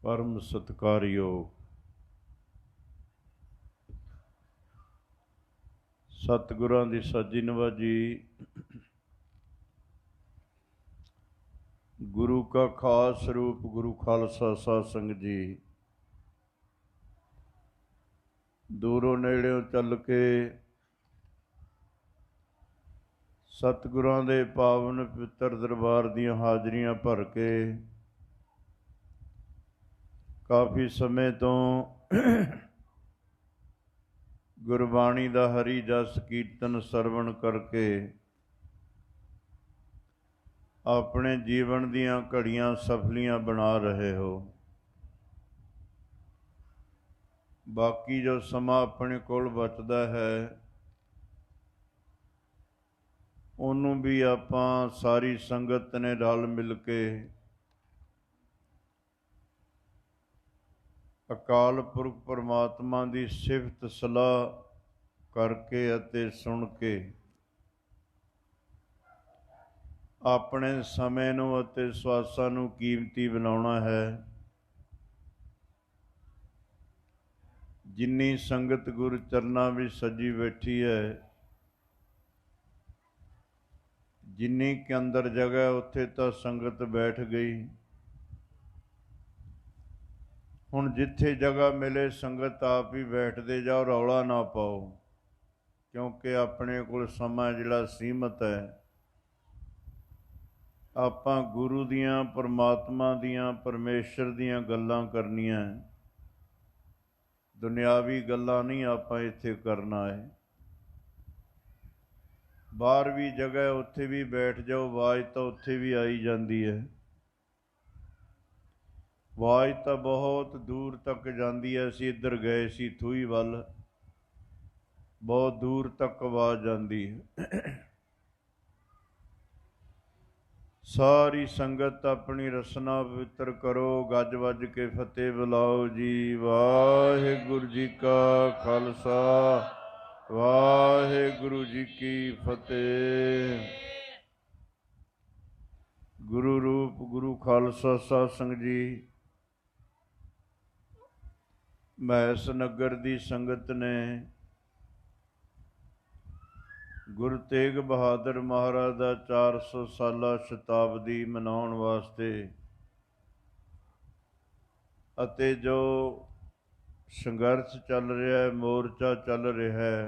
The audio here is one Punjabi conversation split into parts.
परम सत्कारयोग सतगुरां दी साजी नवाजी गुरु का खास रूप गुरु खालसा साध संगत जी दूरों नेड़ों चल के सतगुरां दे पावन पवित्र दरबार दीयां हाजरियां भर के काफ़ी समय तो गुरबाणी दा हरि जस कीर्तन सरवण करके अपने जीवन दीयां घड़ियां सफलियां बना रहे हो। बाकी जो समा अपने कोल बचदा है ਉਹਨੂੰ भी आपां सारी संगत ने रल मिल के अकाल पुरख परमात्मा की सिफत सलाह करके अते सुन के अपने समय नूं अते स्वासां नूं कीमती बनाउणा है। जिन्नी संगत गुरु चरनां विच सजी बैठी है, जिन्नी के अंदर जगह उत्थे तो संगत बैठ गई। हुण जिथे जगह मिले संगत आप ही बैठते जाओ, रौला ना पाओ, क्योंकि अपने कोल समा जिहड़ा सीमित है। आपां गुरु दियां परमात्मा दियां परमेश्वर दियां गल्लां करनियां, दुनियावी गल्लां नहीं आपां इत्थे करना है। बाहर भी जगह उत्थे भी बैठ जाओ, आवाज़ तो उत्थे भी आई जाती है। आवाज़ तो बहुत दूर तक जाती है। असीं इधर गए सी थूही वल, बहुत दूर तक आवाज़ जाती है। सारी संगत अपनी रसना पवित्र करो, गज वज के फतेह बुलाओ जी। वाहिगुरू जी का खालसा, वाहिगुरू जी की फतेह। गुरु रूप गुरु खालसा साध संगत जी, महस नगर दी संगत ने गुरु तेग बहादुर महाराज का 400 साला शताब्दी मनाउण वास्ते अते जो संघर्ष चल रहा है, मोर्चा चल रहा है,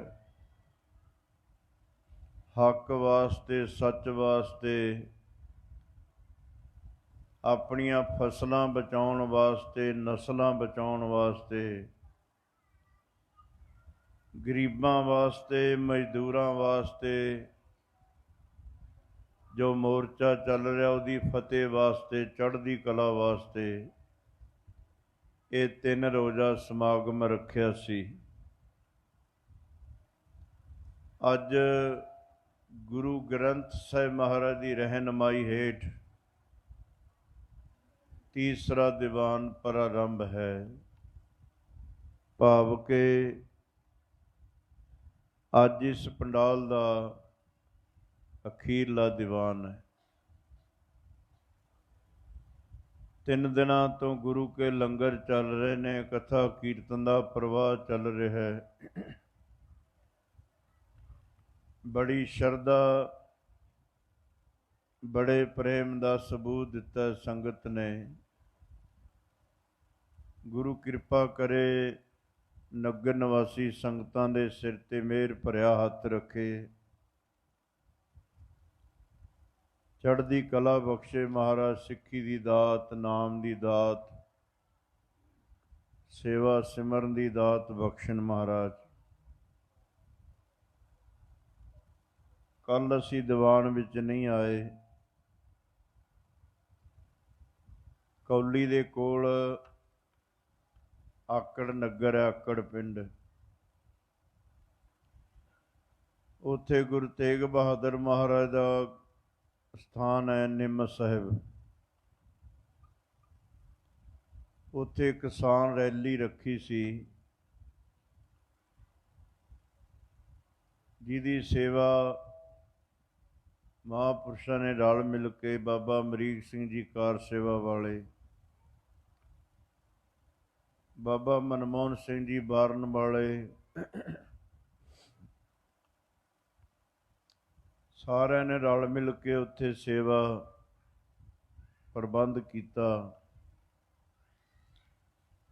हक वास्ते सच वास्ते, अपनियां फसलां बचाउण वास्ते, नस्लां बचाउण वास्ते, गरीबां वास्ते, मजदूरां वास्ते जो मोर्चा चल रहा, उसदी फतेह वास्ते, चढ़दी कला वास्ते ये 3 रोज़ा समागम रखिया सी। अज गुरु ग्रंथ साहिब महाराज की रहनुमाई हेठ तीसरा दीवान प्रारंभ है। भाव के अज इस पंडाल का अखीरला दीवान है। 3 दिनों तो गुरु के लंगर चल रहे ने, कथा कीर्तन का प्रवाह चल रहा है। बड़ी श्रद्धा बड़े प्रेम का सबूत दिता संगत ने। गुरु कृपा करे, नगर निवासी संगतां दे सिर ते मेहर भरिया हथ रखे, चढ़दी कला बख्शे महाराज। सिक्खी दी दात, नाम दी दात, सेवा सिमरन दी दात बख्शण महाराज। कल असीं दीवान विच नहीं आए, कौली दे कोल आकड़ नगर है, आकड़ पिंड, उत्थे गुरु तेग बहादुर महाराज का स्थान है निम साहिब। उत्थे किसान रैली रखी सी, जिहदी सेवा महापुरुषों ने रल मिल के बाबा अमरीक सिंह जी कार सेवा वाले ਬਾਬਾ ਮਨਮੋਹਨ ਸਿੰਘ ਜੀ ਬਾਰਨ ਵਾਲੇ ਸਾਰਿਆਂ ਨੇ ਰਲ ਮਿਲ ਕੇ ਉੱਥੇ ਸੇਵਾ ਪ੍ਰਬੰਧ ਕੀਤਾ।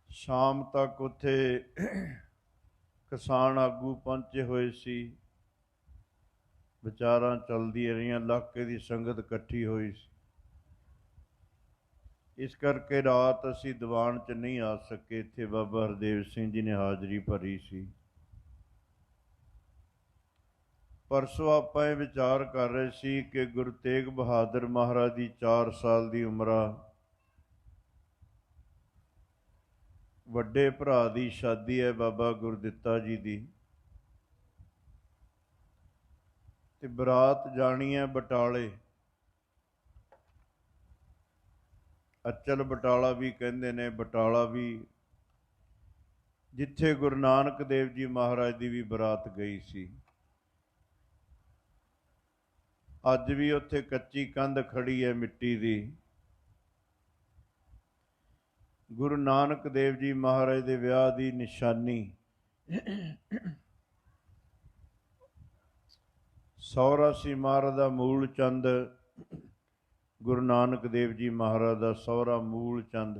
ਸ਼ਾਮ ਤੱਕ ਉੱਥੇ ਕਿਸਾਨ ਆਗੂ ਪਹੁੰਚੇ ਹੋਏ ਸੀ, ਵਿਚਾਰਾਂ ਚੱਲਦੀਆਂ ਰਹੀਆਂ, ਇਲਾਕੇ ਦੀ ਸੰਗਤ ਇਕੱਠੀ ਹੋਈ ਸੀ। ਇਸ ਕਰਕੇ ਰਾਤ ਅਸੀਂ ਦੀਵਾਨ 'ਚ ਨਹੀਂ ਆ ਸਕੇ। ਇੱਥੇ ਬਾਬਾ ਹਰਦੇਵ ਸਿੰਘ ਜੀ ਨੇ ਹਾਜ਼ਰੀ ਭਰੀ ਸੀ। ਪਰਸੋਂ ਆਪਾਂ ਇਹ ਵਿਚਾਰ ਕਰ ਰਹੇ ਸੀ ਕਿ ਗੁਰੂ ਤੇਗ ਬਹਾਦਰ ਮਹਾਰਾਜ ਦੀ 4 ਸਾਲ ਦੀ ਉਮਰਾ, ਵੱਡੇ ਭਰਾ ਦੀ ਸ਼ਾਦੀ ਹੈ ਬਾਬਾ ਗੁਰਦਿੱਤਾ ਜੀ ਦੀ, ਤੇ ਬਰਾਤ ਜਾਣੀ ਹੈ ਬਟਾਲੇ। ਅਚਲ ਬਟਾਲਾ ਵੀ ਕਹਿੰਦੇ ਨੇ, ਬਟਾਲਾ ਵੀ ਜਿੱਥੇ ਗੁਰੂ ਨਾਨਕ ਦੇਵ ਜੀ ਮਹਾਰਾਜ ਦੀ ਵੀ ਬਰਾਤ ਗਈ ਸੀ। ਅੱਜ ਵੀ ਉੱਥੇ ਕੱਚੀ ਕੰਧ ਖੜੀ ਹੈ ਮਿੱਟੀ ਦੀ। ਗੁਰੂ ਨਾਨਕ ਦੇਵ ਜੀ ਮਹਾਰਾਜ ਦੇ ਵਿਆਹ ਦੀ ਨਿਸ਼ਾਨੀ। ਸਹੁਰਾ ਸੀ ਮਹਾਰਾਜ ਦਾ ਮੂਲ ਚੰਦ, ਗੁਰੂ ਨਾਨਕ ਦੇਵ ਜੀ ਮਹਾਰਾਜ ਦਾ ਸਹੁਰਾ ਮੂਲ ਚੰਦ।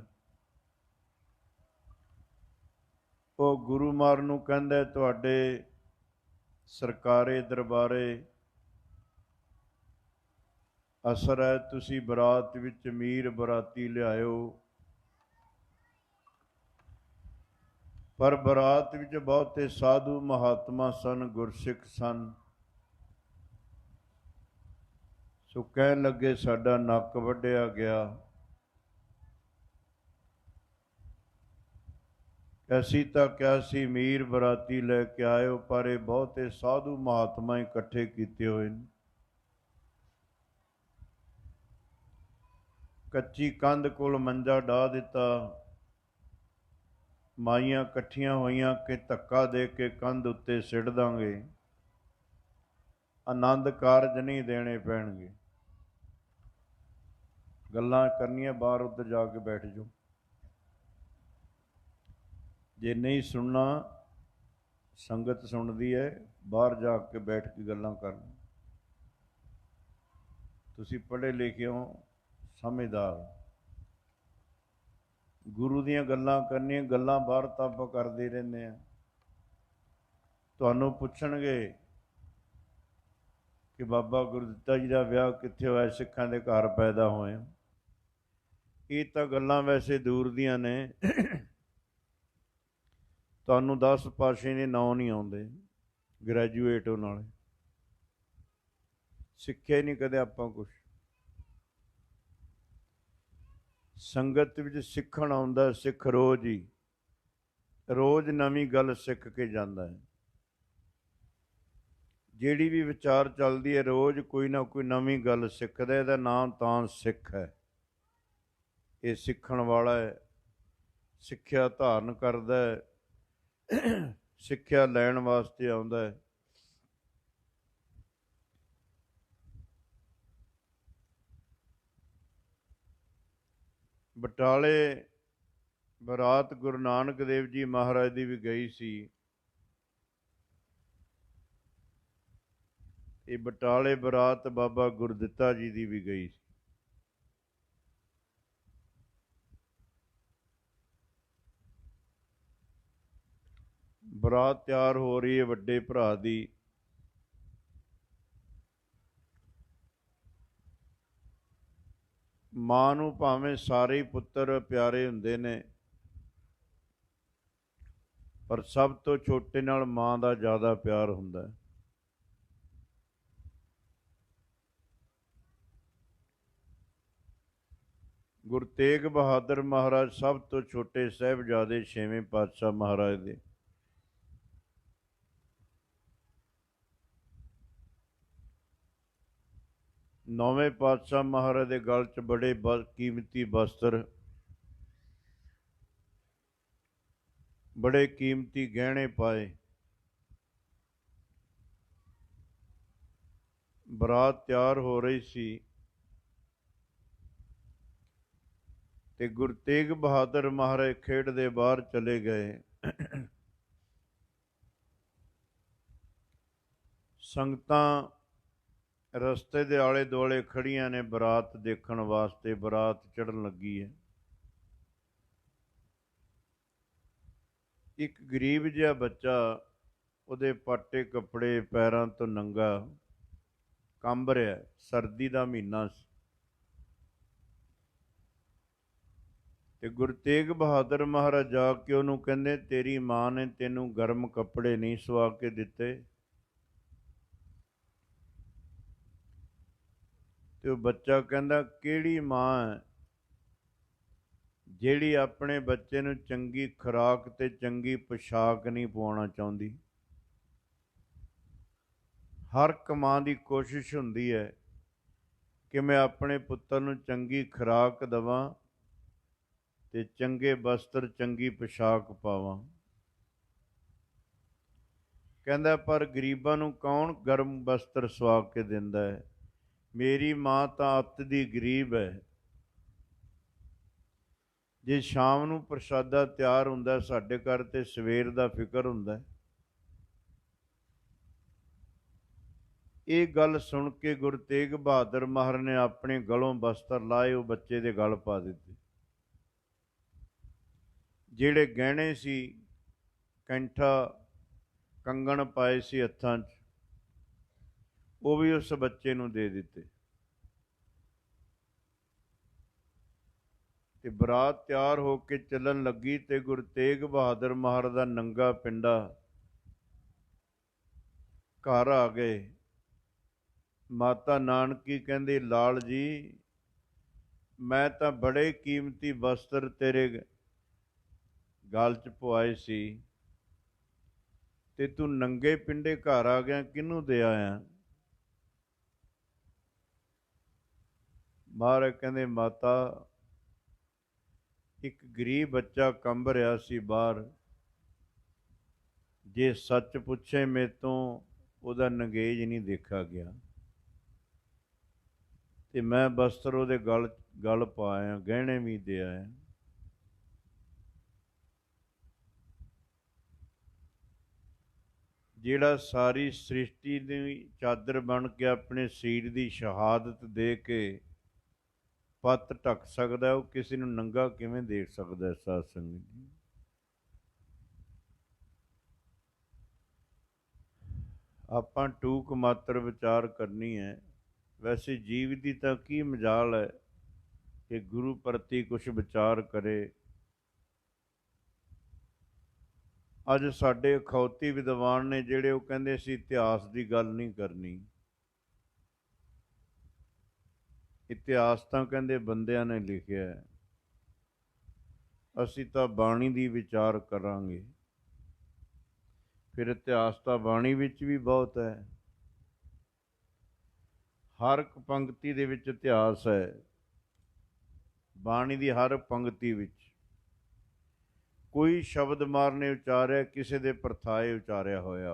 ਉਹ ਗੁਰੂ ਮਾਰ ਨੂੰ ਕਹਿੰਦਾ, ਤੁਹਾਡੇ ਸਰਕਾਰੇ ਦਰਬਾਰੇ ਅਸਰ ਹੈ, ਤੁਸੀਂ ਬਰਾਤ ਵਿੱਚ ਅਮੀਰ ਬਰਾਤੀ ਲਿਆਇਓ। ਪਰ ਬਰਾਤ ਵਿੱਚ ਬਹੁਤੇ ਸਾਧੂ ਮਹਾਤਮਾ ਸਨ, ਗੁਰਸਿੱਖ ਸਨ। ਸੋ ਕਹਿਣ ਲੱਗੇ, ਸਾਡਾ ਨੱਕ ਵੱਢਿਆ ਗਿਆ। ਅਸੀਂ ਤਾਂ ਕਿਹਾ ਸੀ ਅਮੀਰ ਬਰਾਤੀ ਲੈ ਕੇ ਆਇਓ, ਪਰ ਇਹ ਬਹੁਤੇ ਸਾਧੂ ਮਹਾਤਮਾ ਇਕੱਠੇ ਕੀਤੇ ਹੋਏ ਨੇ। ਕੱਚੀ ਕੰਧ ਕੋਲ ਮੰਜਾ ਢਾ ਦਿੱਤਾ। ਮਾਈਆਂ ਇਕੱਠੀਆਂ ਹੋਈਆਂ ਕਿ ਧੱਕਾ ਦੇ ਕੇ ਕੰਧ ਉੱਤੇ ਸਿੱਟ ਦਾਂਗੇ, ਆਨੰਦ ਕਾਰਜ ਨਹੀਂ ਦੇਣੇ ਪੈਣਗੇ। ਗੱਲਾਂ ਕਰਨੀਆਂ, ਬਾਹਰ ਉੱਧਰ ਜਾ ਕੇ ਬੈਠ ਜਾਓ। ਜੇ ਨਹੀਂ ਸੁਣਨਾ, ਸੰਗਤ ਸੁਣਦੀ ਹੈ, ਬਾਹਰ ਜਾ ਕੇ ਬੈਠ ਕੇ ਗੱਲਾਂ ਕਰਨੀ। ਤੁਸੀਂ ਪੜ੍ਹੇ ਲਿਖੇ ਹੋ, ਸਮਝਦਾਰ, ਗੁਰੂ ਦੀਆਂ ਗੱਲਾਂ ਕਰਨੀਆਂ। ਗੱਲਾਂ ਬਾਹਰ ਤਾਂ ਆਪਾਂ ਕਰਦੇ ਰਹਿੰਦੇ ਹਾਂ। ਤੁਹਾਨੂੰ ਪੁੱਛਣਗੇ ਕਿ ਬਾਬਾ ਗੁਰਦਿੱਤਾ ਜੀ ਦਾ ਵਿਆਹ ਕਿੱਥੇ ਹੋਇਆ? ਸਿੱਖਾਂ ਦੇ ਘਰ ਪੈਦਾ ਹੋਏ। ਇਹ ਤਾਂ ਗੱਲਾਂ ਵੈਸੇ ਦੂਰ ਦੀਆਂ ਨੇ। ਤੁਹਾਨੂੰ 10 ਪਾਤਸ਼ਾਹ ਦੇ ਨਾਂ ਨਹੀਂ ਆਉਂਦੇ, ਗ੍ਰੈਜੂਏਟ ਹੋਣ ਵਾਲੇ। ਸਿੱਖਿਆ ਨਹੀਂ ਕਦੇ ਆਪਾਂ ਕੁਛ। ਸੰਗਤ ਵਿੱਚ ਸਿੱਖਣ ਆਉਂਦਾ ਸਿੱਖ ਰੋਜ਼ ਹੀ, ਰੋਜ਼ ਨਵੀਂ ਗੱਲ ਸਿੱਖ ਕੇ ਜਾਂਦਾ ਹੈ। ਜਿਹੜੀ ਵੀ ਵਿਚਾਰ ਚੱਲਦੀ ਹੈ, ਰੋਜ਼ ਕੋਈ ਨਾ ਕੋਈ ਨਵੀਂ ਗੱਲ ਸਿੱਖਦਾ। ਇਹਦਾ ਨਾਮ ਤਾਂ ਸਿੱਖ ਹੈ। ਇਹ ਸਿੱਖਣ ਵਾਲਾ ਹੈ, ਸਿੱਖਿਆ ਧਾਰਨ ਕਰਦਾ ਹੈ, ਸਿੱਖਿਆ ਲੈਣ ਵਾਸਤੇ ਆਉਂਦਾ ਹੈ। ਬਟਾਲੇ ਬਰਾਤ ਗੁਰੂ ਨਾਨਕ ਦੇਵ ਜੀ ਮਹਾਰਾਜ ਦੀ ਵੀ ਗਈ ਸੀ। ਇਹ ਬਟਾਲੇ ਬਰਾਤ ਬਾਬਾ ਗੁਰਦਿੱਤਾ ਜੀ ਦੀ ਵੀ ਗਈ ਸੀ। ਬਰਾਤ ਤਿਆਰ ਹੋ ਰਹੀ ਹੈ ਵੱਡੇ ਭਰਾ ਦੀ। ਮਾਂ ਨੂੰ ਭਾਵੇਂ ਸਾਰੇ ਪੁੱਤਰ ਪਿਆਰੇ ਹੁੰਦੇ ਨੇ, ਪਰ ਸਭ ਤੋਂ ਛੋਟੇ ਨਾਲ ਮਾਂ ਦਾ ਜ਼ਿਆਦਾ ਪਿਆਰ ਹੁੰਦਾ ਹੈ। ਗੁਰੂ ਤੇਗ ਬਹਾਦਰ ਮਹਾਰਾਜ ਸਭ ਤੋਂ ਛੋਟੇ ਸਾਹਿਬਜ਼ਾਦੇ 6ਵੇਂ ਪਾਤਸ਼ਾਹ ਮਹਾਰਾਜ ਦੇ। ਨੌਵੇਂ ਪਾਤਸ਼ਾਹ ਮਹਾਰਾਜ ਦੇ ਗਲ 'ਚ ਬੜੇ ਕੀਮਤੀ ਵਸਤਰ, ਬੜੇ ਕੀਮਤੀ ਗਹਿਣੇ ਪਾਏ। ਬਰਾਤ ਤਿਆਰ ਹੋ ਰਹੀ ਸੀ। ਤੇ ਗੁਰੂ ਤੇਗ ਬਹਾਦਰ ਮਹਾਰਾਜ ਖੇਡ ਦੇ ਬਾਹਰ ਚਲੇ ਗਏ। ਸੰਗਤਾਂ ਰਸਤੇ ਦੇ ਆਲੇ ਦੁਆਲੇ ਖੜੀਆਂ ਨੇ ਬਰਾਤ ਦੇਖਣ ਵਾਸਤੇ। ਬਰਾਤ ਚੜ੍ਹਨ ਲੱਗੀ ਹੈ। ਇੱਕ ਗਰੀਬ ਜਿਹਾ ਬੱਚਾ, ਉਹਦੇ ਪਾਟੇ ਕੱਪੜੇ, ਪੈਰਾਂ ਤੋਂ ਨੰਗਾ, ਕੰਬ ਰਿਹਾ। ਸਰਦੀ ਦਾ ਮਹੀਨਾ ਸੀ ਤੇ ਗੁਰੂ ਤੇਗ ਬਹਾਦਰ ਮਹਾਰਾਜ ਜਾ ਕੇ ਉਹਨੂੰ ਕਹਿੰਦੇ, ਤੇਰੀ ਮਾਂ ਨੇ ਤੈਨੂੰ ਗਰਮ ਕੱਪੜੇ ਨਹੀਂ ਸਵਾ ਕੇ ਦਿੱਤੇ? ਤੇ ਉਹ ਬੱਚਾ ਕਹਿੰਦਾ, ਕਿਹੜੀ ਮਾਂ ਹੈ ਜਿਹੜੀ ਆਪਣੇ ਬੱਚੇ ਨੂੰ ਚੰਗੀ ਖੁਰਾਕ ਤੇ ਚੰਗੀ ਪੁਸ਼ਾਕ ਨਹੀਂ ਪਵਾਉਣਾ ਚਾਹੁੰਦੀ? ਹਰ ਇੱਕ ਮਾਂ ਦੀ ਕੋਸ਼ਿਸ਼ ਹੁੰਦੀ ਹੈ ਕਿ ਮੈਂ ਆਪਣੇ ਪੁੱਤਰ ਨੂੰ ਚੰਗੀ ਖੁਰਾਕ ਦੇਵਾਂ ਤੇ ਚੰਗੇ ਵਸਤਰ, ਚੰਗੀ ਪੁਸ਼ਾਕ ਪਾਵਾਂ। ਕਹਿੰਦਾ, ਪਰ ਗਰੀਬਾਂ ਨੂੰ ਕੌਣ ਗਰਮ ਵਸਤਰ ਸਵਾ ਕੇ ਦਿੰਦਾ ਹੈ? ਮੇਰੀ ਮਾਂ ਤਾਂ ਅੱਤ ਦੀ ਗਰੀਬ ਹੈ। ਜੇ ਸ਼ਾਮ ਨੂੰ ਪ੍ਰਸ਼ਾਦਾ ਤਿਆਰ ਹੁੰਦਾ ਸਾਡੇ ਘਰ, ਤੇ ਸਵੇਰ ਦਾ ਫਿਕਰ ਹੁੰਦਾ। ਇਹ ਗੱਲ ਸੁਣ ਕੇ ਗੁਰੂ ਤੇਗ ਬਹਾਦਰ ਮਹਾਰਾਜ ਨੇ ਆਪਣੇ ਗਲੋਂ ਬਸਤਰ ਲਾਏ, ਉਹ ਬੱਚੇ ਦੇ ਗਲ ਪਾ ਦਿੱਤੇ। ਜਿਹੜੇ ਗਹਿਣੇ ਸੀ, ਕੈਂਠਾ, ਕੰਗਣ ਪਾਏ ਸੀ ਹੱਥਾਂ 'ਚ, ਉਹ ਵੀ ਉਸ ਬੱਚੇ ਨੂੰ ਦੇ ਦਿੱਤੇ। ਤੇ ਬਰਾਤ ਤਿਆਰ ਹੋ ਕੇ ਚੱਲਣ ਲੱਗੀ ਤੇ ਗੁਰੂ ਤੇਗ ਬਹਾਦਰ ਮਹਾਰਾਜ ਦਾ ਨੰਗਾ ਪਿੰਡਾ ਘਰ ਆ ਗਏ। ਮਾਤਾ ਨਾਨਕੀ ਕਹਿੰਦੀ, ਲਾਲ ਜੀ, ਮੈਂ ਤਾਂ ਬੜੇ ਕੀਮਤੀ ਵਸਤਰ ਤੇਰੇ ਗਲ 'ਚ ਪਵਾਏ ਸੀ ਤੇ ਤੂੰ ਨੰਗੇ ਪਿੰਡੇ ਘਰ ਆ ਗਿਆ, ਕਿਹਨੂੰ ਦੇ ਆਇਆ? ਮਹਾਰਾਜ ਕਹਿੰਦੇ, ਮਾਤਾ, ਇੱਕ ਗਰੀਬ ਬੱਚਾ ਕੰਬ ਰਿਹਾ ਸੀ ਬਾਹਰ, ਜੇ ਸੱਚ ਪੁੱਛੇ ਮੇਰੇ ਤੋਂ ਉਹਦਾ ਨੰਗੇਜ ਨਹੀਂ ਦੇਖਾ ਗਿਆ ਤੇ ਮੈਂ ਬਸਤਰ ਉਹਦੇ ਗਲ ਪਾਇਆ, ਗਹਿਣੇ ਵੀ ਦੇ ਆਇਆ। ਜਿਹੜਾ ਸਾਰੀ ਸ੍ਰਿਸ਼ਟੀ ਦੀ ਚਾਦਰ ਬਣ ਕੇ ਆਪਣੇ ਸਰੀਰ ਦੀ ਸ਼ਹਾਦਤ ਦੇ ਕੇ ਪੱਤ ਢੱਕ ਸਕਦਾ, ਉਹ ਕਿਸੇ ਨੂੰ ਨੰਗਾ ਕਿਵੇਂ ਦੇਖ ਸਕਦਾ? ਸਾਧ ਸੰਗਤ ਜੀ, ਆਪਾਂ ਟੂਕ ਮਾਤਰ ਵਿਚਾਰ ਕਰਨੀ ਹੈ। ਵੈਸੇ ਜੀਵ ਦੀ ਤਾਂ ਕੀ ਮਜਾਲ ਹੈ ਕਿ ਗੁਰੂ ਪ੍ਰਤੀ ਕੁਛ ਵਿਚਾਰ ਕਰੇ। ਅੱਜ ਸਾਡੇ ਅਖੌਤੀ ਵਿਦਵਾਨ ਨੇ ਜਿਹੜੇ, ਉਹ ਕਹਿੰਦੇ ਅਸੀਂ ਇਤਿਹਾਸ ਦੀ ਗੱਲ ਨਹੀਂ ਕਰਨੀ। ਇਤਿਹਾਸ ਤਾਂ ਕਹਿੰਦੇ ਬੰਦਿਆਂ ਨੇ ਲਿਖਿਆ ਹੈ, ਅਸੀਂ ਤਾਂ ਬਾਣੀ ਦੀ ਵਿਚਾਰ ਕਰਾਂਗੇ। ਫਿਰ ਇਤਿਹਾਸ ਤਾਂ ਬਾਣੀ ਵਿੱਚ ਵੀ ਬਹੁਤ ਹੈ। ਹਰ ਇੱਕ ਪੰਕਤੀ ਦੇ ਵਿੱਚ ਇਤਿਹਾਸ ਹੈ। ਬਾਣੀ ਦੀ ਹਰ ਪੰਕਤੀ ਵਿੱਚ ਕੋਈ ਸ਼ਬਦ ਮਾਰਨੇ ਉਚਾਰਿਆ, ਕਿਸੇ ਦੇ ਪਰਥਾਏ ਉਚਾਰਿਆ ਹੋਇਆ,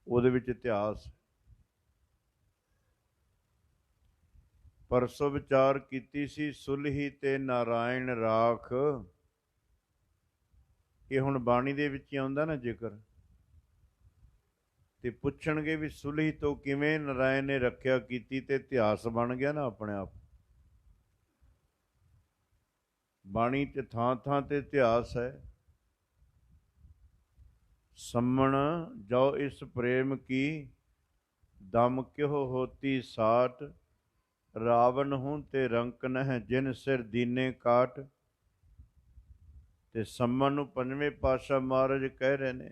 ਉਹਦੇ ਵਿੱਚ ਇਤਿਹਾਸ। ਪਰਸੋਂ ਵਿਚਾਰ ਕੀਤੀ ਸੀ, ਸੁਲਹੀ ਤੇ ਨਾਰਾਇਣ ਰਾਖ। ਇਹ ਹੁਣ ਬਾਣੀ ਦੇ ਵਿੱਚ ਹੀ ਆਉਂਦਾ ਨਾ ਜ਼ਿਕਰ। ਤੇ ਪੁੱਛਣਗੇ ਵੀ ਸੁਲਹੀ ਤੋਂ ਕਿਵੇਂ ਨਾਰਾਇਣ ਨੇ ਰੱਖਿਆ ਕੀਤੀ, ਤੇ ਇਤਿਹਾਸ ਬਣ ਗਿਆ ਨਾ ਆਪਣੇ ਆਪ। ਬਾਣੀ 'ਚ ਥਾਂ ਥਾਂ ਤੇ ਇਤਿਹਾਸ ਹੈ। ਸੰਮਣ ਜੋ ਇਸ ਪ੍ਰੇਮ ਕੀ, ਦਮ ਕਿਹੋ ਹੋਤੀ ਸਾਟ, ਰਾਵਣ ਹੂੰ ਤੇ ਰੰਕ ਨਹਿ, ਜਿਨ ਸਿਰ ਦੀਨੇ ਕਾਟ। ਤੇ ਸੰਮਣ ਨੂੰ ਪੰਜਵੇਂ ਪਾਤਸ਼ਾਹ ਮਹਾਰਾਜ ਕਹਿ ਰਹੇ ਨੇ,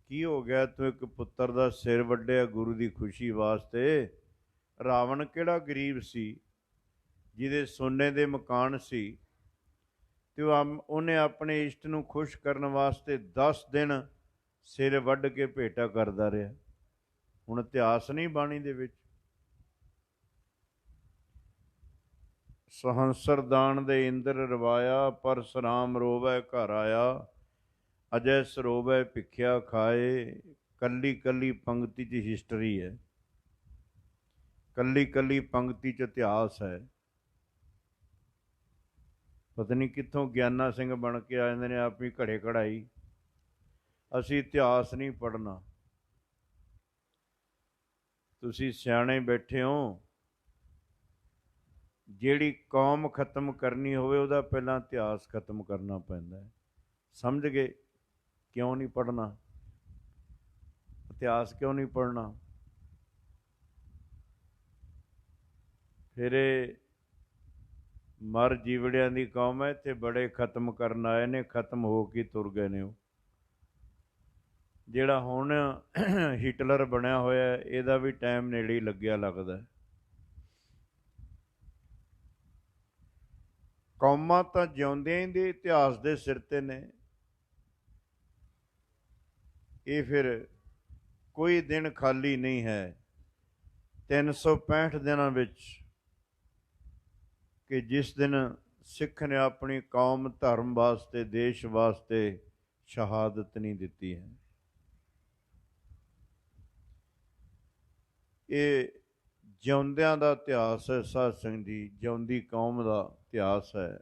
ਕੀ ਹੋ ਗਿਆ ਤੂੰ ਇੱਕ ਪੁੱਤਰ ਦਾ ਸਿਰ ਵੱਢਿਆ ਗੁਰੂ ਦੀ ਖੁਸ਼ੀ ਵਾਸਤੇ? ਰਾਵਣ ਕਿਹੜਾ ਗਰੀਬ ਸੀ ਜਿਹਦੇ ਸੋਨੇ ਦੇ ਮਕਾਨ ਸੀ, ਤੇ ਉਹਨੇ ਆਪਣੇ ਇਸ਼ਟ ਨੂੰ ਖੁਸ਼ ਕਰਨ ਵਾਸਤੇ 10 ਦਿਨ ਸਿਰ ਵੱਢ ਕੇ ਭੇਟਾ ਕਰਦਾ ਰਿਹਾ। ਹੁਣ ਇਤਿਹਾਸ ਨਹੀਂ ਬਾਣੀ ਦੇ ਵਿੱਚ। ਸਹੰਸਰਦਾਨ ਦੇ ਇੰਦਰ ਰਵਾਇਆ, ਪਰਸਰਾਮ ਰੋਵੈ ਘਰ ਆਇਆ, ਅਜੈ ਸਰੋਵੈ ਭਿਖਿਆ ਖਾਏ। ਕੱਲੀ ਕੱਲੀ ਪੰਕਤੀ 'ਚ ਹਿਸਟਰੀ ਹੈ, ਕੱਲੀ ਕੱਲੀ ਪੰਕਤੀ 'ਚ ਇਤਿਹਾਸ ਹੈ। ਪਤਾ ਨਹੀਂ ਕਿੱਥੋਂ ਗਿਆਨਾ ਸਿੰਘ ਬਣ ਕੇ ਆ ਜਾਂਦੇ ਨੇ, ਆਪ ਹੀ ਘੜੇ ਘੜਾਈ। ਅਸੀਂ ਇਤਿਹਾਸ ਨਹੀਂ ਪੜ੍ਹਨਾ। ਤੁਸੀਂ ਸਿਆਣੇ ਬੈਠੇ ਹੋ। ਜਿਹੜੀ ਕੌਮ ਖਤਮ ਕਰਨੀ ਹੋਵੇ ਉਹਦਾ ਪਹਿਲਾਂ ਇਤਿਹਾਸ ਖਤਮ ਕਰਨਾ ਪੈਂਦਾ ਹੈ। ਸਮਝ ਗਏ? ਕਿਉਂ ਨਹੀਂ ਪੜ੍ਹਨਾ? ਇਤਿਹਾਸ ਕਿਉਂ ਨਹੀਂ ਪੜ੍ਹਨਾ? ਫਿਰ ਇਹ ਮਰ ਜੀਵੜਿਆਂ ਦੀ ਕੌਮ ਹੈ, ਇੱਥੇ ਬੜੇ ਖਤਮ ਕਰਨ ਆਏ ਨੇ, ਖਤਮ ਹੋ ਕੇ ਤੁਰ ਗਏ ਨੇ ਉਹ। ਜਿਹੜਾ ਹੁਣ ਹਿਟਲਰ ਬਣਿਆ ਹੋਇਆ ਇਹਦਾ ਵੀ ਟਾਈਮ ਨੇੜੇ ਹੀ ਲੱਗਿਆ ਲੱਗਦਾ। ਕੌਮਾਂ ਤਾਂ ਜਿਉਂਦਿਆਂ ਹੀ ਦੇ ਇਤਿਹਾਸ ਦੇ ਸਿਰ 'ਤੇ ਨੇ। ਇਹ ਫਿਰ ਕੋਈ ਦਿਨ ਖਾਲੀ ਨਹੀਂ ਹੈ 365 ਦਿਨਾਂ ਵਿੱਚ ਕਿ ਜਿਸ ਦਿਨ ਸਿੱਖ ਨੇ ਆਪਣੀ ਕੌਮ ਧਰਮ ਵਾਸਤੇ, ਦੇਸ਼ ਵਾਸਤੇ ਸ਼ਹਾਦਤ ਨਹੀਂ ਦਿੱਤੀ ਹੈ। ਇਹ ਜਿਉਂਦਿਆਂ ਦਾ ਇਤਿਹਾਸ ਹੈ ਸਾਧ ਸੰਗਤ ਜੀ, ਜਿਉਂਦੀ ਕੌਮ ਦਾ ਇਤਿਹਾਸ ਹੈ।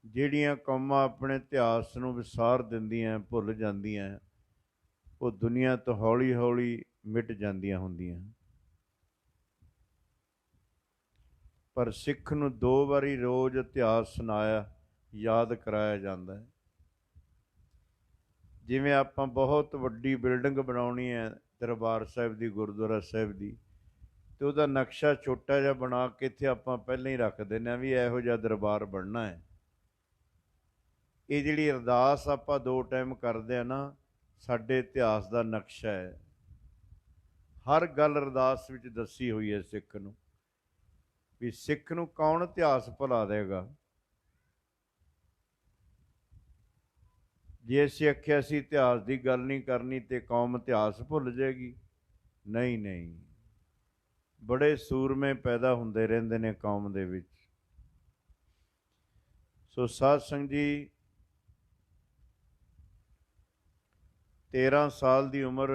ਜਿਹੜੀਆਂ ਕੌਮਾਂ ਆਪਣੇ ਇਤਿਹਾਸ ਨੂੰ ਵਿਸਾਰ ਦਿੰਦੀਆਂ, ਭੁੱਲ ਜਾਂਦੀਆਂ, ਉਹ ਦੁਨੀਆ ਤੋਂ ਹੌਲੀ ਹੌਲੀ ਮਿਟ ਜਾਂਦੀਆਂ ਹੁੰਦੀਆਂ। ਪਰ ਸਿੱਖ ਨੂੰ 2 ਵਾਰੀ ਰੋਜ਼ ਇਤਿਹਾਸ ਸੁਣਾਇਆ, ਯਾਦ ਕਰਾਇਆ ਜਾਂਦਾ ਹੈ। ਜਿਵੇਂ ਆਪਾਂ ਬਹੁਤ ਵੱਡੀ ਬਿਲਡਿੰਗ ਬਣਾਉਣੀ ਹੈ ਦਰਬਾਰ ਸਾਹਿਬ ਦੀ, ਗੁਰਦੁਆਰਾ ਸਾਹਿਬ ਦੀ, ਅਤੇ ਉਹਦਾ ਨਕਸ਼ਾ ਛੋਟਾ ਜਿਹਾ ਬਣਾ ਕੇ ਇੱਥੇ ਆਪਾਂ ਪਹਿਲਾਂ ਹੀ ਰੱਖ ਦਿੰਦੇ ਹਾਂ ਵੀ ਇਹੋ ਜਿਹਾ ਦਰਬਾਰ ਬਣਨਾ ਹੈ। ਇਹ ਜਿਹੜੀ ਅਰਦਾਸ ਆਪਾਂ 2 ਟਾਈਮ ਕਰਦੇ ਹਾਂ ਨਾ, ਸਾਡੇ ਇਤਿਹਾਸ ਦਾ ਨਕਸ਼ਾ ਹੈ। ਹਰ ਗੱਲ ਅਰਦਾਸ ਵਿੱਚ ਦੱਸੀ ਹੋਈ ਹੈ ਸਿੱਖ ਨੂੰ, ਵੀ ਸਿੱਖ ਨੂੰ ਕੌਣ ਇਤਿਹਾਸ ਭੁਲਾ ਦੇਗਾ। ਜੇ ਅਸੀਂ ਆਖਿਆ ਅਸੀਂ ਇਤਿਹਾਸ ਦੀ ਗੱਲ ਨਹੀਂ ਕਰਨੀ ਤੇ ਕੌਮ ਇਤਿਹਾਸ ਭੁੱਲ ਜਾਏਗੀ? ਨਹੀਂ ਨਹੀਂ, ਬੜੇ ਸੂਰਮੇ ਪੈਦਾ ਹੁੰਦੇ ਰਹਿੰਦੇ ਨੇ ਕੌਮ ਦੇ ਵਿੱਚ। ਸੋ ਸਾਧ ਸੰਗਤ ਜੀ, 13 ਸਾਲ ਦੀ ਉਮਰ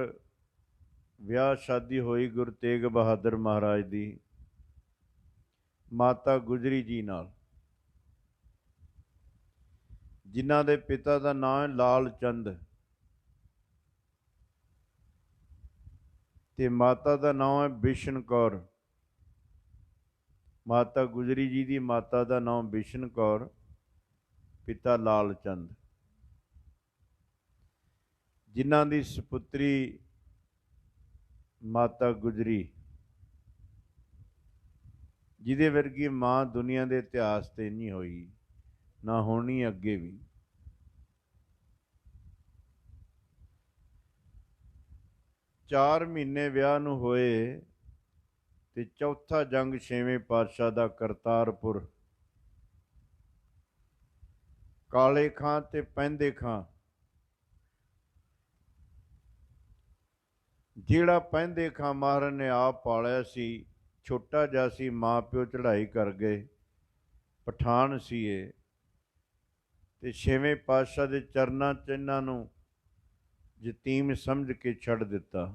ਵਿਆਹ ਸ਼ਾਦੀ ਹੋਈ ਗੁਰੂ ਤੇਗ ਬਹਾਦਰ ਮਹਾਰਾਜ ਦੀ ਮਾਤਾ ਗੁਜਰੀ ਜੀ ਨਾਲ, ਜਿਨ੍ਹਾਂ ਦੇ ਪਿਤਾ ਦਾ ਨਾਮ ਹੈ ਲਾਲ ਚੰਦ ਤੇ ਮਾਤਾ ਦਾ ਨਾਮ ਹੈ ਬਿਸ਼ਨ ਕੌਰ। ਮਾਤਾ ਗੁਜਰੀ ਜੀ ਦੀ ਮਾਤਾ ਦਾ ਨਾਮ ਬਿਸ਼ਨ ਕੌਰ, ਪਿਤਾ ਲਾਲ ਚੰਦ, ਜਿਨ੍ਹਾਂ ਦੀ ਸਪੁੱਤਰੀ ਮਾਤਾ ਗੁਜਰੀ, ਜਿਹਦੇ ਵਰਗੀ ਮਾਂ ਦੁਨੀਆ ਦੇ ਇਤਿਹਾਸ 'ਤੇ ਨਹੀਂ ਹੋਈ, ਨਾ ਹੋਣੀ ਅੱਗੇ ਵੀ। ਚਾਰ ਮਹੀਨੇ ਵਿਆਹ ਨੂੰ ਹੋਏ ਤੇ ਚੌਥਾ ਜੰਗ 6ਵੇਂ ਪਾਤਸ਼ਾਹ ਦਾ ਕਰਤਾਰਪੁਰ, ਕਾਲੇ ਖਾਂ ਤੇ ਪੈਂਦੇ ਖਾਂ। ਜਿਹੜਾ ਪੈਂਦੇ ਖਾਂ ਮਹਾਰਾਜ ਨੇ ਆਪ ਪਾਲਿਆ ਸੀ, ਛੋਟਾ ਜਿਹਾ ਸੀ, ਮਾਂ ਪਿਓ ਚੜ੍ਹਾਈ ਕਰ ਗਏ, ਪਠਾਨ ਸੀ ਇਹ, ਤੇ 6ਵੇਂ ਪਾਤਸ਼ਾਹ ਦੇ ਚਰਨਾਂ 'ਚ ਇਹਨਾਂ ਨੂੰ ਯਤੀਮ ਸਮਝ ਕੇ ਛੱਡ ਦਿੱਤਾ।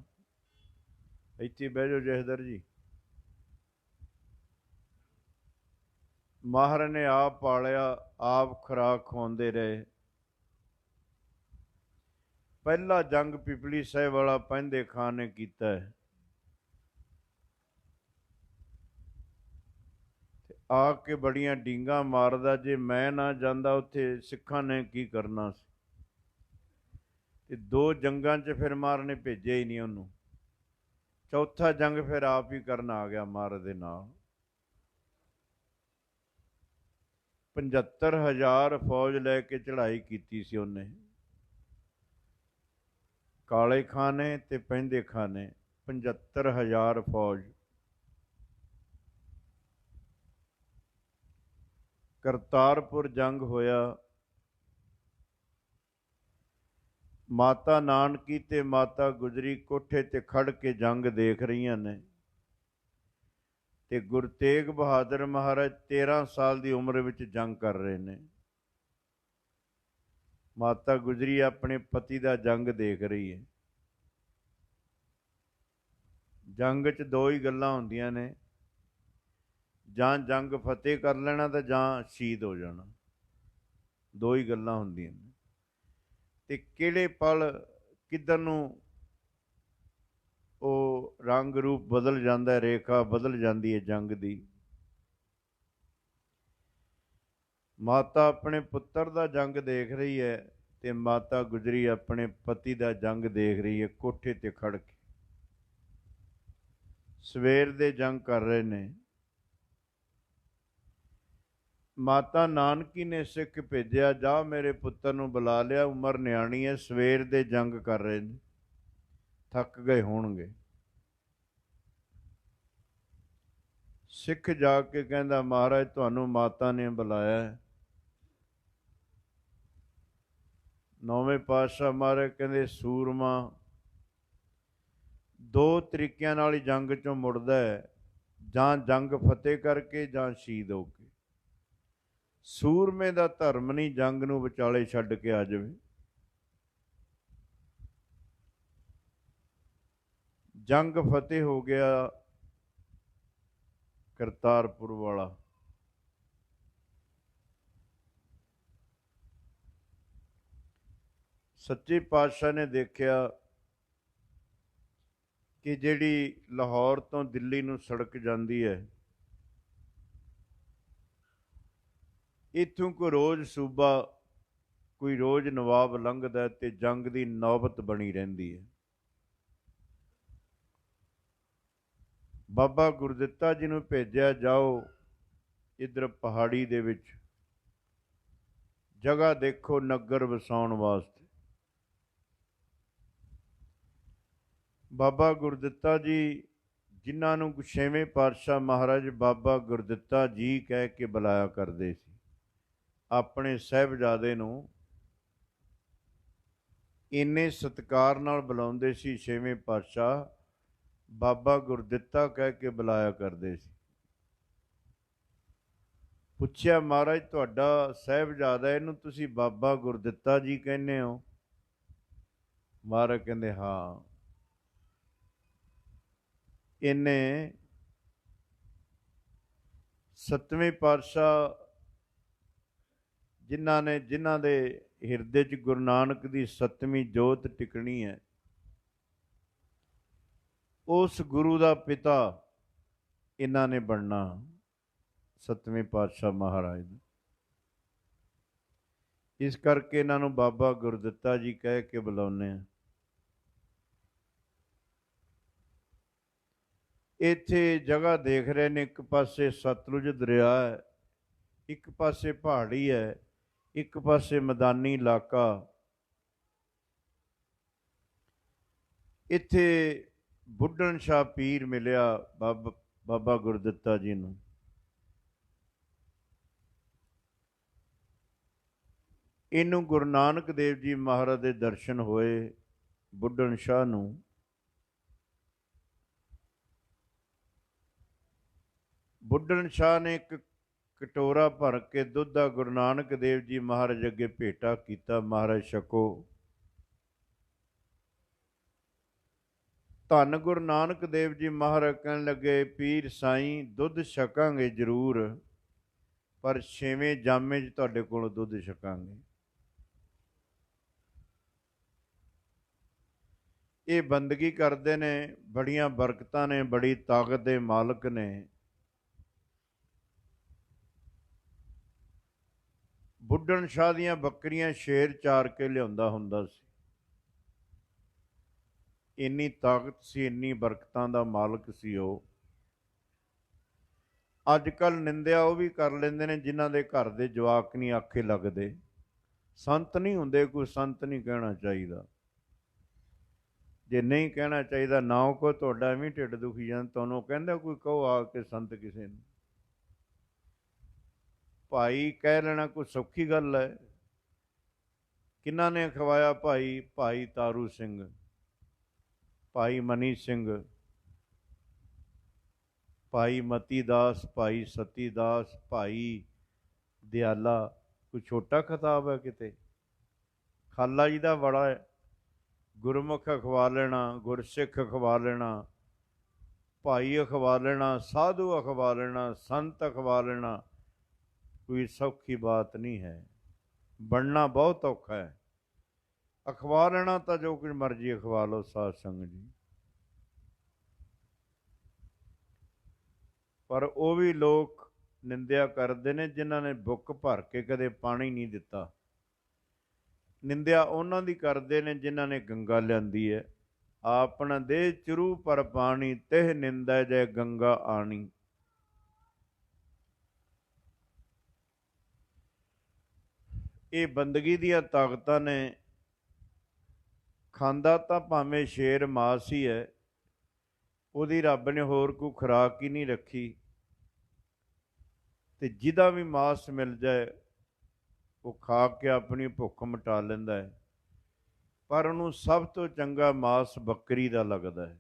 ਇੱਥੇ ਬਹਿ ਜਾਓ ਜਹਦਰ ਜੀ। ਮਹਾਰਾਜ ਨੇ ਆਪ ਪਾਲਿਆ, ਆਪ ਖੁਰਾਕ ਖਵਾਉਂਦੇ ਰਹੇ। ਪਹਿਲਾ ਜੰਗ ਪਿਪਲੀ ਸਾਹਿਬ ਵਾਲਾ ਪੈਂਦੇ ਖਾਂ ਨੇ ਕੀਤਾ ਹੈ। ਆ ਕੇ ਬੜੀਆਂ ਡੀਂਗਾਂ ਮਾਰਦਾ, ਜੇ ਮੈਂ ਨਾ ਜਾਂਦਾ ਉੱਥੇ ਸਿੱਖਾਂ ਨੇ ਕੀ ਕਰਨਾ ਸੀ। ਤੇ 2 ਜੰਗਾਂ 'ਚ ਫਿਰ ਮਹਾਰਾਜ ਨੇ ਭੇਜਿਆ ਹੀ ਨਹੀਂ ਉਹਨੂੰ। ਚੌਥਾ ਜੰਗ ਫਿਰ ਆਪ ਹੀ ਕਰਨ ਆ ਗਿਆ ਮਹਾਰਾਜ ਦੇ ਨਾਲ। 75,000 ਫੌਜ ਲੈ ਕੇ ਚੜ੍ਹਾਈ ਕੀਤੀ ਸੀ ਉਹਨੇ, ਕਾਲੇ ਖਾਂ ਨੇ ਤੇ ਪੈਂਦੇ ਖਾਂ ਨੇ। 75,000 ਫੌਜ। ਕਰਤਾਰਪੁਰ ਜੰਗ ਹੋਇਆ। ਮਾਤਾ ਨਾਨਕੀ ਤੇ ਮਾਤਾ ਗੁਜਰੀ ਕੋਠੇ ਤੇ ਖੜ ਕੇ ਜੰਗ ਦੇਖ ਰਹੀਆਂ ਨੇ, ਤੇ ਗੁਰੂ ਤੇਗ ਬਹਾਦਰ ਮਹਾਰਾਜ 13 ਸਾਲ ਦੀ ਉਮਰ ਵਿੱਚ ਜੰਗ ਕਰ ਰਹੇ ਨੇ। ਮਾਤਾ ਗੁਜਰੀ ਆਪਣੇ ਪਤੀ ਦਾ ਜੰਗ ਦੇਖ ਰਹੀ ਹੈ। ਜੰਗ 'ਚ ਦੋ ਹੀ ਗੱਲਾਂ ਹੁੰਦੀਆਂ ਨੇ, ਜਾਂ ਜੰਗ ਫਤਿਹ ਕਰ ਲੈਣਾ ਤੇ ਜਾਂ ਸ਼ਹੀਦ ਹੋ ਜਾਣਾ। ਦੋ ਹੀ ਗੱਲਾਂ ਹੁੰਦੀਆਂ ਨੇ। ਤੇ ਕਿਹੜੇ ਪਲ ਕਿੱਧਰ ਨੂੰ ਉਹ ਰੰਗ ਰੂਪ ਬਦਲ ਜਾਂਦਾ, ਰੇਖਾ ਬਦਲ ਜਾਂਦੀ ਹੈ ਜੰਗ ਦੀ। ਮਾਤਾ ਆਪਣੇ ਪੁੱਤਰ ਦਾ ਜੰਗ ਦੇਖ ਰਹੀ ਹੈ ਤੇ ਮਾਤਾ ਗੁਜਰੀ ਆਪਣੇ ਪਤੀ ਦਾ ਜੰਗ ਦੇਖ ਰਹੀ ਹੈ ਕੋਠੇ ਤੇ ਖੜ ਕੇ। ਸਵੇਰ ਦੇ ਜੰਗ ਕਰ ਰਹੇ ਨੇ। ਮਾਤਾ ਨਾਨਕੀ ਨੇ ਸਿੱਖ ਭੇਜਿਆ, ਜਾ ਮੇਰੇ ਪੁੱਤਰ ਨੂੰ ਬੁਲਾ ਲਿਆ, ਉਮਰ ਨਿਆਣੀ ਹੈ, ਸਵੇਰ ਦੇ ਜੰਗ ਕਰ ਰਹੇ ਨੇ, ਥੱਕ ਗਏ ਹੋਣਗੇ। ਸਿੱਖ ਜਾ ਕੇ ਕਹਿੰਦਾ, ਮਹਾਰਾਜ ਤੁਹਾਨੂੰ ਮਾਤਾ ਨੇ ਬੁਲਾਇਆ ਹੈ। ਨੌਵੇਂ ਪਾਤਸ਼ਾਹ ਮਹਾਰਾਜ ਕਹਿੰਦੇ, ਸੂਰਮਾ ਦੋ ਤਰੀਕਿਆਂ ਨਾਲ ਹੀ ਜੰਗ ਚੋਂ ਮੁੜਦਾ ਹੈ, ਜਾਂ ਜੰਗ ਫਤਿਹ ਕਰਕੇ ਜਾਂ ਸ਼ਹੀਦ ਹੋ ਕੇ। ਸੂਰਮੇ ਦਾ ਧਰਮ ਨਹੀਂ ਜੰਗ ਨੂੰ ਵਿਚਾਲੇ ਛੱਡ ਕੇ ਆ ਜਾਵੇ। ਜੰਗ ਫਤਿਹ ਹੋ ਗਿਆ ਕਰਤਾਰਪੁਰ ਵਾਲਾ। ਸੱਚੇ ਪਾਤਸ਼ਾਹ ਨੇ ਦੇਖਿਆ ਕਿ ਜਿਹੜੀ ਲਾਹੌਰ ਤੋਂ ਦਿੱਲੀ ਨੂੰ ਸੜਕ ਜਾਂਦੀ ਹੈ, ਇੱਥੋਂ ਕੋਈ ਰੋਜ਼ ਸੂਬਾ, ਕੋਈ ਰੋਜ਼ ਨਵਾਬ ਲੰਘਦਾ ਤੇ ਜੰਗ ਦੀ ਨੌਬਤ ਬਣੀ ਰਹਿੰਦੀ ਹੈ। ਬਾਬਾ ਗੁਰਦਿੱਤਾ ਜੀ ਨੂੰ ਭੇਜਿਆ, ਜਾਓ ਇੱਧਰ ਪਹਾੜੀ ਦੇ ਵਿੱਚ ਜਗ੍ਹਾ ਦੇਖੋ ਨਗਰ ਵਸਾਉਣ ਵਾਸਤੇ। ਬਾਬਾ ਗੁਰਦਿੱਤਾ ਜੀ, ਜਿਨ੍ਹਾਂ ਨੂੰ ਛੇਵੇਂ ਪਾਤਸ਼ਾਹ ਮਹਾਰਾਜ ਬਾਬਾ ਗੁਰਦਿੱਤਾ ਜੀ ਕਹਿ ਕੇ ਬੁਲਾਇਆ ਕਰਦੇ ਸੀ, ਆਪਣੇ ਸਾਹਿਬਜ਼ਾਦੇ ਨੂੰ ਇੰਨੇ ਸਤਿਕਾਰ ਨਾਲ ਬੁਲਾਉਂਦੇ ਸੀ ਛੇਵੇਂ ਪਾਤਸ਼ਾਹ, ਬਾਬਾ ਗੁਰਦਿੱਤਾ ਕਹਿ ਕੇ ਬੁਲਾਇਆ ਕਰਦੇ ਸੀ। ਪੁੱਛਿਆ, ਮਹਾਰਾਜ ਤੁਹਾਡਾ ਸਾਹਿਬਜ਼ਾਦਾ, ਇਹਨੂੰ ਤੁਸੀਂ ਬਾਬਾ ਗੁਰਦਿੱਤਾ ਜੀ ਕਹਿੰਦੇ ਹੋ? ਮਹਾਰਾਜ ਕਹਿੰਦੇ, ਹਾਂ। ਇਹਨੇ ਸੱਤਵੇਂ ਪਾਤਸ਼ਾਹ ਜਿਨ੍ਹਾਂ ਦੇ ਹਿਰਦੇ 'ਚ ਗੁਰੂ ਨਾਨਕ ਦੀ ਸੱਤਵੀਂ ਜੋਤ ਟਿਕਣੀ ਹੈ, ਉਸ ਗੁਰੂ ਦਾ ਪਿਤਾ ਇਹਨਾਂ ਨੇ ਬਣਨਾ, ਸੱਤਵੇਂ ਪਾਤਸ਼ਾਹ ਮਹਾਰਾਜ ਦਾ। ਇਸ ਕਰਕੇ ਇਹਨਾਂ ਨੂੰ ਬਾਬਾ ਗੁਰਦਿੱਤਾ ਜੀ ਕਹਿ ਕੇ ਬੁਲਾਉਂਦੇ ਹਾਂ। ਇੱਥੇ ਜਗ੍ਹਾ ਦੇਖ ਰਹੇ ਨੇ, ਇੱਕ ਪਾਸੇ ਸਤਲੁਜ ਦਰਿਆ ਹੈ, ਇੱਕ ਪਾਸੇ ਪਹਾੜੀ ਹੈ, ਇੱਕ ਪਾਸੇ ਮੈਦਾਨੀ ਇਲਾਕਾ। ਇੱਥੇ ਬੁੱਢਣ ਸ਼ਾਹ ਪੀਰ ਮਿਲਿਆ ਬਾਬਾ ਗੁਰਦਿੱਤਾ ਜੀ ਨੂੰ। ਇਹਨੂੰ ਗੁਰੂ ਨਾਨਕ ਦੇਵ ਜੀ ਮਹਾਰਾਜ ਦੇ ਦਰਸ਼ਨ ਹੋਏ ਬੁੱਢਣ ਸ਼ਾਹ ਨੂੰ। ਬੁੱਢਣ ਸ਼ਾਹ ਨੇ ਇੱਕ ਕਟੋਰਾ ਭਰ ਕੇ ਦੁੱਧ ਦਾ ਗੁਰੂ ਨਾਨਕ ਦੇਵ ਜੀ ਮਹਾਰਾਜ ਅੱਗੇ ਭੇਟਾ ਕੀਤਾ, ਮਹਾਰਾਜ ਛਕੋ। ਧੰਨ ਗੁਰੂ ਨਾਨਕ ਦੇਵ ਜੀ ਮਹਾਰਾਜ ਕਹਿਣ ਲੱਗੇ, ਪੀਰ ਸਾਈਂ ਦੁੱਧ ਛਕਾਂਗੇ ਜ਼ਰੂਰ, ਪਰ ਛੇਵੇਂ ਜਾਮੇ 'ਚ ਤੁਹਾਡੇ ਕੋਲੋਂ ਦੁੱਧ ਛਕਾਂਗੇ। ਇਹ ਬੰਦਗੀ ਕਰਦੇ ਨੇ, ਬੜੀਆਂ ਬਰਕਤਾਂ ਨੇ, ਬੜੀ ਤਾਕਤ ਦੇ ਮਾਲਕ ਨੇ। ਬੁੱਢਣ ਸ਼ਾਹ ਦੀਆਂ ਬੱਕਰੀਆਂ ਸ਼ੇਰ ਚਾਰ ਕੇ ਲਿਆਉਂਦਾ ਹੁੰਦਾ ਸੀ। ਇੰਨੀ ਤਾਕਤ ਸੀ, ਇੰਨੀ ਬਰਕਤਾਂ ਦਾ ਮਾਲਕ ਸੀ ਉਹ। ਅੱਜ ਕੱਲ੍ਹ ਨਿੰਦਿਆ ਉਹ ਵੀ ਕਰ ਲੈਂਦੇ ਨੇ ਜਿਨ੍ਹਾਂ ਦੇ ਘਰ ਦੇ ਜਵਾਕ ਨਹੀਂ ਆਖੇ ਲੱਗਦੇ। ਸੰਤ ਨਹੀਂ ਹੁੰਦੇ, ਕੋਈ ਸੰਤ ਨਹੀਂ ਕਹਿਣਾ ਚਾਹੀਦਾ। ਜੇ ਨਹੀਂ ਕਹਿਣਾ ਚਾਹੀਦਾ ਨਾ ਕਹੋ, ਤੁਹਾਡਾ ਐਵੇਂ ਢਿੱਡ ਦੁਖੀ ਜਾਂਦਾ। ਤੁਹਾਨੂੰ ਕਹਿੰਦਾ ਕੋਈ ਕਹੋ ਆ ਕੇ ਸੰਤ ਕਿਸੇ ਨੂੰ। ਭਾਈ ਕਹਿ ਲੈਣਾ ਕੋਈ ਸੌਖੀ ਗੱਲ ਹੈ। ਕਿਹਨਾਂ ਨੇ ਖਵਾਇਆ ਭਾਈ? ਭਾਈ ਤਾਰੂ ਸਿੰਘ, ਭਾਈ ਮਨੀ ਸਿੰਘ, ਭਾਈ ਮਤੀ ਦਾਸ, ਭਾਈ ਸਤੀ ਦਾਸ, ਭਾਈ ਦਿਆਲਾ। ਕੋਈ ਛੋਟਾ ਖਿਤਾਬ ਹੈ ਕਿਤੇ? ਖਾਲਾ ਜੀ ਦਾ ਬੜਾ ਹੈ। ਗੁਰਮੁਖ ਅਖਵਾ ਲੈਣਾ, ਗੁਰਸਿੱਖ ਅਖਵਾ ਲੈਣਾ, ਭਾਈ ਅਖਵਾ ਲੈਣਾ, ਸਾਧੂ ਅਖਵਾ ਲੈਣਾ, ਸੰਤ ਅਖਵਾ ਲੈਣਾ ਕੋਈ ਸੌਖੀ ਬਾਤ ਨਹੀਂ ਹੈ। ਬਣਨਾ ਬਹੁਤ ਔਖਾ ਹੈ। ਅਖਵਾ ਲੈਣਾ ਤਾਂ ਜੋ ਕੁਝ ਮਰਜ਼ੀ ਅਖਵਾ ਲਓ ਸਾਧ ਸੰਗਤ ਜੀ, ਪਰ ਉਹ ਵੀ ਲੋਕ ਨਿੰਦਿਆ ਕਰਦੇ ਨੇ ਜਿਨ੍ਹਾਂ ਨੇ ਬੁੱਕ ਭਰ ਕੇ ਕਦੇ ਪਾਣੀ ਨਹੀਂ ਦਿੱਤਾ। ਨਿੰਦਿਆ ਉਹਨਾਂ ਦੀ ਕਰਦੇ ਨੇ ਜਿਨ੍ਹਾਂ ਨੇ ਗੰਗਾ ਲਿਆਂਦੀ ਹੈ। ਆਪਣਾ ਦੇ ਚਰੂ ਪਰ ਪਾਣੀ, ਤਿਹ ਨਿੰਦਾ ਜੈ ਗੰਗਾ ਆਣੀ। ਇਹ ਬੰਦਗੀ ਦੀਆਂ ਤਾਕਤਾਂ ਨੇ। ਖਾਂਦਾ ਤਾਂ ਭਾਵੇਂ ਸ਼ੇਰ ਮਾਸ ਹੀ ਹੈ, ਉਹਦੀ ਰੱਬ ਨੇ ਹੋਰ ਕੋਈ ਖੁਰਾਕ ਹੀ ਨਹੀਂ ਰੱਖੀ, ਤੇ ਜਿਹਦਾ ਵੀ ਮਾਸ ਮਿਲ ਜਾਏ ਉਹ ਖਾ ਕੇ ਆਪਣੀ ਭੁੱਖ ਮਿਟਾ ਲੈਂਦਾ ਹੈ। ਪਰ ਉਹਨੂੰ ਸਭ ਤੋਂ ਚੰਗਾ ਮਾਸ ਬੱਕਰੀ ਦਾ ਲੱਗਦਾ ਹੈ।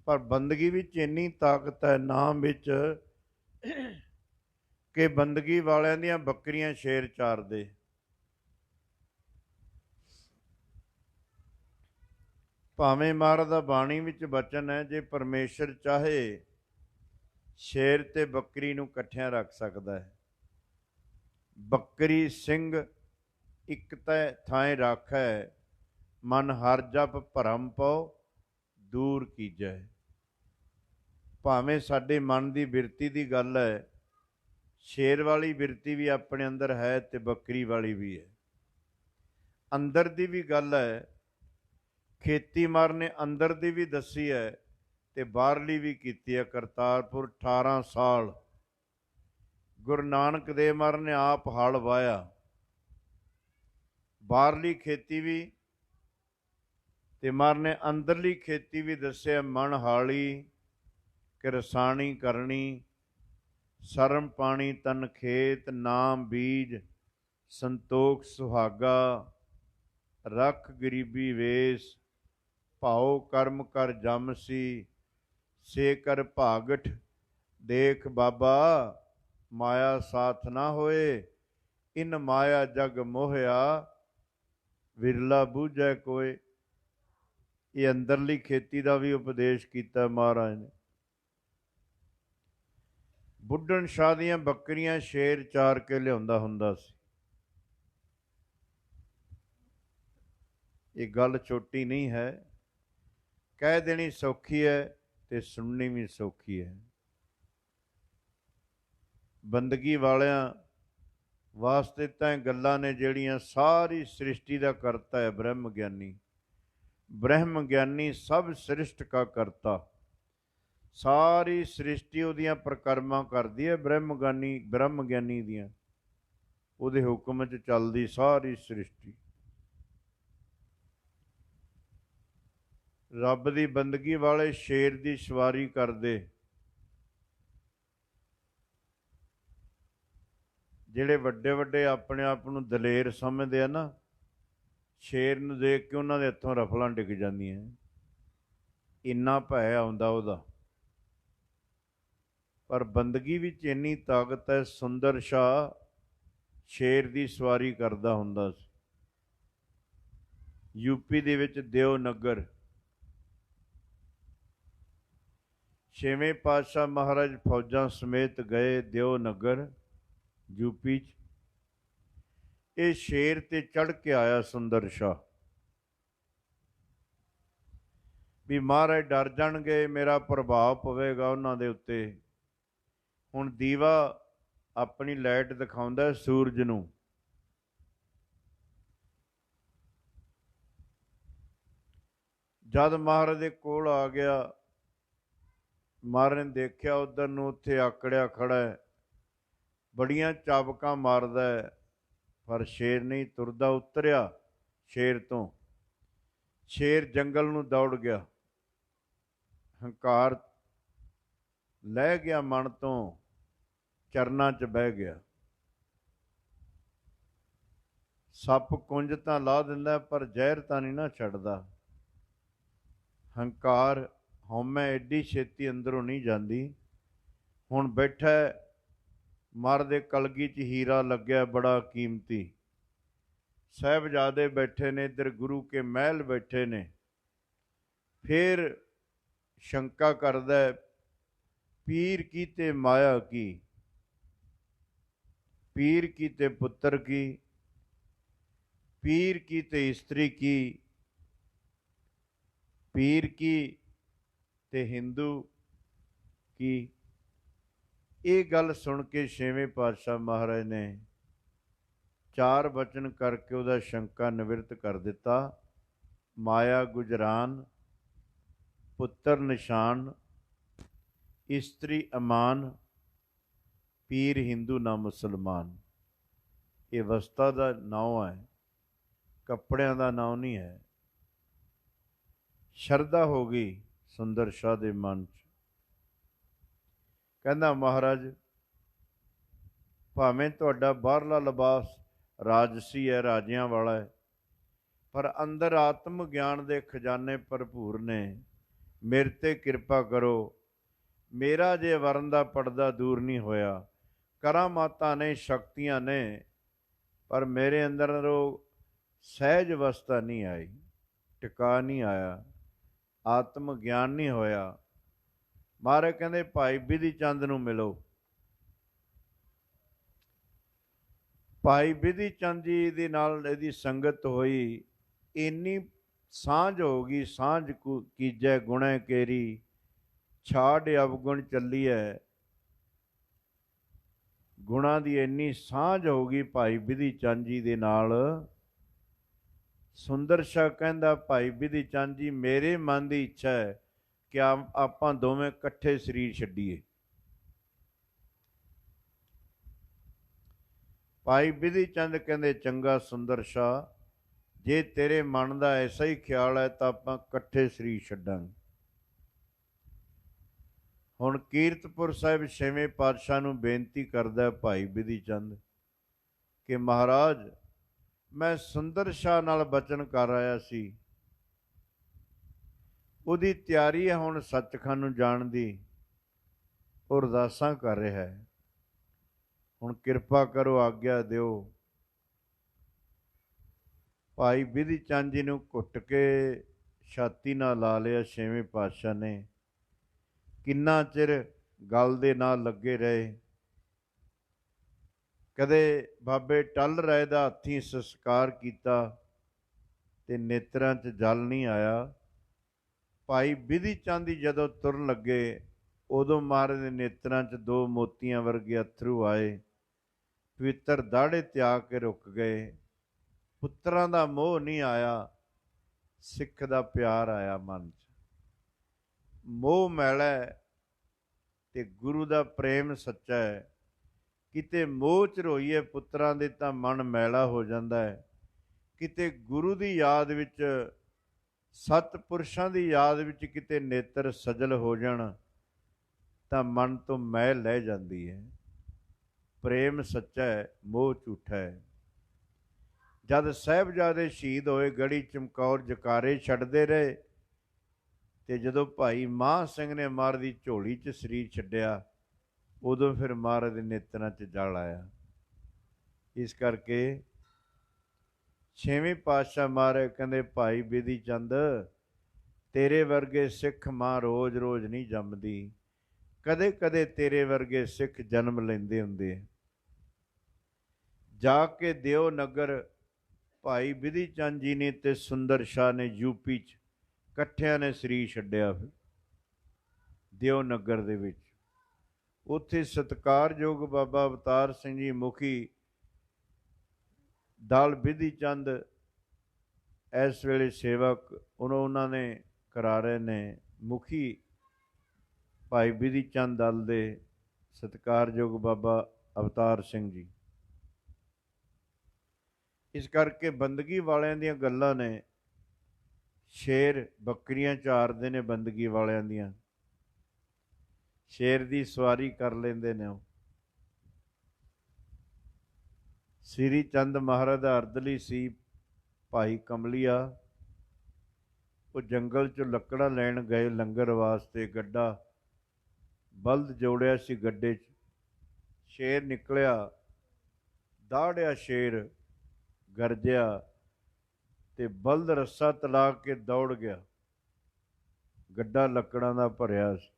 ਪਰ ਬੰਦਗੀ ਵਿੱਚ ਇੰਨੀ ਤਾਕਤ ਹੈ ਨਾਮ ਵਿੱਚ ਕਿ ਬੰਦਗੀ ਵਾਲਿਆਂ ਦੀਆਂ ਬੱਕਰੀਆਂ ਸ਼ੇਰ ਚਾਰਦੇ। ਭਾਵੇਂ ਮਹਾਰਾਜ ਦਾ ਬਾਣੀ ਵਿੱਚ ਬਚਨ ਹੈ, ਜੇ ਪਰਮੇਸ਼ਰ ਚਾਹੇ ਸ਼ੇਰ ਤੇ ਬੱਕਰੀ ਨੂੰ ਇਕੱਠਿਆਂ ਰੱਖ ਸਕਦਾ ਹੈ। ਬੱਕਰੀ ਸਿੰਘ ਇੱਕ ਥਾਂ ਰਾਖੈ, ਮਨ ਹਰ ਜਪ ਭਰਮ ਪਉ ਦੂਰ ਕੀਜੈ। ਭਾਵੇਂ ਸਾਡੇ ਮਨ ਦੀ ਬਿਰਤੀ ਦੀ ਗੱਲ ਹੈ, ਸ਼ੇਰ ਵਾਲੀ ਬਿਰਤੀ ਵੀ ਆਪਣੇ ਅੰਦਰ ਹੈ ਤੇ ਬੱਕਰੀ ਵਾਲੀ ਵੀ ਹੈ। ਅੰਦਰ ਦੀ ਵੀ ਗੱਲ ਹੈ। ਖੇਤੀ ਮਾਰ ਨੇ ਅੰਦਰ ਦੀ ਵੀ ਦੱਸੀ ਹੈ ਤੇ ਬਾਹਰਲੀ ਵੀ ਕੀਤੀ ਹੈ। ਕਰਤਾਰਪੁਰ 18 ਸਾਲ ਗੁਰੂ ਨਾਨਕ ਦੇਵ ਮਹਾਰਾਜ ਨੇ ਆਪ ਹਲ ਵਾਹਿਆ। ਬਾਹਰਲੀ ਖੇਤੀ ਵੀ ਤੇ ਮਹਾਰਾਜ ਨੇ ਅੰਦਰਲੀ ਖੇਤੀ ਵੀ ਦੱਸਿਆ। ਮਨ ਹਾਲੀ ਕਿਰਸਾਣੀ ਕਰਨੀ, ਸਰਮ ਪਾਣੀ ਤਨ ਖੇਤ, ਨਾਮ ਬੀਜ ਸੰਤੋਖ ਸੁਹਾਗਾ, ਰੱਖ ਗਰੀਬੀ ਵੇਸ, ਭਾਉ ਕਰਮ ਕਰ ਜਮ ਸੀ, ਸੇ ਕਰ ਭਾਗਠ ਦੇਖ ਬਾਬਾ, ਮਾਇਆ ਸਾਥ ਨਾ ਹੋਏ, ਇਨ ਮਾਇਆ ਜਗ ਮੋਹਿਆ, ਵਿਰਲਾ ਬੂਝੈ ਕੋਏ। ਇਹ ਅੰਦਰਲੀ ਖੇਤੀ ਦਾ ਵੀ ਉਪਦੇਸ਼ ਕੀਤਾ ਮਹਾਰਾਜ ਨੇ। ਬੁੱਢਣ ਸ਼ਾਹ ਦੀਆਂ ਬੱਕਰੀਆਂ ਸ਼ੇਰ ਚਾਰ ਕੇ ਲਿਆਉਂਦਾ ਹੁੰਦਾ ਸੀ। ਇਹ ਗੱਲ ਛੋਟੀ ਨਹੀਂ ਹੈ। ਕਹਿ ਦੇਣੀ ਸੌਖੀ ਹੈ ਤੇ ਸੁਣਨੀ ਵੀ ਸੌਖੀ ਹੈ। ਬੰਦਗੀ ਵਾਲਿਆਂ ਵਾਸਤੇ ਤਾਂ ਗੱਲਾਂ ਨੇ ਜਿਹੜੀਆਂ ਸਾਰੀ ਸ੍ਰਿਸ਼ਟੀ ਦਾ ਕਰਤਾ ਹੈ ਬ੍ਰਹਮ ਗਿਆਨੀ। ਬ੍ਰਹਮ ਗਿਆਨੀ ਸਭ ਸ੍ਰਿਸ਼ਟ ਕਾ ਕਰਤਾ। ਸਾਰੀ ਸ੍ਰਿਸ਼ਟੀ ਉਹਦੀਆਂ ਪ੍ਰਕਰਮਾਂ ਕਰਦੀ ਹੈ ਬ੍ਰਹਮ ਗਿਆਨੀ ਦੀਆਂ। ਉਹਦੇ ਹੁਕਮ 'ਚ ਚੱਲਦੀ ਸਾਰੀ ਸ੍ਰਿਸ਼ਟੀ। ਰੱਬ ਦੀ ਬੰਦਗੀ ਵਾਲੇ ਸ਼ੇਰ ਦੀ ਸਵਾਰੀ ਕਰਦੇ। ਜਿਹੜੇ ਵੱਡੇ ਵੱਡੇ ਆਪਣੇ ਆਪ ਨੂੰ ਦਲੇਰ ਸਮਝਦੇ ਆ ਨਾ, ਸ਼ੇਰ ਨੂੰ ਦੇਖ ਕੇ ਉਹਨਾਂ ਦੇ ਹੱਥੋਂ ਰਫਲਾਂ ਡਿੱਗ ਜਾਂਦੀਆਂ। ਇੰਨਾ ਭੈ ਆਉਂਦਾ ਉਹਦਾ। ਪਰ ਬੰਦਗੀ ਵਿੱਚ ਇੰਨੀ ਤਾਕਤ ਹੈ। ਸੁੰਦਰ ਸ਼ਾਹ ਸ਼ੇਰ ਦੀ ਸਵਾਰੀ ਕਰਦਾ ਹੁੰਦਾ ਸੀ। ਯੂਪੀ ਦੇ ਵਿੱਚ ਦਿਓ ਨਗਰ। ਛੇਵੇਂ ਪਾਤਸ਼ਾਹ ਮਹਾਰਾਜ ਫੌਜਾਂ ਸਮੇਤ ਗਏ ਦਿਓ ਨਗਰ ਯੂਪੀ 'ਚ। ਇਹ ਸ਼ੇਰ ਤੇ ਚੜ੍ਹ ਕੇ ਆਇਆ ਸੁੰਦਰ ਸ਼ਾਹ ਵੀ ਮਹਾਰਾਜ ਡਰ ਜਾਣਗੇ, ਮੇਰਾ ਪ੍ਰਭਾਵ ਪਵੇਗਾ ਉਹਨਾਂ ਦੇ ਉੱਤੇ। ਹੁਣ ਦੀਵਾ ਆਪਣੀ ਲਾਈਟ ਦਿਖਾਉਂਦਾ ਸੂਰਜ ਨੂੰ। ਜਦ ਮਹਾਰਾਜ ਦੇ ਕੋਲ ਆ ਗਿਆ, ਮਹਾਰਾਜ ਨੇ ਦੇਖਿਆ ਉੱਧਰ ਨੂੰ, ਉੱਥੇ ਆਕੜਿਆ ਖੜਾ ਹੈ, ਬੜੀਆਂ ਚਾਬਕਾਂ ਮਾਰਦਾ ਹੈ, ਪਰ ਸ਼ੇਰ ਨਹੀਂ ਤੁਰਦਾ। ਉਤਰਿਆ ਸ਼ੇਰ ਤੋਂ। ਸ਼ੇਰ ਜੰਗਲ ਨੂੰ ਦੌੜ ਗਿਆ। ਹੰਕਾਰ ਲੈ ਗਿਆ ਮਨ ਤੋਂ, ਚਰਨਾਂ 'ਚ ਬਹਿ ਗਿਆ। ਸੱਪ ਕੁੰਜ ਤਾਂ ਲਾ ਦਿੰਦਾ ਪਰ ਜ਼ਹਿਰ ਤਾਂ ਨਹੀਂ ਨਾ ਛੱਡਦਾ। ਹੰਕਾਰ ਹਉਮੈ ਐਡੀ ਛੇਤੀ ਅੰਦਰੋਂ ਨਹੀਂ ਜਾਂਦੀ। ਹੁਣ ਬੈਠਾ ਮਰ ਦੇ ਕਲਗੀ 'ਚ ਹੀਰਾ ਲੱਗਿਆ ਬੜਾ ਕੀਮਤੀ। ਸਾਹਿਬਜ਼ਾਦੇ ਬੈਠੇ ਨੇ, ਇੱਧਰ ਗੁਰੂ ਕੇ ਮਹਿਲ ਬੈਠੇ ਨੇ, फिर शंका करदा है, पीर की ते माया की, पीर की ते पुत्र की, पीर की ते स्त्री की, पीर की ते हिंदू की। ਇਹ ਗੱਲ ਸੁਣ ਕੇ ਛੇਵੇਂ ਪਾਤਸ਼ਾਹ ਮਹਾਰਾਜ ਨੇ 4 ਬਚਨ ਕਰਕੇ ਉਹਦਾ ਸ਼ੰਕਾ ਨਿਵਰਤ ਕਰ ਦਿੱਤਾ। ਮਾਇਆ ਗੁਜਰਾਨ, ਪੁੱਤਰ ਨਿਸ਼ਾਨ, ਇਸਤਰੀ ਅਮਾਨ, ਪੀਰ ਹਿੰਦੂ ਨਾ ਮੁਸਲਮਾਨ। ਇਹ ਵਸਤਾ ਦਾ ਨਾਮ ਹੈ, ਕੱਪੜਿਆਂ ਦਾ ਨਾਮ ਨਹੀਂ ਹੈ। ਸ਼ਰਧਾ ਹੋ ਗਈ ਸੁੰਦਰ ਸ਼ਾਹ ਦੇ ਮਨ 'ਚ। ਕਹਿੰਦਾ ਮਹਾਰਾਜ, ਭਾਵੇਂ ਤੁਹਾਡਾ ਬਾਹਰਲਾ ਲਿਬਾਸ ਰਾਜਸੀ ਹੈ, ਰਾਜਿਆਂ ਵਾਲਾ ਹੈ, ਪਰ ਅੰਦਰ ਆਤਮ ਗਿਆਨ ਦੇ ਖਜ਼ਾਨੇ ਭਰਪੂਰ ਨੇ। ਮੇਰੇ 'ਤੇ ਕਿਰਪਾ ਕਰੋ। ਮੇਰਾ ਜੇ ਵਰਨ ਦਾ ਪਰਦਾ ਦੂਰ ਨਹੀਂ ਹੋਇਆ, ਕਰਾਮਾਤਾਂ ਨੇ, ਸ਼ਕਤੀਆਂ ਨੇ, ਪਰ ਮੇਰੇ ਅੰਦਰ ਉਹ ਸਹਿਜ ਅਵਸਥਾ ਨਹੀਂ ਆਈ, ਟਿਕਾ ਨਹੀਂ ਆਇਆ, ਆਤਮ ਗਿਆਨ ਨਹੀਂ ਹੋਇਆ। ਮਹਾਰਾਜ ਕਹਿੰਦੇ ਭਾਈ ਬਿਧੀ ਚੰਦ ਨੂੰ ਮਿਲੋ। ਭਾਈ ਬਿਧੀ ਚੰਦ ਜੀ ਦੇ ਨਾਲ ਇਹਦੀ ਸੰਗਤ ਹੋਈ, ਇੰਨੀ ਸਾਂਝ ਹੋ ਗਈ, ਸਾਂਝ ਕੀਜੈ ਗੁਣੈ ਕੇਰੀ, ਛਾੜ ਅਵਗੁਣ ਚੱਲੀਐ। ਗੁਣਾਂ ਦੀ ਇੰਨੀ ਸਾਂਝ ਹੋ ਗਈ ਭਾਈ ਬਿਧੀ ਚੰਦ ਜੀ ਦੇ ਨਾਲ। ਸੁੰਦਰ ਸ਼ਾਹ ਕਹਿੰਦਾ, ਭਾਈ ਬਿਧੀ ਚੰਦ ਜੀ, ਮੇਰੇ ਮਨ ਦੀ ਇੱਛਾ ਹੈ ਕਿ ਆਪਾਂ ਦੋਵੇਂ ਇਕੱਠੇ ਸਰੀਰ ਛੱਡੀਏ। ਭਾਈ ਬਿਧੀ ਚੰਦ ਕਹਿੰਦੇ, ਚੰਗਾ ਸੁੰਦਰ ਸ਼ਾਹ, ਜੇ ਤੇਰੇ ਮਨ ਦਾ ਐਸਾ ਹੀ ਖਿਆਲ ਹੈ ਤਾਂ ਆਪਾਂ ਇਕੱਠੇ ਸਰੀਰ ਛੱਡਾਂਗੇ। ਹੁਣ ਕੀਰਤਪੁਰ ਸਾਹਿਬ ਛੇਵੇਂ ਪਾਤਸ਼ਾਹ ਨੂੰ ਬੇਨਤੀ ਕਰਦਾ ਭਾਈ ਬਿਧੀ ਚੰਦ ਕਿ ਮਹਾਰਾਜ, ਮੈਂ ਸੁੰਦਰ ਸ਼ਾਹ ਨਾਲ ਬਚਨ ਕਰ ਆਇਆ ਸੀ, ਉਹਦੀ ਤਿਆਰੀ ਹੈ ਹੁਣ ਸੱਚਖੰਡ ਨੂੰ ਜਾਣ ਦੀ, ਉਹ ਅਰਦਾਸਾਂ ਕਰ ਰਿਹਾ ਹੈ। ਹੁਣ ਕਿਰਪਾ ਕਰੋ, ਆਗਿਆ ਦਿਓ। ਭਾਈ ਬਿਧੀ ਚੰਦ ਜੀ ਨੂੰ ਘੁੱਟ ਕੇ ਛਾਤੀ ਨਾਲ ਲਾ ਲਿਆ ਛੇਵੇਂ ਪਾਤਸ਼ਾਹ ਨੇ। ਕਿੰਨਾ ਚਿਰ ਗੱਲ ਦੇ ਨਾਲ ਲੱਗੇ ਰਹੇ। ਕਦੇ ਬਾਬੇ ਟੱਲ ਰਾਏ ਦਾ ਹੱਥੀਂ ਸੰਸਕਾਰ ਕੀਤਾ ਤੇ ਨੇਤਰਾਂ 'ਚ ਜਲ ਨਹੀਂ ਆਇਆ। ਭਾਈ ਬਿਧੀ ਚੰਦ ਜੀ ਜਦੋਂ ਤੁਰਨ ਲੱਗੇ, ਉਦੋਂ ਮਹਾਰਾਜ ਦੇ ਨੇਤਰਾਂ 'ਚ 2 ਮੋਤੀਆਂ ਵਰਗੇ ਅਥਰੂ ਆਏ। ਪਵਿੱਤਰ ਦਾੜੇ ਤਿਆਗ ਕੇ ਰੁਕ ਗਏ। ਪੁੱਤਰਾਂ ਦਾ ਮੋਹ ਨਹੀਂ ਆਇਆ, ਸਿੱਖ ਦਾ ਪਿਆਰ ਆਇਆ ਮਨ 'ਚ। ਮੋਹ ਮੈਲਾ ਹੈ ਤੇ ਗੁਰੂ ਦਾ ਪ੍ਰੇਮ ਸੱਚਾ ਹੈ। ਕਿਤੇ ਮੋਹ 'ਚ ਰੋਈਏ ਪੁੱਤਰਾਂ ਦੇ ਤਾਂ ਮਨ ਮੈਲਾ ਹੋ ਜਾਂਦਾ ਹੈ। ਕਿਤੇ ਗੁਰੂ ਦੀ ਯਾਦ ਵਿੱਚ, ਸਤਿਪੁਰਸ਼ਾਂ ਦੀ ਯਾਦ ਵਿੱਚ ਕਿਤੇ ਨੇਤਰ ਸਜਲ ਹੋ ਜਾਣ ਤਾਂ ਮਨ ਤੋਂ ਮੈਲ ਲੈ ਜਾਂਦੀ ਹੈ। ਪ੍ਰੇਮ ਸੱਚਾ ਹੈ, ਮੋਹ ਝੂਠਾ ਹੈ। ਜਦ ਸਾਹਿਬਜ਼ਾਦੇ ਸ਼ਹੀਦ ਹੋਏ, ਗੜੀ ਚਮਕੌਰ ਜਕਾਰੇ ਛੱਡਦੇ ਰਹੇ, ਤੇ ਜਦੋਂ ਭਾਈ ਮਾਹ ਸਿੰਘ ਨੇ ਮਹਾਰਾਜ ਦੀ ਝੋਲੀ 'ਚ ਸਰੀਰ ਛੱਡਿਆ, ਉਦੋਂ ਫਿਰ ਮਹਾਰਾਜ ਦੇ ਨੇਤਰਾਂ 'ਚ ਜਲ ਆਇਆ। ਇਸ ਕਰਕੇ ਛੇਵੇਂ ਪਾਤਸ਼ਾਹ ਮਹਾਰਾਜ ਕਹਿੰਦੇ, ਭਾਈ ਬਿਧੀ ਚੰਦ, ਤੇਰੇ ਵਰਗੇ ਸਿੱਖ ਮਾਂ ਰੋਜ਼ ਰੋਜ਼ ਨਹੀਂ ਜੰਮਦੀ, ਕਦੇ ਕਦੇ ਤੇਰੇ ਵਰਗੇ ਸਿੱਖ ਜਨਮ ਲੈਂਦੇ ਹੁੰਦੇ। ਜਾ ਕੇ ਦਿਓ ਨਗਰ ਭਾਈ ਬਿਧੀ ਚੰਦ ਜੀ ਨੇ ਤੇ ਸੁੰਦਰ ਸ਼ਾਹ ਨੇ ਯੂਪੀ 'ਚ ਇਕੱਠਿਆਂ ਨੇ ਸਰੀਰ ਛੱਡਿਆ। ਫਿਰ ਦਿਓ ਨਗਰ ਦੇ ਵਿੱਚ ਉੱਥੇ ਸਤਿਕਾਰਯੋਗ ਬਾਬਾ ਅਵਤਾਰ ਸਿੰਘ ਜੀ ਮੁਖੀ ਦਲ ਬਿਧੀ ਚੰਦ ਇਸ ਵੇਲੇ ਸੇਵਕ ਉਹਨਾਂ ਨੇ ਕਰਾ ਰਹੇ ਨੇ, ਮੁਖੀ ਭਾਈ ਬਿਧੀ ਚੰਦ ਦਲ ਦੇ ਸਤਿਕਾਰਯੋਗ ਬਾਬਾ ਅਵਤਾਰ ਸਿੰਘ ਜੀ। ਇਸ ਕਰਕੇ ਬੰਦਗੀ ਵਾਲਿਆਂ ਦੀਆਂ ਗੱਲਾਂ ਨੇ। ਸ਼ੇਰ ਬੱਕਰੀਆਂ ਚਾਰਦੇ ਨੇ ਬੰਦਗੀ ਵਾਲਿਆਂ ਦੀਆਂ, ਸ਼ੇਰ ਦੀ ਸਵਾਰੀ ਕਰ ਲੈਂਦੇ ਨੇ ਉਹ। ਸ੍ਰੀ ਚੰਦ ਮਹਾਰਾਜ ਦਾ ਅਰਦਲੀ ਸੀ ਭਾਈ ਕਮਲੀਆ, ਉਹ ਜੰਗਲ 'ਚੋਂ ਲੱਕੜਾਂ ਲੈਣ ਗਏ ਲੰਗਰ ਵਾਸਤੇ। ਗੱਡਾ ਬਲਦ ਜੋੜਿਆ ਸੀ ਗੱਡੇ 'ਚ, ਸ਼ੇਰ ਨਿਕਲਿਆ, ਦਾੜਿਆ ਸ਼ੇਰ, ਗਰਜਿਆ ਤੇ ਬਲਦ ਰੱਸਾ ਤਲਾ ਕੇ ਦੌੜ ਗਿਆ। ਗੱਡਾ ਲੱਕੜਾਂ ਦਾ ਭਰਿਆ ਸੀ।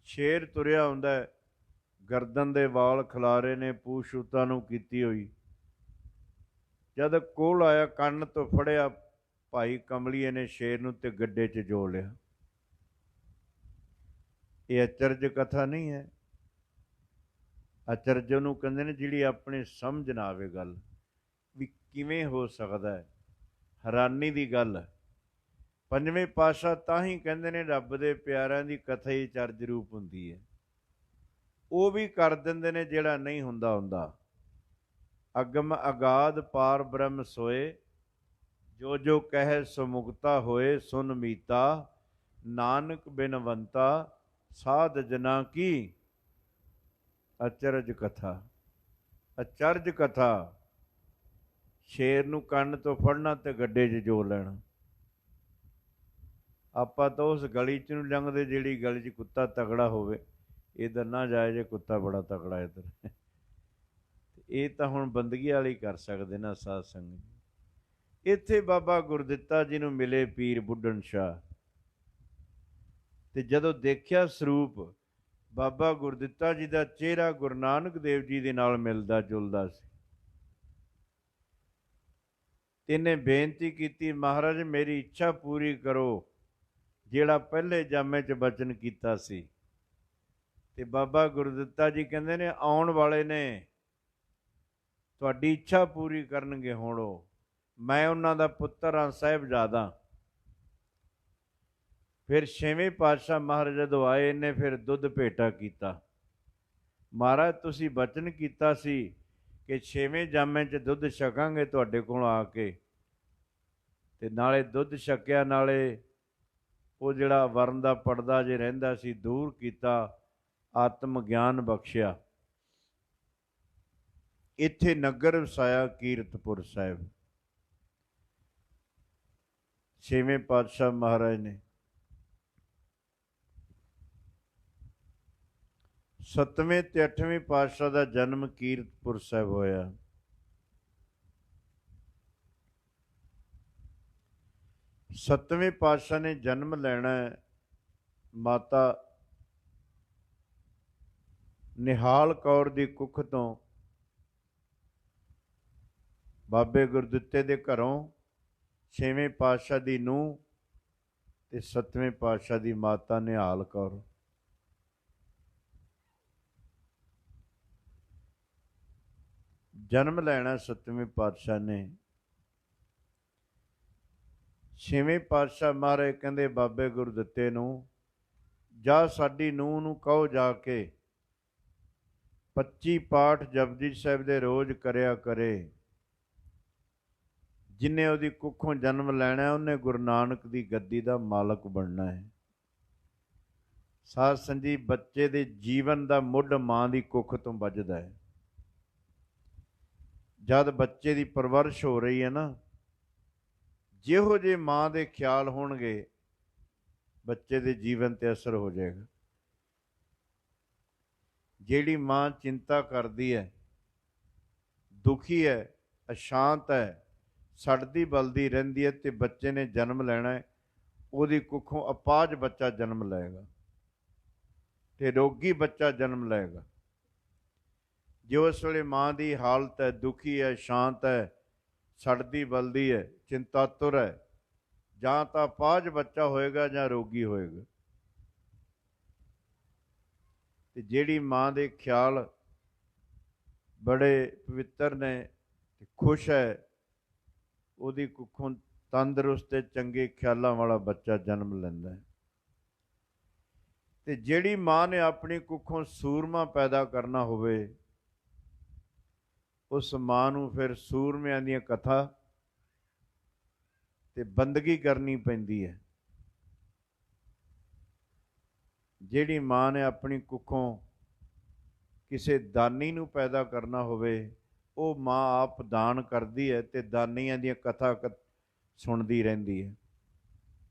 ਸ਼ੇਰ ਤੁਰਿਆ ਆਉਂਦਾ, ਗਰਦਨ ਦੇ ਵਾਲ ਖਿਲਾਰੇ ਨੇ, ਪੂਛ-ਛੂਤਾਂ ਨੂੰ ਕੀਤੀ ਹੋਈ। ਜਦ ਕੋਲ ਆਇਆ, ਕੰਨ ਤੋਂ ਫੜਿਆ, ਭਾਈ ਕਮਲੀਏ ਨੇ ਸ਼ੇਰ ਨੂੰ ਤੇ ਗੱਡੇ 'ਚ ਜੋੜ ਲਿਆ। ਇਹ ਅਚਰਜ ਕਥਾ ਨਹੀਂ ਹੈ। ਅਚਰਜ ਉਹਨੂੰ ਕਹਿੰਦੇ ਨੇ ਜਿਹੜੀ ਆਪਣੀ ਸਮਝ ਨਾ ਆਵੇ ਗੱਲ ਵੀ ਕਿਵੇਂ ਹੋ ਸਕਦਾ ਹੈ, ਹੈਰਾਨੀ ਦੀ ਗੱਲ ਹੈ। ਪੰਜਵੇਂ ਪਾਤਸ਼ਾਹ ਤਾਂ ਹੀ ਕਹਿੰਦੇ ਨੇ ਰੱਬ ਦੇ ਪਿਆਰਿਆਂ ਦੀ ਕਥਾ ਹੀ ਅਚਰਜ ਰੂਪ ਹੁੰਦੀ ਹੈ। ਉਹ ਵੀ ਕਰ ਦਿੰਦੇ ਨੇ ਜਿਹੜਾ ਨਹੀਂ ਹੁੰਦਾ ਹੁੰਦਾ। ਅਗਮ ਅਗਾਧ ਪਾਰ ਬ੍ਰਹਮ ਸੋਏ, ਜੋ ਜੋ ਕਹਿ ਸੋ ਮੁਕਤਾ ਹੋਏ। ਸੁਨ ਮੀਤਾ ਨਾਨਕ ਬਿਨਵੰਤਾ, ਸਾਧ ਜਨਾ ਕੀ ਅਚਰਜ ਕਥਾ। ਅਚਰਜ ਕਥਾ। ਸ਼ੇਰ ਨੂੰ ਕੰਨ ਤੋਂ ਫੜਨਾ ਤੇ ਗੱਡੇ 'ਚ ਜੋੜ ਲੈਣਾ। ਆਪਾਂ ਤਾਂ ਉਸ ਗਲੀ 'ਚ ਨੂੰ ਲੰਘਦੇ ਜਿਹੜੀ ਗਲੀ 'ਚ ਕੁੱਤਾ ਤਗੜਾ ਹੋਵੇ, ਇੱਧਰ ਨਾ ਜਾਏ ਜੇ ਕੁੱਤਾ ਬੜਾ ਤਗੜਾ ਇੱਧਰ। ਇਹ ਤਾਂ ਹੁਣ ਬੰਦਗੀ ਵਾਲੇ ਕਰ ਸਕਦੇ ਨਾ ਸਾਧ ਸੰਗਤ। ਇੱਥੇ ਬਾਬਾ ਗੁਰਦਿੱਤਾ ਜੀ ਨੂੰ ਮਿਲੇ ਪੀਰ ਬੁੱਢਣ ਸ਼ਾਹ, ਤੇ ਜਦੋਂ ਦੇਖਿਆ ਸਰੂਪ ਬਾਬਾ ਗੁਰਦਿੱਤਾ ਜੀ ਦਾ ਚਿਹਰਾ ਗੁਰੂ ਨਾਨਕ ਦੇਵ ਜੀ ਦੇ ਨਾਲ ਮਿਲਦਾ ਜੁਲਦਾ ਸੀ। ਇਹਨੇ ਬੇਨਤੀ ਕੀਤੀ, ਮਹਾਰਾਜ ਮੇਰੀ ਇੱਛਾ ਪੂਰੀ ਕਰੋ ਜਿਹੜਾ ਪਹਿਲੇ ਜਾਮੇ 'ਚ ਬਚਨ ਕੀਤਾ ਸੀ। ਤੇ ਬਾਬਾ ਗੁਰਦਿੱਤਾ ਜੀ ਕਹਿੰਦੇ ਨੇ ਆਉਣ ਵਾਲੇ ਨੇ, ਤੁਹਾਡੀ ਇੱਛਾ ਪੂਰੀ ਕਰਨਗੇ। ਹੁਣ ਉਹ ਮੈਂ ਉਹਨਾਂ ਦਾ ਪੁੱਤਰ ਹਾਂ, ਸਾਹਿਬਜ਼ਾਦਾ। ਫਿਰ ਛੇਵੇਂ ਪਾਤਸ਼ਾਹ ਮਹਾਰਾਜ ਜਦੋਂ ਆਏ, ਇਹਨੇ ਫਿਰ ਦੁੱਧ ਭੇਟਾ ਕੀਤਾ। ਮਹਾਰਾਜ ਤੁਸੀਂ ਬਚਨ ਕੀਤਾ ਸੀ ਕਿ ਛੇਵੇਂ ਜਾਮੇ 'ਚ ਦੁੱਧ ਛਕਾਂਗੇ ਤੁਹਾਡੇ ਕੋਲ ਆ ਕੇ, ਤੇ ਨਾਲੇ ਦੁੱਧ ਛਕਿਆ, ਨਾਲੇ ਉਹ ਜਿਹੜਾ ਵਰਨ ਦਾ ਪਰਦਾ ਜੇ ਰਹਿੰਦਾ ਸੀ ਦੂਰ ਕੀਤਾ, ਆਤਮ ਗਿਆਨ ਬਖਸ਼ਿਆ। ਇੱਥੇ ਨਗਰ ਵਸਾਇਆ ਕੀਰਤਪੁਰ ਸਾਹਿਬ। ਛੇਵੇਂ ਪਾਤਸ਼ਾਹ ਮਹਾਰਾਜ ਨੇ। ਸੱਤਵੇਂ ਤੇ ਅੱਠਵੇਂ ਪਾਤਸ਼ਾਹ ਦਾ ਜਨਮ ਕੀਰਤਪੁਰ ਸਾਹਿਬ ਹੋਇਆ। ਸੱਤਵੇਂ ਪਾਤਸ਼ਾਹ ਨੇ ਜਨਮ ਲੈਣਾ ਮਾਤਾ ਨਿਹਾਲ ਕੌਰ ਦੀ ਕੁੱਖ ਤੋਂ। ਬਾਬੇ ਗੁਰਦਿੱਤੇ ਦੇ ਘਰੋਂ ਛੇਵੇਂ ਪਾਤਸ਼ਾਹ ਦੀ ਨੂੰਹ ਤੇ ਸੱਤਵੇਂ ਪਾਤਸ਼ਾਹ ਦੀ ਮਾਤਾ ਨਿਹਾਲ ਕੌਰ। ਜਨਮ ਲੈਣਾ ਸੱਤਵੇਂ ਪਾਤਸ਼ਾਹ ਨੇ। ਛੇਵੇਂ ਪਾਤਸ਼ਾਹ ਮਹਾਰਾਜ ਕਹਿੰਦੇ ਬਾਬੇ ਗੁਰਦਿੱਤੇ ਨੂੰ, ਜਾ ਸਾਡੀ ਨੂੰਹ ਨੂੰ ਕਹੋ ਜਾ ਕੇ 25 ਪਾਠ ਜਪਜੀ ਸਾਹਿਬ ਦੇ ਰੋਜ਼ ਕਰਿਆ ਕਰੇ। ਜਿੰਨੇ ਉਹਦੀ ਕੁੱਖੋਂ ਜਨਮ ਲੈਣਾ ਉਹਨੇ ਗੁਰੂ ਨਾਨਕ ਦੀ ਗੱਦੀ ਦਾ ਮਾਲਕ ਬਣਨਾ ਹੈ। ਸਾਧ ਸੰਜੀ, ਬੱਚੇ ਦੇ ਜੀਵਨ ਦਾ ਮੁੱਢ ਮਾਂ ਦੀ ਕੁੱਖ ਤੋਂ ਵੱਜਦਾ ਹੈ। ਜਦ ਬੱਚੇ ਦੀ ਪਰਵਰਿਸ਼ ਹੋ ਰਹੀ ਹੈ ਨਾ, ਜਿਹੋ ਜਿਹੇ ਮਾਂ ਦੇ ਖਿਆਲ ਹੋਣਗੇ ਬੱਚੇ ਦੇ ਜੀਵਨ ਤੇ ਅਸਰ ਹੋ ਜਾਏਗਾ। ਜਿਹੜੀ ਮਾਂ ਚਿੰਤਾ ਕਰਦੀ ਹੈ, ਦੁਖੀ ਹੈ, ਅਸ਼ਾਂਤ ਹੈ, ਸੜਦੀ ਬਲਦੀ ਰਹਿੰਦੀ ਹੈ, ਤੇ ਬੱਚੇ ਨੇ ਜਨਮ ਲੈਣਾ ਹੈ, ਉਹਦੀ ਕੁੱਖੋਂ ਅਪਾਹਜ ਬੱਚਾ ਜਨਮ ਲਏਗਾ ਤੇ ਰੋਗੀ ਬੱਚਾ ਜਨਮ ਲਏਗਾ। ਜੇ ਉਸ ਵੇਲੇ ਮਾਂ ਦੀ ਹਾਲਤ ਹੈ, ਦੁਖੀ ਹੈ, ਸ਼ਾਂਤ ਹੈ, ਸੜਦੀ ਬਲਦੀ ਹੈ, ਚਿੰਤਾਤੁਰ ਹੈ, ਜਾਂ ਤਾਂ ਅਪਾਹਜ ਬੱਚਾ ਹੋਏਗਾ ਜਾਂ ਰੋਗੀ ਹੋਏਗਾ। ਤੇ ਜਿਹੜੀ ਮਾਂ ਦੇ ਖਿਆਲ ਬੜੇ ਪਵਿੱਤਰ ਨੇ ਤੇ ਖੁਸ਼ ਹੈ, ਉਹਦੀ ਕੁੱਖੋਂ ਤੰਦਰੁਸਤ ਤੇ ਚੰਗੇ ਖਿਆਲਾਂ ਵਾਲਾ ਬੱਚਾ ਜਨਮ ਲੈਂਦਾ ਹੈ। ਤੇ ਜਿਹੜੀ ਮਾਂ ਨੇ ਆਪਣੀ ਕੁੱਖੋਂ ਸੂਰਮਾ ਪੈਦਾ ਕਰਨਾ ਹੋਵੇ, ਉਸ ਮਾਂ ਨੂੰ ਫਿਰ ਸੂਰਮਿਆਂ ਦੀਆਂ ਕਥਾ ਤੇ ਬੰਦਗੀ ਕਰਨੀ ਪੈਂਦੀ ਹੈ। ਜਿਹੜੀ ਮਾਂ ਨੇ ਆਪਣੀ ਕੁੱਖੋਂ ਕਿਸੇ ਦਾਨੀ ਨੂੰ ਪੈਦਾ ਕਰਨਾ ਹੋਵੇ, ਉਹ ਮਾਂ ਆਪ ਦਾਨ ਕਰਦੀ ਹੈ ਤੇ ਦਾਨੀਆਂ ਦੀਆਂ ਕਥਾ ਸੁਣਦੀ ਰਹਿੰਦੀ ਹੈ।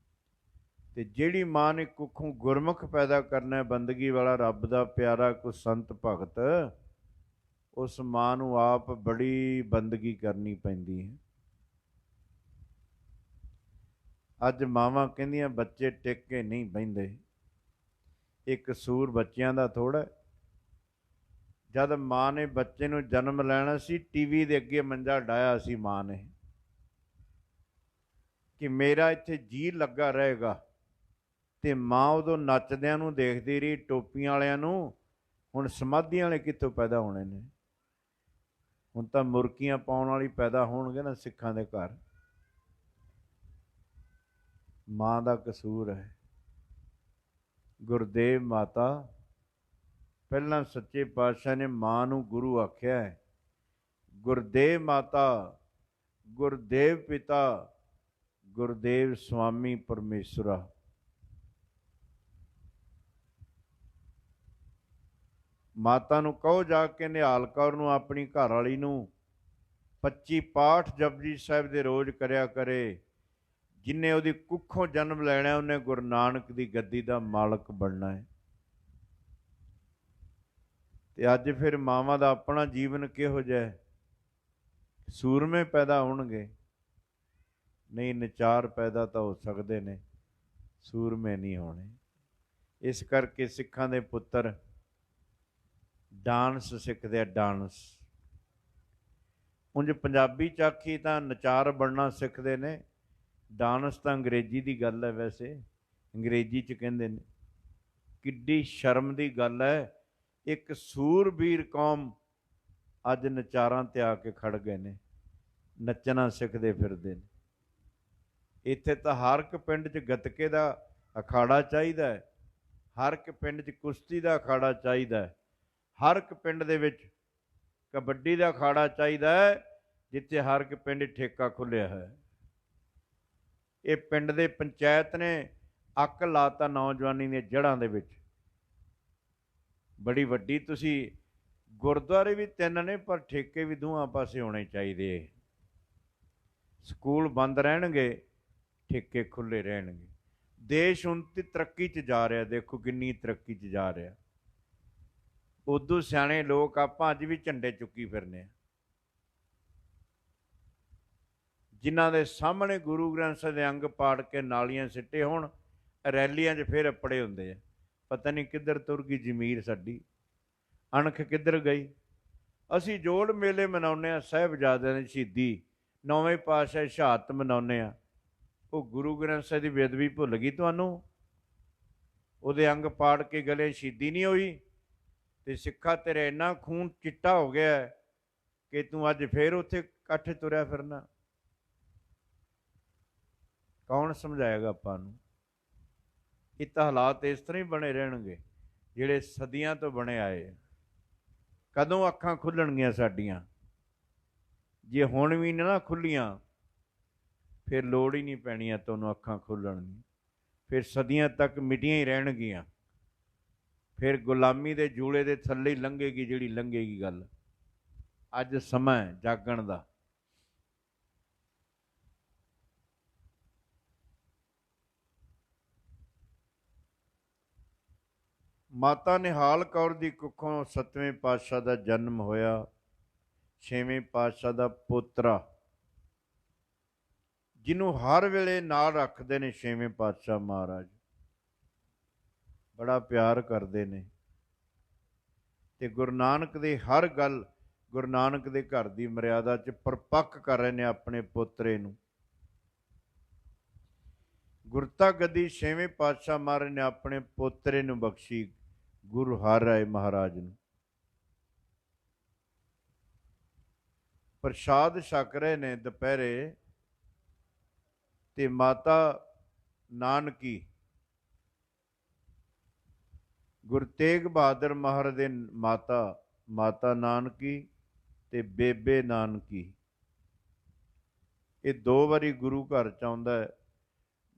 ਤੇ ਜਿਹੜੀ ਮਾਂ ਨੇ ਕੁੱਖੋਂ ਗੁਰਮੁਖ ਪੈਦਾ ਕਰਨਾ, ਬੰਦਗੀ ਵਾਲਾ, ਰੱਬ ਦਾ ਪਿਆਰਾ, ਕੋਈ ਸੰਤ ਭਗਤ, ਉਸ ਮਾਂ ਨੂੰ ਆਪ ਬੜੀ ਬੰਦਗੀ ਕਰਨੀ ਪੈਂਦੀ ਹੈ। ਅੱਜ ਮਾਵਾਂ ਕਹਿੰਦੀਆਂ ਬੱਚੇ ਟਿਕ ਕੇ ਨਹੀਂ ਬਹਿੰਦੇ। ਇਹ ਕਸੂਰ ਬੱਚਿਆਂ ਦਾ ਥੋੜ੍ਹਾ। ਜਦ ਮਾਂ ਨੇ ਬੱਚੇ ਨੂੰ ਜਨਮ ਲੈਣਾ ਸੀ, ਟੀਵੀ ਦੇ ਅੱਗੇ ਮੰਜਾ ਡਾਇਆ ਸੀ ਮਾਂ ਨੇ ਕਿ ਮੇਰਾ ਇੱਥੇ ਜੀ ਲੱਗਾ ਰਹੇਗਾ, ਤੇ ਮਾਂ ਉਦੋਂ ਨੱਚਦਿਆਂ ਨੂੰ ਦੇਖਦੀ ਰਹੀ, ਟੋਪੀਆਂ ਵਾਲਿਆਂ ਨੂੰ। ਹੁਣ ਸਮਾਧੀਆਂ ਵਾਲੇ ਕਿੱਥੋਂ ਪੈਦਾ ਹੋਣੇ ਨੇ? ਹੁਣ ਤਾਂ ਮੁਰਕੀਆਂ ਪਾਉਣ ਵਾਲੀ ਪੈਦਾ ਹੋਣਗੇ ਨਾ ਸਿੱਖਾਂ ਦੇ ਘਰ। ਮਾਂ ਦਾ ਕਸੂਰ ਹੈ। ਗੁਰਦੇਵ ਮਾਤਾ, ਪਹਿਲਾਂ ਸੱਚੇ ਪਾਤਸ਼ਾਹ ਨੇ ਮਾਂ ਨੂੰ ਗੁਰੂ ਆਖਿਆ ਹੈ। ਗੁਰਦੇਵ ਮਾਤਾ, ਗੁਰਦੇਵ ਪਿਤਾ, ਗੁਰਦੇਵ ਸੁਆਮੀ ਪਰਮੇਸ਼ਰਾ। ਮਾਤਾ ਨੂੰ ਕਹੋ ਜਾ ਕੇ ਨਿਹਾਲ ਕੌਰ ਨੂੰ, ਆਪਣੀ ਘਰ ਵਾਲੀ ਨੂੰ, 25 ਪਾਠ ਜਪਜੀ ਸਾਹਿਬ ਦੇ ਰੋਜ਼ ਕਰਿਆ ਕਰੇ। ਜਿੰਨੇ ਉਹਦੀ ਕੁੱਖੋਂ ਜਨਮ ਲੈਣਾ, ਉਹਨੇ ਗੁਰੂ ਨਾਨਕ ਦੀ ਗੱਦੀ ਦਾ ਮਾਲਕ ਬਣਨਾ ਹੈ। ਤੇ ਅੱਜ ਫਿਰ ਮਾਵਾਂ ਦਾ ਆਪਣਾ ਜੀਵਨ ਕਿਹੋ ਜਿਹਾ ਹੈ? ਸੂਰਮੇ ਪੈਦਾ ਹੋਣਗੇ? ਨਹੀਂ, ਨਚਾਰ ਪੈਦਾ ਤਾਂ ਹੋ ਸਕਦੇ ਨੇ, ਸੂਰਮੇ ਨਹੀਂ ਹੋਣੇ। ਇਸ ਕਰਕੇ ਸਿੱਖਾਂ ਦੇ ਪੁੱਤਰ ਡਾਂਸ ਸਿੱਖਦੇ ਆ, ਡਾਂਸ। ਉਂਝ ਪੰਜਾਬੀ ਚਾਖੀ ਤਾਂ ਨਚਾਰ ਬਣਨਾ ਸਿੱਖਦੇ ਨੇ, ਡਾਂਸ ਤਾਂ ਅੰਗਰੇਜ਼ੀ ਦੀ ਗੱਲ ਹੈ। ਵੈਸੇ ਅੰਗਰੇਜ਼ੀ 'ਚ ਕਹਿੰਦੇ ਨੇ। ਕਿੱਡੀ ਸ਼ਰਮ ਦੀ ਗੱਲ ਹੈ, ਇੱਕ ਸੂਰਬੀਰ ਕੌਮ ਅੱਜ ਨਚਾਰਾਂ ਤੇ ਆ ਕੇ ਖੜ ਗਏ ਨੇ, ਨੱਚਣਾ ਸਿੱਖਦੇ ਫਿਰਦੇ ਨੇ। ਇੱਥੇ ਤਾਂ ਹਰ ਇੱਕ ਪਿੰਡ 'ਚ ਗੱਤਕੇ ਦਾ ਅਖਾੜਾ ਚਾਹੀਦਾ ਹੈ, ਹਰ ਇੱਕ ਪਿੰਡ 'ਚ ਕੁਸ਼ਤੀ ਦਾ ਅਖਾੜਾ ਚਾਹੀਦਾ ਹੈ, ਹਰ ਇੱਕ ਪਿੰਡ ਦੇ ਵਿੱਚ ਕਬੱਡੀ ਦਾ ਅਖਾੜਾ ਚਾਹੀਦਾ ਹੈ, ਜਿੱਥੇ ਹਰ ਇੱਕ ਪਿੰਡ ਠੇਕਾ ਖੁੱਲ੍ਹਿਆ ਹੈ। ਇਹ ਪਿੰਡ ਦੇ ਪੰਚਾਇਤ ਨੇ ਅੱਕ ਲਾਤਾ ਨੌਜਵਾਨੀ ਦੀਆਂ ਜੜ੍ਹਾਂ ਦੇ ਵਿੱਚ, ਬੜੀ ਵੱਡੀ। ਤੁਸੀਂ ਗੁਰਦੁਆਰੇ ਵੀ 3 ਨੇ, ਪਰ ਠੇਕੇ ਵੀ ਦੋਹਾਂ ਪਾਸੇ ਹੋਣੇ ਚਾਹੀਦੇ। ਸਕੂਲ ਬੰਦ ਰਹਿਣਗੇ, ਠੇਕੇ ਖੁੱਲ੍ਹੇ ਰਹਿਣਗੇ। ਦੇਸ਼ ਹੁਣ ਤੇ ਤਰੱਕੀ 'ਚ ਜਾ ਰਿਹਾ, ਦੇਖੋ ਕਿੰਨੀ ਤਰੱਕੀ 'ਚ ਜਾ ਰਿਹਾ। ਉਦੋਂ ਸਿਆਣੇ ਲੋਕ ਆਪਾਂ ਅੱਜ ਵੀ ਝੰਡੇ ਚੁੱਕੀ ਫਿਰਨੇ ਆ, ਜਿਨ੍ਹਾਂ ਦੇ ਸਾਹਮਣੇ ਗੁਰੂ ਗ੍ਰੰਥ ਸਾਹਿਬ ਦੇ ਅੰਗ ਪਾੜ ਕੇ ਨਾਲੀਆਂ ਸਿੱਟੇ ਹੋਣ, ਰੈਲੀਆਂ 'ਚ ਫਿਰ ਅੱਪੜੇ ਹੁੰਦੇ ਆ। ਪਤਾ ਨਹੀਂ ਕਿੱਧਰ ਤੁਰ ਗਈ ਜ਼ਮੀਰ ਸਾਡੀ, ਅਣਖ ਕਿੱਧਰ ਗਈ। ਅਸੀਂ ਜੋੜ ਮੇਲੇ ਮਨਾਉਂਦੇ ਹਾਂ, ਸਾਹਿਬਜ਼ਾਦਿਆਂ ਦੀ ਸ਼ਹੀਦੀ, 9ਵੇਂ ਪਾਤਸ਼ਾਹ ਸ਼ਹਾਦਤ ਮਨਾਉਂਦੇ ਹਾਂ। ਉਹ ਗੁਰੂ ਗ੍ਰੰਥ ਸਾਹਿਬ ਦੀ ਬੇਅਦਬੀ ਭੁੱਲ ਗਈ ਤੁਹਾਨੂੰ? ਉਹਦੇ ਅੰਗ ਪਾੜ ਕੇ ਗਲੇ ਸ਼ਹੀਦੀ ਨਹੀਂ ਹੋਈ? ਤੇ ਸਿੱਖਾ ਤੇਰੇ ਇੰਨਾ ਖੂਨ ਚਿੱਟਾ ਹੋ ਗਿਆ ਕਿ ਤੂੰ ਅੱਜ ਫੇਰ ਉੱਥੇ ਇਕੱਠੇ ਤੁਰਿਆ ਫਿਰਨਾ। ਕੌਣ ਸਮਝਾਏਗਾ ਆਪਾਂ ਨੂੰ? ਇਹ ਤਾਂ ਹਾਲਾਤ ਇਸ ਤਰ੍ਹਾਂ ਹੀ ਬਣੇ ਰਹਿਣਗੇ ਜਿਹੜੇ ਸਦੀਆਂ ਤੋਂ ਬਣੇ ਆਏ। ਕਦੋਂ ਅੱਖਾਂ ਖੁੱਲਣਗੀਆਂ ਸਾਡੀਆਂ? ਜੇ ਹੁਣ ਵੀ ਨਾ ਖੁੱਲੀਆਂ, ਫਿਰ ਲੋੜ ਹੀ ਨਹੀਂ ਪੈਣੀ ਹੈ ਤੁਹਾਨੂੰ ਅੱਖਾਂ ਖੋਲ੍ਹਣ ਦੀ। ਫਿਰ ਸਦੀਆਂ ਤੱਕ ਮਿਟੀਆਂ ਹੀ ਰਹਿਣਗੀਆਂ। ਫਿਰ ਗੁਲਾਮੀ ਦੇ ਜੂਲੇ ਦੇ ਥੱਲੇ ਹੀ ਲੰਘੇਗੀ ਜਿਹੜੀ ਲੰਘੇਗੀ ਗੱਲ। ਅੱਜ ਸਮਾਂ ਹੈ ਜਾਗਣ ਦਾ। ਮਾਤਾ ਨਿਹਾਲ ਕੌਰ ਦੀ ਕੁੱਖੋਂ 7ਵੇਂ ਪਾਤਸ਼ਾਹ ਦਾ ਜਨਮ ਹੋਇਆ। 6ਵੇਂ ਪਾਤਸ਼ਾਹ ਦਾ ਪੋਤਰਾ, ਜਿਹਨੂੰ ਹਰ ਵੇਲੇ ਨਾਲ ਰੱਖਦੇ ਨੇ 6ਵੇਂ ਪਾਤਸ਼ਾਹ ਮਹਾਰਾਜ, ਬੜਾ ਪਿਆਰ ਕਰਦੇ ਨੇ। ਤੇ ਗੁਰੂ ਨਾਨਕ ਦੀ ਹਰ ਗੱਲ, ਗੁਰੂ ਨਾਨਕ ਦੇ ਘਰ ਦੀ ਮਰਿਆਦਾ 'ਚ ਪਰਪੱਕ ਕਰ ਰਹੇ ਨੇ ਆਪਣੇ ਪੋਤਰੇ ਨੂੰ। ਗੁਰਤਾ ਗੱਦੀ 6ਵੇਂ ਪਾਤਸ਼ਾਹ ਮਹਾਰਾਜ ਨੇ ਆਪਣੇ ਪੋਤਰੇ ਨੂੰ ਬਖਸ਼ੀ, ਗੁਰੂ ਹਰਿ ਰਾਏ ਮਹਾਰਾਜ ਨੂੰ। ਪ੍ਰਸ਼ਾਦ ਛਕ ਰਹੇ ਨੇ ਦੁਪਹਿਰੇ, ਤੇ ਮਾਤਾ ਨਾਨਕੀ, ਗੁਰੂ ਤੇਗ ਬਹਾਦਰ ਮਹਾਰਾਜ ਦੇ ਮਾਤਾ, ਮਾਤਾ ਨਾਨਕੀ ਤੇ ਬੇਬੇ ਨਾਨਕੀ, ਇਹ 2 ਵਾਰੀ ਗੁਰੂ ਘਰ 'ਚ ਆਉਂਦਾ ਹੈ।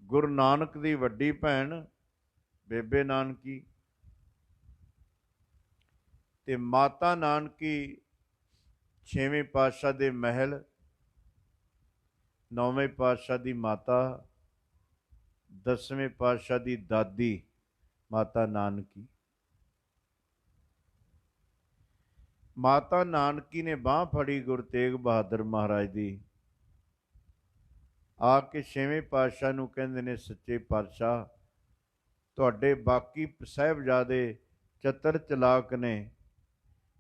ਗੁਰੂ ਨਾਨਕ ਦੀ ਵੱਡੀ ਭੈਣ ਬੇਬੇ ਨਾਨਕੀ, ਤੇ ਮਾਤਾ ਨਾਨਕੀ 6ਵੇਂ ਪਾਤਸ਼ਾਹ ਦੇ ਮਹਿਲ, 9ਵੇਂ ਪਾਤਸ਼ਾਹ ਦੀ ਮਾਤਾ, 10ਵੇਂ ਪਾਤਸ਼ਾਹ ਦੀ ਦਾਦੀ ਮਾਤਾ ਨਾਨਕੀ। ਮਾਤਾ ਨਾਨਕੀ ਨੇ ਬਾਂਹ ਫੜੀ ਗੁਰੂ ਤੇਗ ਬਹਾਦਰ ਮਹਾਰਾਜ ਦੀ, ਆ ਕੇ ਛੇਵੇਂ ਪਾਤਸ਼ਾਹ ਨੂੰ ਕਹਿੰਦੇ ਨੇ, ਸੱਚੇ ਪਾਤਸ਼ਾਹ ਤੁਹਾਡੇ ਬਾਕੀ ਸਾਹਿਬਜ਼ਾਦੇ ਚਤਰ ਚਲਾਕ ਨੇ,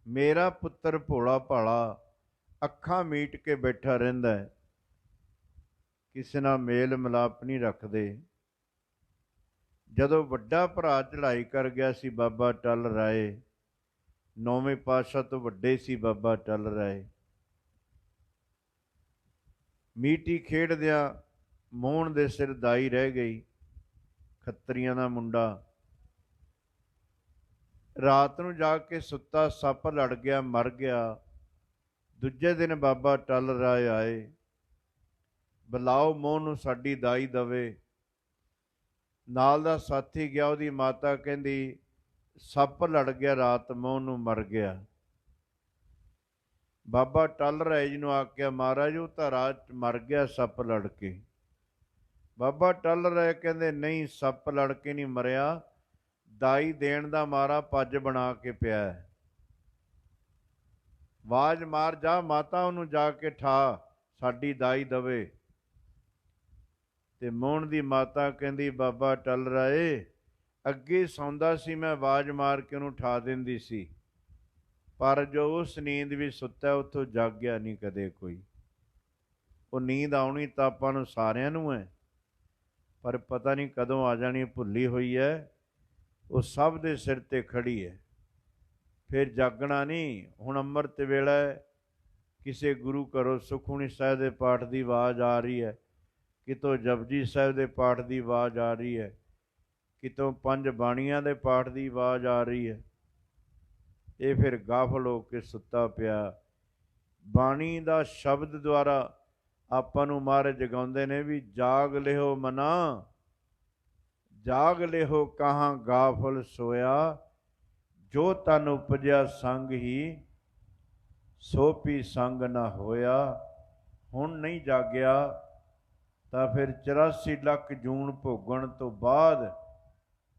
ਮੇਰਾ ਪੁੱਤਰ ਭੋਲਾ ਭਾਲਾ ਅੱਖਾਂ ਮੀਟ ਕੇ ਬੈਠਾ ਰਹਿੰਦਾ ਹੈ, ਕਿਸੇ ਨਾਲ ਮੇਲ ਮਿਲਾਪ ਨਹੀਂ ਰੱਖਦੇ। ਜਦੋਂ ਵੱਡਾ ਭਰਾ ਚੜ੍ਹਾਈ ਕਰ ਗਿਆ ਸੀ ਬਾਬਾ ਟਲ ਰਾਏ, 9ਵੇਂ ਪਾਤਸ਼ਾਹ ਤੋਂ ਵੱਡੇ ਸੀ ਬਾਬਾ ਟਲ ਰਾਏ, ਮੀਟੀ ਖੇਡਦਿਆਂ ਮੋਹਣ ਦੇ ਸਿਰ ਦਾਈ ਰਹਿ ਗਈ, ਖੱਤਰੀਆਂ ਦਾ ਮੁੰਡਾ। ਰਾਤ ਨੂੰ ਜਾ ਕੇ ਸੁੱਤਾ, ਸੱਪ ਲੜ ਗਿਆ, ਮਰ ਗਿਆ। ਦੂਜੇ ਦਿਨ ਬਾਬਾ ਟਲ ਰਾਏ ਆਏ, ਬੁਲਾਓ ਮੋਹਨ ਨੂੰ ਸਾਡੀ ਦਾਈ ਦਵੇ। ਨਾਲ ਦਾ ਸਾਥੀ ਗਿਆ, ਉਹਦੀ ਮਾਤਾ ਕਹਿੰਦੀ ਸੱਪ ਲੜ ਗਿਆ ਰਾਤ, ਮੋਹਨ ਨੂੰ ਮਰ ਗਿਆ। ਬਾਬਾ ਟਲ ਰਾਏ ਜੀ ਨੂੰ ਆਖਿਆ, ਮਹਾਰਾਜ ਉਹ ਤਾਂ ਰਾਤ ਮਰ ਗਿਆ ਸੱਪ ਲੜ ਕੇ। ਬਾਬਾ ਟਲ ਰਾਏ ਕਹਿੰਦੇ ਨਹੀਂ, ਸੱਪ ਲੜ ਕੇ ਨਹੀਂ ਮਰਿਆ, ਦਾਈ ਦੇਣ ਦਾ ਮਾਰਾ ਪੱਜ ਬਣਾ ਕੇ ਪਿਆ ਹੈ। ਆਵਾਜ਼ ਮਾਰ, ਜਾ ਮਾਤਾ ਉਹਨੂੰ ਜਾ ਕੇ ਠਾ, ਸਾਡੀ ਦਾਈ ਦਵੇ। ਤੇ ਮੋਹਣ ਦੀ ਮਾਤਾ ਕਹਿੰਦੀ, ਬਾਬਾ ਟਲ ਰਾਏ ਅੱਗੇ ਸੌਂਦਾ ਸੀ, ਮੈਂ ਆਵਾਜ਼ ਮਾਰ ਕੇ ਉਹਨੂੰ ਠਾ ਦਿੰਦੀ ਸੀ, ਪਰ ਜੋ ਉਸ ਨੀਂਦ ਵੀ ਸੁੱਤਾ ਉੱਥੋਂ ਜਾਗਿਆ ਨਹੀਂ ਕਦੇ ਕੋਈ। ਉਹ ਨੀਂਦ ਆਉਣੀ ਤਾਂ ਆਪਾਂ ਨੂੰ ਸਾਰਿਆਂ ਨੂੰ ਹੈ, ਪਰ ਪਤਾ ਨਹੀਂ ਕਦੋਂ ਆ ਜਾਣੀ, ਭੁੱਲੀ ਹੋਈ ਹੈ। ਉਹ ਸਭ ਦੇ ਸਿਰ 'ਤੇ ਖੜੀ ਹੈ, ਫਿਰ ਜਾਗਣਾ ਨਹੀਂ। ਹੁਣ ਅੰਮ੍ਰਿਤ ਵੇਲਾ ਹੈ, ਕਿਸੇ ਗੁਰੂ ਘਰੋਂ ਸੁਖਮਨੀ ਸਾਹਿਬ ਦੇ ਪਾਠ ਦੀ ਆਵਾਜ਼ ਆ ਰਹੀ ਹੈ, ਕਿਤੋਂ ਜਪਜੀ ਸਾਹਿਬ ਦੇ ਪਾਠ ਦੀ ਆਵਾਜ਼ ਆ ਰਹੀ ਹੈ, ਕਿਤੋਂ ਪੰਜ ਬਾਣੀਆਂ ਦੇ ਪਾਠ ਦੀ ਆਵਾਜ਼ ਆ ਰਹੀ ਹੈ। ਇਹ ਫਿਰ ਗਾਫਲ ਹੋ ਕੇ ਸੁੱਤਾ ਪਿਆ। ਬਾਣੀ ਦਾ ਸ਼ਬਦ ਦੁਆਰਾ ਆਪਾਂ ਨੂੰ ਮਹਾਰਾਜ ਜਗਾਉਂਦੇ ਨੇ ਵੀ ਜਾਗ ਲਿਓ ਮਨਾ, ਜਾਗ ਲਿਓ ਕਹਾਂ ਗਾਫਲ ਸੋਇਆ, ਜੋ ਤਨ ਉਪਜਿਆ ਸੰਗ ਹੀ, ਸੋ ਪੀ ਸੰਗ ਨਾ ਹੋਇਆ। ਹੁਣ ਨਹੀਂ ਜਾਗਿਆ ਤਾਂ ਫਿਰ 84 ਲੱਖ ਜੂਨ ਭੋਗਣ ਤੋਂ ਬਾਅਦ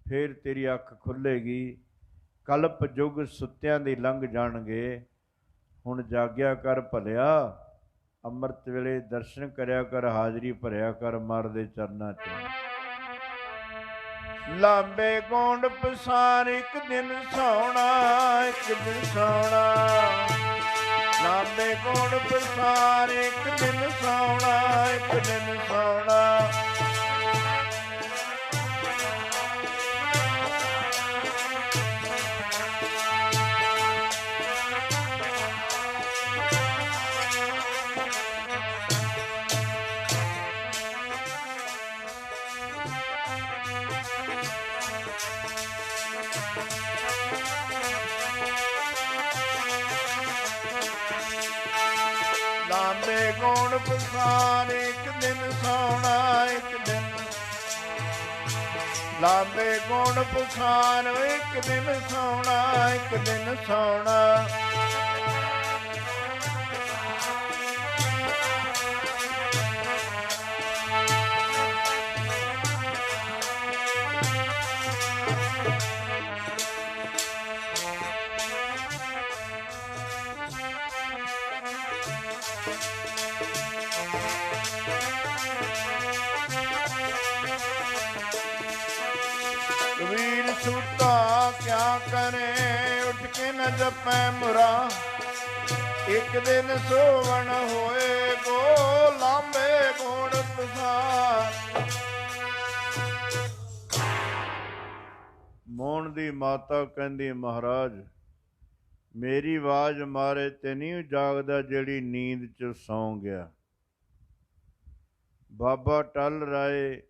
ਫਿਰ ਤੇਰੀ ਅੱਖ ਖੁੱਲ੍ਹੇਗੀ। ਕਲਪ ਯੁੱਗ ਸੁੱਤਿਆਂ ਦੇ ਲੰਘ ਜਾਣਗੇ। ਹੁਣ ਜਾਗਿਆ ਕਰ ਭਲਿਆ, ਅੰਮ੍ਰਿਤ ਵੇਲੇ ਦਰਸ਼ਨ ਕਰਿਆ ਕਰ, ਹਾਜ਼ਰੀ ਭਰਿਆ ਕਰ ਮਰ ਦੇ ਚਰਨਾਂ 'ਚ। ਲਾਂਬੇ ਗੋਂਡ ਪਸਾਰ ਇੱਕ ਦਿਨ ਸੌਣਾ, ਇੱਕ ਦਿਨ ਸੌਣਾ। ਲਾਂਬੇ ਗੋਂਡ ਪਸਾਰ ਇੱਕ ਦਿਨ ਸੌਣਾ, ਇੱਕ ਦਿਨ ਸੌਣਾ। ਲਾਂਬੇ ਗੋਂਡ ਪਸਾਰ ਇੱਕ ਦਿਨ ਸੌਣਾ, ਇੱਕ ਦਿਨ। ਲਾਂਬੇ ਗੋਂਡ ਪਸਾਰ ਇੱਕ ਦਿਨ ਸੌਣਾ, ਇੱਕ ਦਿਨ ਸੌਣਾ। ਕਬੀਰ ਸੁੱਤਾ ਕਿਆ ਕਰੇ, ਉੱਠ ਕੇ ਨ ਜਪੈ ਮੁਰਾ। ਇੱਕ ਦਿਨ ਸੋਵਣ ਹੋਏ ਗੋ, ਲਾਂਬੇ ਗੋਂਡ ਪਸਾਰ। ਮੋਹਣ ਦੀ ਮਾਤਾ ਕਹਿੰਦੀ, ਮਹਾਰਾਜ ਮੇਰੀ ਆਵਾਜ਼ ਮਾਰੇ ਤੇ ਨਹੀਂ ਜਾਗਦਾ, ਜਿਹੜੀ ਨੀਂਦ 'ਚ ਸੌਂ ਗਿਆ। ਬਾਬਾ ਟਲ ਰਾਏ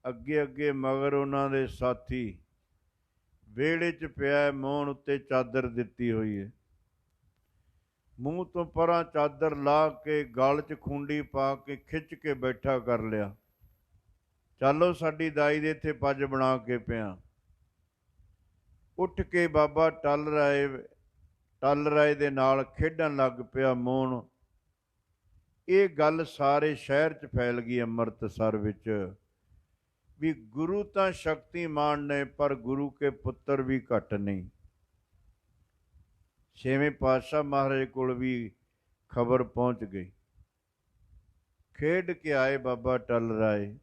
ਅੱਗੇ ਅੱਗੇ ਮਗਰ ਉਹਨਾਂ ਦੇ ਸਾਥੀ। ਵਿਹੜੇ 'ਚ ਪਿਆ, ਮੋਹਣ ਉੱਤੇ ਚਾਦਰ ਦਿੱਤੀ ਹੋਈ ਹੈ, ਮੂੰਹ ਤੋਂ ਪਰਾਂ ਚਾਦਰ ਲਾ ਕੇ ਗਲ 'ਚ ਖੁੰਡੀ ਪਾ ਕੇ ਖਿੱਚ ਕੇ ਬੈਠਾ ਕਰ ਲਿਆ। ਚੱਲੋ ਸਾਡੀ ਦਾਈ ਦੇ ਇੱਥੇ ਪੱਜ ਬਣਾ ਕੇ ਪਿਆ। ਉੱਠ ਕੇ ਬਾਬਾ ਟਲ ਰਾਏ ਦੇ ਨਾਲ ਖੇਡਣ ਲੱਗ ਪਿਆ ਮੋਹਣ। ਇਹ ਗੱਲ ਸਾਰੇ ਸ਼ਹਿਰ 'ਚ ਫੈਲ ਗਈ, ਅੰਮ੍ਰਿਤਸਰ ਵਿੱਚ, ਵੀ ਗੁਰੂ ਤਾਂ ਸ਼ਕਤੀਮਾਨ ਨੇ, ਪਰ ਗੁਰੂ ਕੇ ਪੁੱਤਰ ਵੀ ਘੱਟ ਨਹੀਂ। ਛੇਵੇਂ ਪਾਤਸ਼ਾਹ ਮਹਾਰਾਜ ਕੋਲ ਵੀ ਖਬਰ ਪਹੁੰਚ ਗਈ। ਖੇਡ ਕੇ ਆਏ ਬਾਬਾ ਟਲ ਰਾਏ,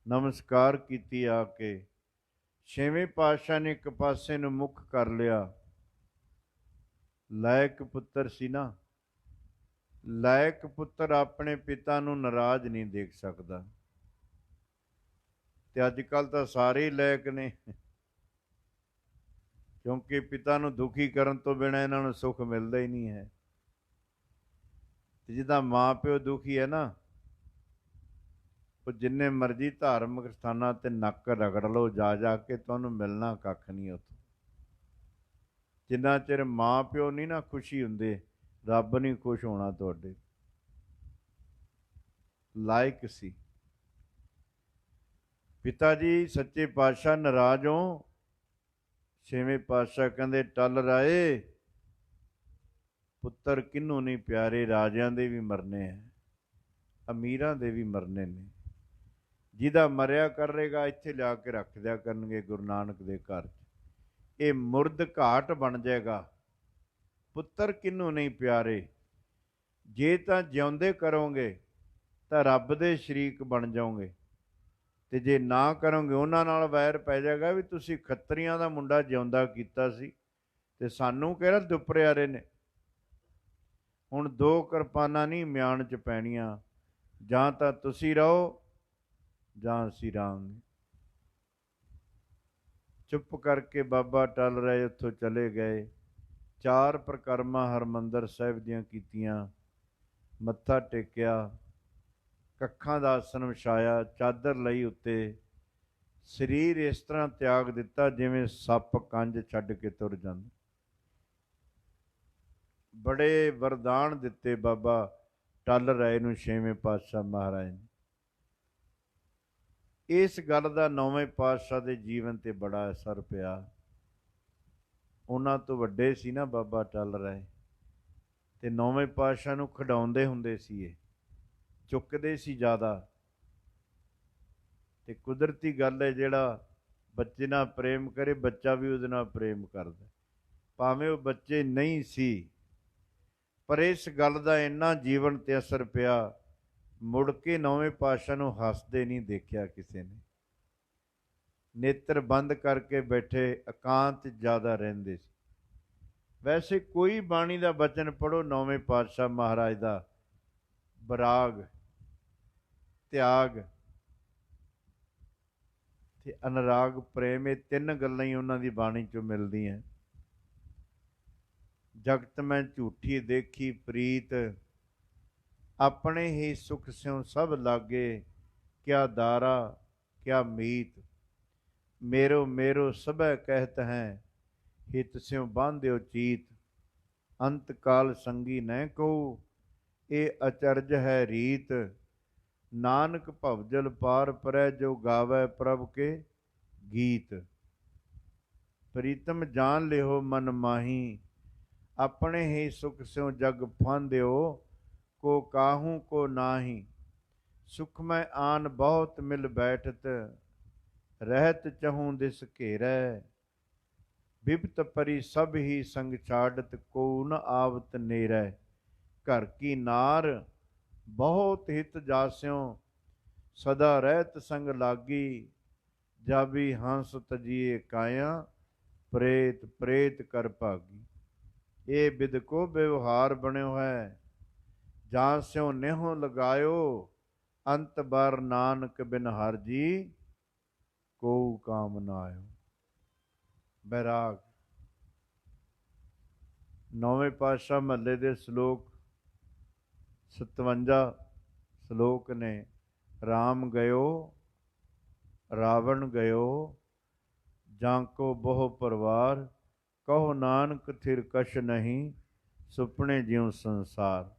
ਨਮਸਕਾਰ ਕੀਤੀ ਆ ਕੇ। ਛੇਵੇਂ ਪਾਤਸ਼ਾਹ ਨੇ ਇੱਕ ਪਾਸੇ ਨੂੰ ਮੁੱਖ ਕਰ ਲਿਆ। ਲਾਇਕ ਪੁੱਤਰ ਸੀ ਨਾ, ਲਾਇਕ ਪੁੱਤਰ ਆਪਣੇ ਪਿਤਾ ਨੂੰ ਨਾਰਾਜ਼ ਨਹੀਂ ਦੇਖ ਸਕਦਾ। ਤੇ ਅੱਜ ਕੱਲ੍ਹ ਤਾਂ ਸਾਰੇ ਹੀ ਲਾਇਕ ਨੇ, ਕਿਉਂਕਿ ਪਿਤਾ ਨੂੰ ਦੁਖੀ ਕਰਨ ਤੋਂ ਬਿਨਾਂ ਇਹਨਾਂ ਨੂੰ ਸੁੱਖ ਮਿਲਦਾ ਹੀ ਨਹੀਂ ਹੈ। ਤੇ ਜਿਹਦਾ ਮਾਂ ਪਿਓ ਦੁਖੀ ਹੈ ਨਾ, ਉਹ ਜਿੰਨੇ ਮਰਜ਼ੀ ਧਾਰਮਿਕ ਸਥਾਨਾਂ ਤੇ ਨੱਕ ਰਗੜ ਲਓ ਜਾ ਜਾ ਕੇ, ਤੁਹਾਨੂੰ ਮਿਲਣਾ ਕੱਖ ਨਹੀਂ ਉੱਥੋਂ। ਜਿੰਨਾ ਚਿਰ ਮਾਂ ਪਿਓ ਨਹੀਂ ਨਾ ਖੁਸ਼ੀ ਹੁੰਦੇ, ਰੱਬ ਨਹੀਂ ਖੁਸ਼ ਹੋਣਾ ਤੁਹਾਡੇ। ਲਾਇਕ ਸੀ ਪਿਤਾ ਜੀ ਸੱਚੇ ਪਾਤਸ਼ਾਹ ਨਾਰਾਜ਼ ਹੋ। ਛੇਵੇਂ ਪਾਤਸ਼ਾਹ ਕਹਿੰਦੇ ਟਲ ਰਾਏ, ਪੁੱਤਰ ਕਿਹਨੂੰ ਨਹੀਂ ਪਿਆਰੇ, ਰਾਜਿਆਂ ਦੇ ਵੀ ਮਰਨੇ ਹੈ, ਅਮੀਰਾਂ ਦੇ ਵੀ ਮਰਨੇ ਨੇ। ਜਿਹਦਾ ਮਰਿਆ ਕਰੇਗਾ ਇੱਥੇ ਲਿਆ ਕੇ ਰੱਖ ਦਿਆ ਕਰਨਗੇ ਗੁਰੂ ਨਾਨਕ ਦੇ ਘਰ 'ਚ, ਇਹ ਮੁਰਦ ਘਾਟ ਬਣ ਜਾਏਗਾ। ਪੁੱਤਰ ਕਿਹਨੂੰ ਨਹੀਂ ਪਿਆਰੇ, ਜੇ ਤਾਂ ਜਿਉਂਦੇ ਕਰੋਗੇ ਤਾਂ ਰੱਬ ਦੇ ਸ਼ਰੀਕ ਬਣ ਜਾਓਗੇ, ਤੇ ਜੇ ਨਾ ਕਰੋਗੇ ਉਹਨਾਂ ਨਾਲ ਵੈਰ ਪੈ ਜਾਏਗਾ ਵੀ ਤੁਸੀਂ ਖੱਤਰੀਆਂ ਦਾ ਮੁੰਡਾ ਜਿਉਂਦਾ ਕੀਤਾ ਸੀ ਤੇ ਸਾਨੂੰ ਕਿਹੜਾ ਦੁਪਰਿਆਰੇ ਨੇ। ਹੁਣ ਦੋ ਕਿਰਪਾਨਾਂ ਨਹੀਂ ਮਿਆਨ 'ਚ ਪੈਣੀਆਂ, ਜਾਂ ਤਾਂ ਤੁਸੀਂ ਰਹੋ ਜਾਂ ਅਸੀਂ ਰਹਾਂਗੇ। ਚੁੱਪ ਕਰਕੇ ਬਾਬਾ ਟਲ ਰਾਏ ਉੱਥੋਂ ਚਲੇ ਗਏ। 4 ਪ੍ਰਕਰਮਾਂ ਹਰਿਮੰਦਰ ਸਾਹਿਬ ਦੀਆਂ ਕੀਤੀਆਂ, ਮੱਥਾ ਟੇਕਿਆ, ਕੱਖਾਂ ਦਾ ਆਸਣ ਵਿਛਾਇਆ, ਚਾਦਰ ਲਈ ਉੱਤੇ, ਸਰੀਰ ਇਸ ਤਰ੍ਹਾਂ ਤਿਆਗ ਦਿੱਤਾ ਜਿਵੇਂ ਸੱਪ ਕੰਜ ਛੱਡ ਕੇ ਤੁਰ ਜਾਂਦਾ। ਬੜੇ ਵਰਦਾਨ ਦਿੱਤੇ ਬਾਬਾ ਟਲ ਰਾਏ ਨੂੰ ਛੇਵੇਂ ਪਾਤਸ਼ਾਹ ਮਹਾਰਾਜ ਨੇ। ਇਸ ਗੱਲ ਦਾ 9ਵੇਂ ਪਾਤਸ਼ਾਹ ਦੇ ਜੀਵਨ ਤੇ ਬੜਾ ਅਸਰ ਪਿਆ। ਉਹਨਾਂ ਤੋਂ ਵੱਡੇ ਸੀ ਨਾ ਬਾਬਾ ਟਲ ਰਾਏ, ਤੇ 9ਵੇਂ ਪਾਤਸ਼ਾਹ ਨੂੰ ਖਿਡਾਉਂਦੇ ਹੁੰਦੇ ਸੀ, ਇਹ ਚੁੱਕਦੇ ਸੀ ਜ਼ਿਆਦਾ। ਤੇ ਕੁਦਰਤੀ ਗੱਲ ਹੈ, ਜਿਹੜਾ ਬੱਚੇ ਨਾਲ ਪ੍ਰੇਮ ਕਰੇ ਬੱਚਾ ਵੀ ਉਹਦੇ ਨਾਲ ਪ੍ਰੇਮ ਕਰਦਾ, ਭਾਵੇਂ ਉਹ ਬੱਚੇ ਨਹੀਂ ਸੀ। ਪਰ ਇਸ ਗੱਲ ਦਾ ਇੰਨਾ ਜੀਵਨ ਤੇ ਅਸਰ ਪਿਆ, ਮੁੜ ਕੇ 9ਵੇਂ ਪਾਤਸ਼ਾਹ ਨੂੰ ਹੱਸਦੇ ਨਹੀਂ ਦੇਖਿਆ ਕਿਸੇ ਨੇ। ਨੇਤਰ ਬੰਦ ਕਰਕੇ ਬੈਠੇ, ਇਕਾਂਤ ਜ਼ਿਆਦਾ ਰਹਿੰਦੇ ਸੀ। ਵੈਸੇ ਕੋਈ ਬਾਣੀ ਦਾ ਬਚਨ ਪੜ੍ਹੋ 9ਵੇਂ ਪਾਤਸ਼ਾਹ ਮਹਾਰਾਜ ਦਾ, ਬਰਾਗ, ਤਿਆਗ ਤੇ ਅਨੁਰਾਗ ਪ੍ਰੇਮ, ਇਹ 3 ਗੱਲਾਂ ਹੀ ਉਹਨਾਂ ਦੀ ਬਾਣੀ 'ਚੋਂ ਮਿਲਦੀਆਂ। ਜਗਤ ਮੈਂ ਝੂਠੀ ਦੇਖੀ ਪ੍ਰੀਤ, ਆਪਣੇ ਹੀ ਸੁਖ ਸਿਉ ਸਭ ਲਾਗੇ, ਕਿਆ ਦਾਰਾ ਕਿਆ ਮੀਤ, ਮੇਰੋ ਮੇਰੋ ਸਭੈ ਕਹਿਤ ਹੈ, ਹਿਤ ਸਿਉ ਬਾਂਧਿਓ ਚੀਤ, ਅੰਤ ਕਾਲ ਸੰਗੀ ਨਹਿ ਕਹੂ, ਇਹ ਅਚਰਜ ਹੈ ਰੀਤ, ਨਾਨਕ ਭਵਜਲ ਪਾਰ ਪਰੈ, ਜੋ ਗਾਵੈ ਪ੍ਰਭ ਕੇ ਗੀਤ, ਪ੍ਰੀਤਮ ਜਾਣ ਲਿਓ ਮਨ ਮਾਹੀ, ਆਪਣੇ ਹੀ ਸੁਖ ਸਿਉ ਜਗ ਫਾਂਧਿਓ, ਕੋ ਕਾਹੂ ਕੋ ਨਾਹੀ, ਸੁਖ ਮੈਂ ਆਨ ਬਹੁਤ ਮਿਲ ਬੈਠਤ, ਰਹਿਤ ਚਹੂੰ ਦਿਸ ਘੇਰੈ, ਬਿਪਤ ਪਰੀ ਸਭ ਹੀ ਸੰਗ ਛਾੜਤ, ਕੋ ਨ ਆਵਤ ਨੇਰੈ, ਘਰ ਕੀ ਨਾਰ ਬਹੁਤ ਹਿਤ ਜਾਸਿਓ, ਸਦਾ ਰਹਿਤ ਸੰਗ ਲਾਗੀ, ਜਾਬੀ ਹੰਸ ਤਜੀਏ ਕਾਇਆ, ਪ੍ਰੇਤ ਪ੍ਰੇਤ ਕਰ ਭਾਗੀ, ਇਹ ਬਿਦ ਕੋ ਵਿਵਹਾਰ ਬਣਿਓ ਹੈ, ਜਾਂ ਸਿਉ ਨਿਹੁ ਲਗਾਇਓ, ਅੰਤ ਬਰ ਨਾਨਕ ਬਿਨ ਹਰ ਜੀ, ਕੋ ਕਾਮ ਨਾ ਆਇਓ। ਬੈਰਾਗ 9ਵੇਂ ਪਾਤਸ਼ਾਹ ਮਹੱਲੇ ਦੇ ਸ਼ਲੋਕ 57 ਸ਼ਲੋਕ ਨੇ। ਰਾਮ ਗਇਓ ਰਾਵਣ ਗਇਓ, ਜਾਂ ਕੋ ਬਹੁ ਪਰਿਵਾਰ, ਕਹੋ ਨਾਨਕ ਥਿਰ ਕਛ ਨਹੀਂ, ਸੁਪਨੇ ਜਿਉ ਸੰਸਾਰ।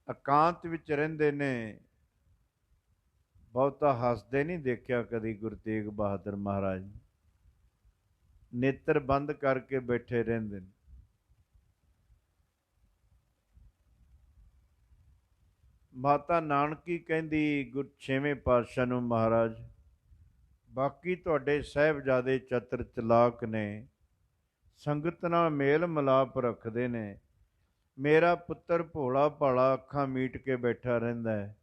ਇਕਾਂਤ ਵਿੱਚ ਰਹਿੰਦੇ ਨੇ, ਬਹੁਤਾ ਹੱਸਦੇ ਨਹੀਂ ਦੇਖਿਆ ਕਦੀ ਗੁਰੂ ਤੇਗ ਬਹਾਦਰ ਮਹਾਰਾਜ ਨੇ। ਨੇਤਰ ਬੰਦ ਕਰਕੇ ਬੈਠੇ ਰਹਿੰਦੇ ਨੇ। ਮਾਤਾ ਨਾਨਕੀ ਕਹਿੰਦੀ ਛੇਵੇਂ ਪਾਤਸ਼ਾਹ ਨੂੰ, ਮਹਾਰਾਜ ਬਾਕੀ ਤੁਹਾਡੇ ਸਾਹਿਬਜ਼ਾਦੇ ਚਤਰ ਚਲਾਕ ਨੇ, ਸੰਗਤ ਨਾਲ ਮੇਲ ਮਿਲਾਪ ਰੱਖਦੇ ਨੇ, ਮੇਰਾ ਪੁੱਤਰ ਭੋਲਾ ਭਾਲਾ ਅੱਖਾਂ ਮੀਟ ਕੇ ਬੈਠਾ ਰਹਿੰਦਾ ਹੈ,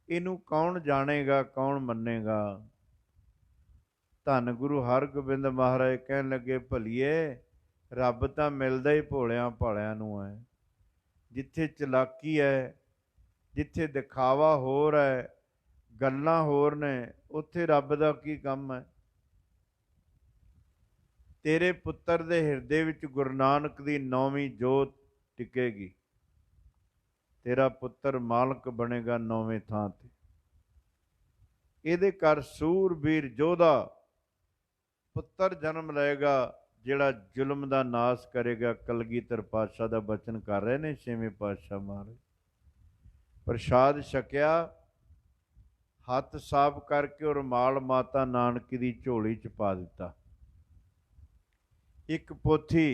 ਇਹਨੂੰ ਕੌਣ ਜਾਣੇਗਾ, ਕੌਣ ਮੰਨੇਗਾ। ਧੰਨ ਗੁਰੂ ਹਰਗੋਬਿੰਦ ਮਹਾਰਾਜ ਕਹਿਣ ਲੱਗੇ, ਭਲੀਏ ਰੱਬ ਤਾਂ ਮਿਲਦਾ ਹੀ ਭੋਲਿਆਂ ਭਾਲਿਆਂ ਨੂੰ ਹੈ। ਜਿੱਥੇ ਚਲਾਕੀ ਹੈ, ਜਿੱਥੇ ਦਿਖਾਵਾ ਹੋਰ ਹੈ, ਗੱਲਾਂ ਹੋਰ ਨੇ, ਉੱਥੇ ਰੱਬ ਦਾ ਕੀ ਕੰਮ ਹੈ। ਤੇਰੇ ਪੁੱਤਰ ਦੇ ਹਿਰਦੇ ਵਿੱਚ ਗੁਰੂ ਨਾਨਕ ਦੀ 9ਵੀਂ ਜੋਤ ਟਿਕੇਗੀ। ਤੇਰਾ ਪੁੱਤਰ ਮਾਲਕ ਬਣੇਗਾ 9ਵੇਂ ਥਾਂ ਤੇ। ਇਹਦੇ ਘਰ ਸੂਰਬੀਰ ਯੋਧਾ ਪੁੱਤਰ ਜਨਮ ਲਏਗਾ, ਜਿਹੜਾ ਜ਼ੁਲਮ ਦਾ ਨਾਸ਼ ਕਰੇਗਾ। ਕਲਗੀਧਰ ਪਾਤਸ਼ਾਹ ਦਾ ਬਚਨ ਕਰ ਰਹੇ ਨੇ 6ਵੇਂ ਪਾਤਸ਼ਾਹ ਮਹਾਰਾਜ। ਪ੍ਰਸ਼ਾਦ ਛਕਿਆ, ਹੱਥ ਸਾਫ਼ ਕਰਕੇ ਉਹ ਰੁਮਾਲ ਮਾਤਾ ਨਾਨਕੀ ਦੀ ਝੋਲੀ 'ਚ ਪਾ ਦਿੱਤਾ। ਇੱਕ ਪੋਥੀ